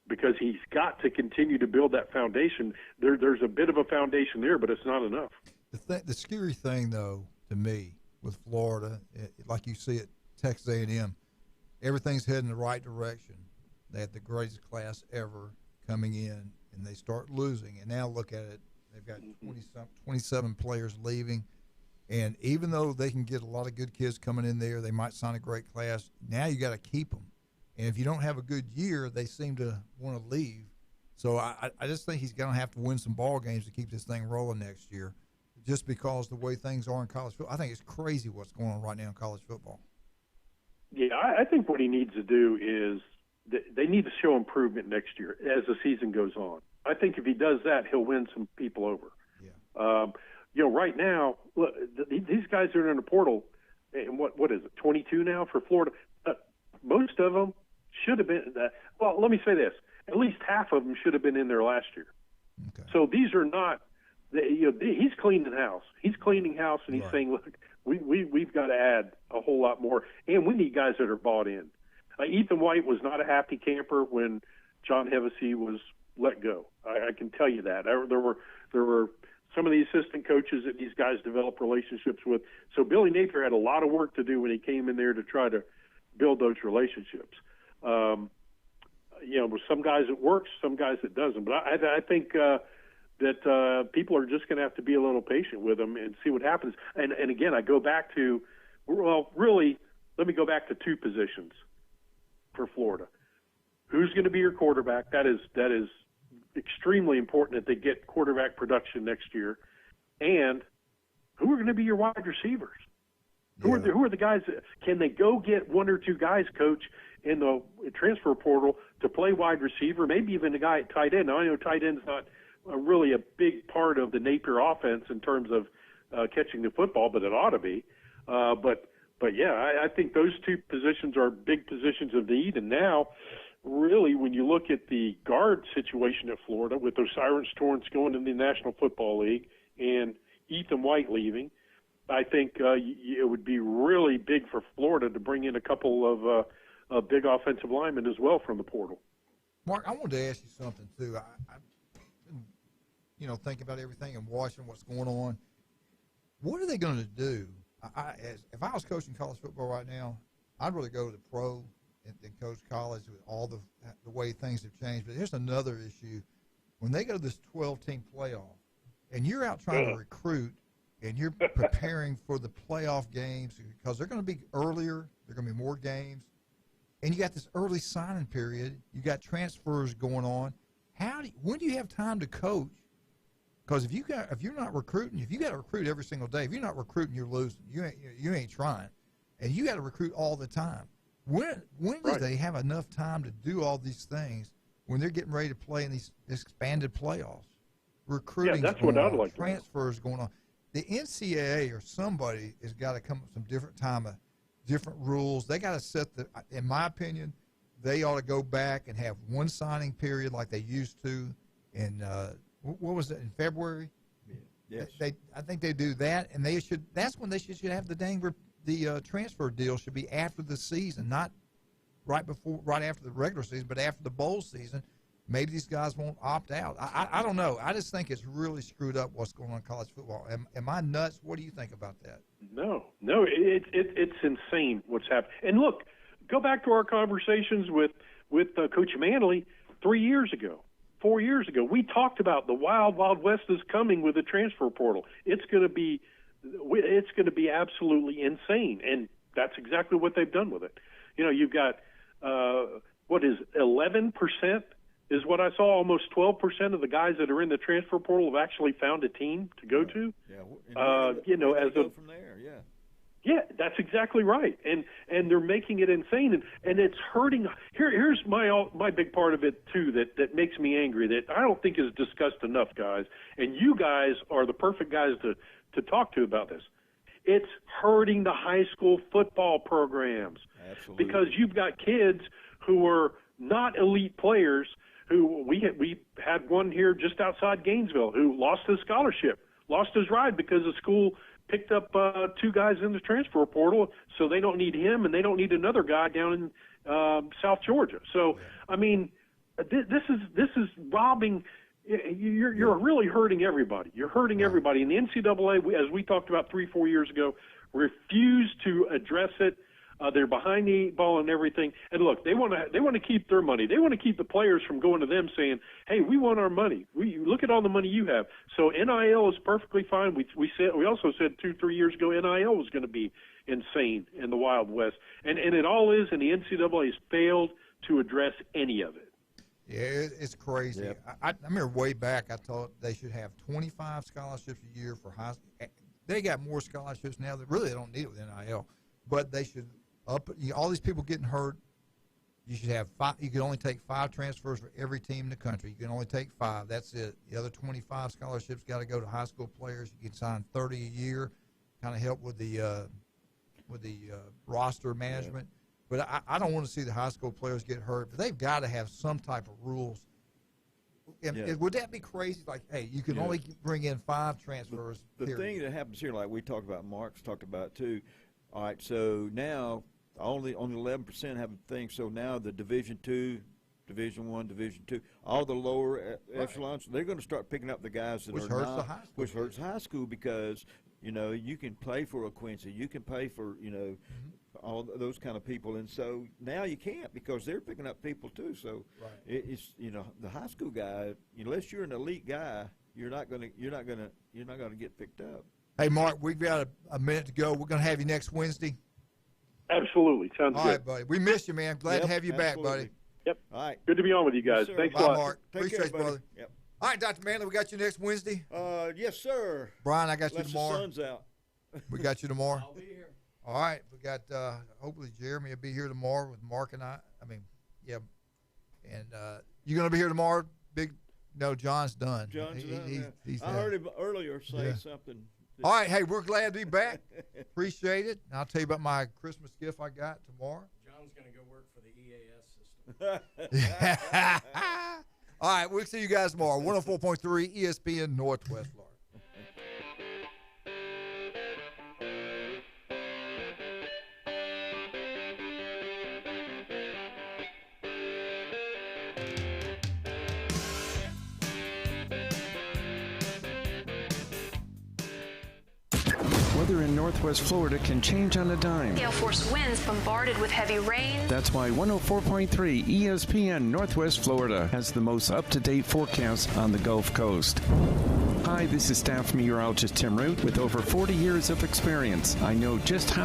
because he's got to continue to build that foundation. There's a bit of a foundation there, but it's not enough. The scary thing, though, to me with Florida, like you see at Texas A&M, everything's heading the right direction. They had the greatest class ever coming in, and they start losing. And now look at it. They've got 27 players leaving. And even though they can get a lot of good kids coming in there, they might sign a great class, now you got to keep them. And if you don't have a good year, they seem to want to leave. So I just think he's going to have to win some ball games to keep this thing rolling next year just because the way things are in college football. I think it's crazy what's going on right now in college football. Yeah, I think what he needs to do is they need to show improvement next year as the season goes on. I think if he does that, he'll win some people over. Yeah. Right now, look, these guys are in the portal, and what is it, 22 now for Florida? Most of them should have been. Well, let me say this: at least half of them should have been in there last year. Okay. So these are not. He's cleaning house. He's cleaning house, and he's saying, "Look, we've got to add a whole lot more, and we need guys that are bought in." Ethan White was not a happy camper when John Hevesy was let go. I can tell you that. There were some of the assistant coaches that these guys developed relationships with. So Billy Napier had a lot of work to do when he came in there to try to build those relationships. With some guys it works, some guys it doesn't. But I think that people are just going to have to be a little patient with them and see what happens. And again, I go back to, let me go back to two positions for Florida. Who's going to be your quarterback? That is extremely important that they get quarterback production next year. And who are going to be your wide receivers? Who are the guys that can they go get one or two guys, coach, in the transfer portal to play wide receiver, maybe even a guy at tight end. Now, I know tight end's not really a big part of the Napier offense in terms of catching the football, but it ought to be. But yeah, I think those two positions are big positions of need. And now, really, when you look at the guard situation at Florida with Osiris Torrance going to the National Football League and Ethan White leaving, I think it would be really big for Florida to bring in a couple of big offensive linemen as well from the portal. Mark, I wanted to ask you something, too. I've been, thinking about everything and watching what's going on. What are they going to do? If I was coaching college football right now, I'd really go to the pro and coach college with all the way things have changed. But here's another issue. When they go to this 12-team playoff, and you're out trying to recruit, and you're preparing for the playoff games because they're going to be earlier, there are going to be more games, and you got this early signing period, you got transfers going on. When do you have time to coach? Because if you're not recruiting, if you got to recruit every single day, if you're not recruiting, you're losing. You ain't trying, and you got to recruit all the time. When do they have enough time to do all these things when they're getting ready to play in these expanded playoffs? Recruiting, that's what I'd like to know. Transfers going on. The NCAA or somebody has got to come up with some different rules. They got to set in my opinion, they ought to go back and have one signing period like they used to in what was it, in February? Yeah. Yes. I think they do that, and that's when they should have the transfer deal should be after the season, not right after the regular season, but after the bowl season. Maybe these guys won't opt out. I don't know. I just think it's really screwed up what's going on in college football. Am I nuts? What do you think about that? No, it's insane what's happening. And look, go back to our conversations with Coach Manley 3 years ago, 4 years ago. We talked about the Wild West is coming with the transfer portal. It's going to be absolutely insane, and that's exactly what they've done with it. You know, you've got 11%. Is what I saw. Almost 12% of the guys that are in the transfer portal have actually found a team to go to. Yeah. As go from there. Yeah. Yeah, that's exactly right, and they're making it insane, and it's hurting. Here's my big part of it too that makes me angry, that I don't think is discussed enough, guys. And you guys are the perfect guys to talk to about this. It's hurting the high school football programs. Absolutely. Because you've got kids who are not elite players. Who we had one here just outside Gainesville who lost his scholarship, lost his ride because the school picked up two guys in the transfer portal, so they don't need him and they don't need another guy down in South Georgia. So I mean, this is robbing. You're really hurting everybody. You're hurting everybody. And the NCAA, as we talked about 3-4 years ago, refused to address it. They're behind the 8 ball and everything. And look, they want to keep their money. They want to keep the players from going to them saying, "Hey, we want our money. We look at all the money you have." So NIL is perfectly fine. We also said 2-3 years ago NIL was going to be insane in the Wild West, and it all is. And the NCAA has failed to address any of it. Yeah, it's crazy. Yep. I remember way back I thought they should have 25 scholarships a year for high school. They got more scholarships now that really they don't need it with NIL, but they should. All these people getting hurt. You should have 5. You can only take 5 transfers for every team in the country. You can only take 5. That's it. The other 25 scholarships got to go to high school players. You can sign 30 a year, kind of help with the roster management. But I don't want to see the high school players get hurt. But they've got to have some type of rules. Would that be crazy? Like, hey, you can only bring in 5 transfers. The thing that happens here, like we talked about, Mark's talked about too. All right, so now only 11% have a thing. So now the Division II, Division I, Division II, all the lower echelons, they're going to start picking up the guys that which are hurts not, the high school which hurts high school because you can play for a Quincy, you can play for all those kind of people, and so now you can't because they're picking up people too. So it's the high school guy, unless you're an elite guy, you're not gonna get picked up. Hey, Mark, we've got a minute to go. We're going to have you next Wednesday. Absolutely. Sounds good. All right, buddy. We missed you, man. Glad to have you back, buddy. Yep. All right. Good to be on with you guys. Yes, Thanks Bye, a lot. Mark. Appreciate it, brother. Yep. All right, Dr. Manley, we got you next Wednesday. Yes, sir. Brian, I got you tomorrow. The sun's out. We got you tomorrow. I'll be here. All right. We got, hopefully, Jeremy will be here tomorrow with Mark and I. And you going to be here tomorrow? No, John's done. John's done. He's I heard him earlier say something. All right, hey, we're glad to be back. Appreciate it. And I'll tell you about my Christmas gift I got tomorrow. John's going to go work for the EAS system. All right, we'll see you guys tomorrow. 104.3 ESPN Northwest Florida. Weather in Northwest Florida can change on a dime. Gale force winds bombarded with heavy rain. That's why 104.3 ESPN Northwest Florida has the most up-to-date forecast on the Gulf Coast. Hi, this is staff meteorologist Tim Root with over 40 years of experience. I know just how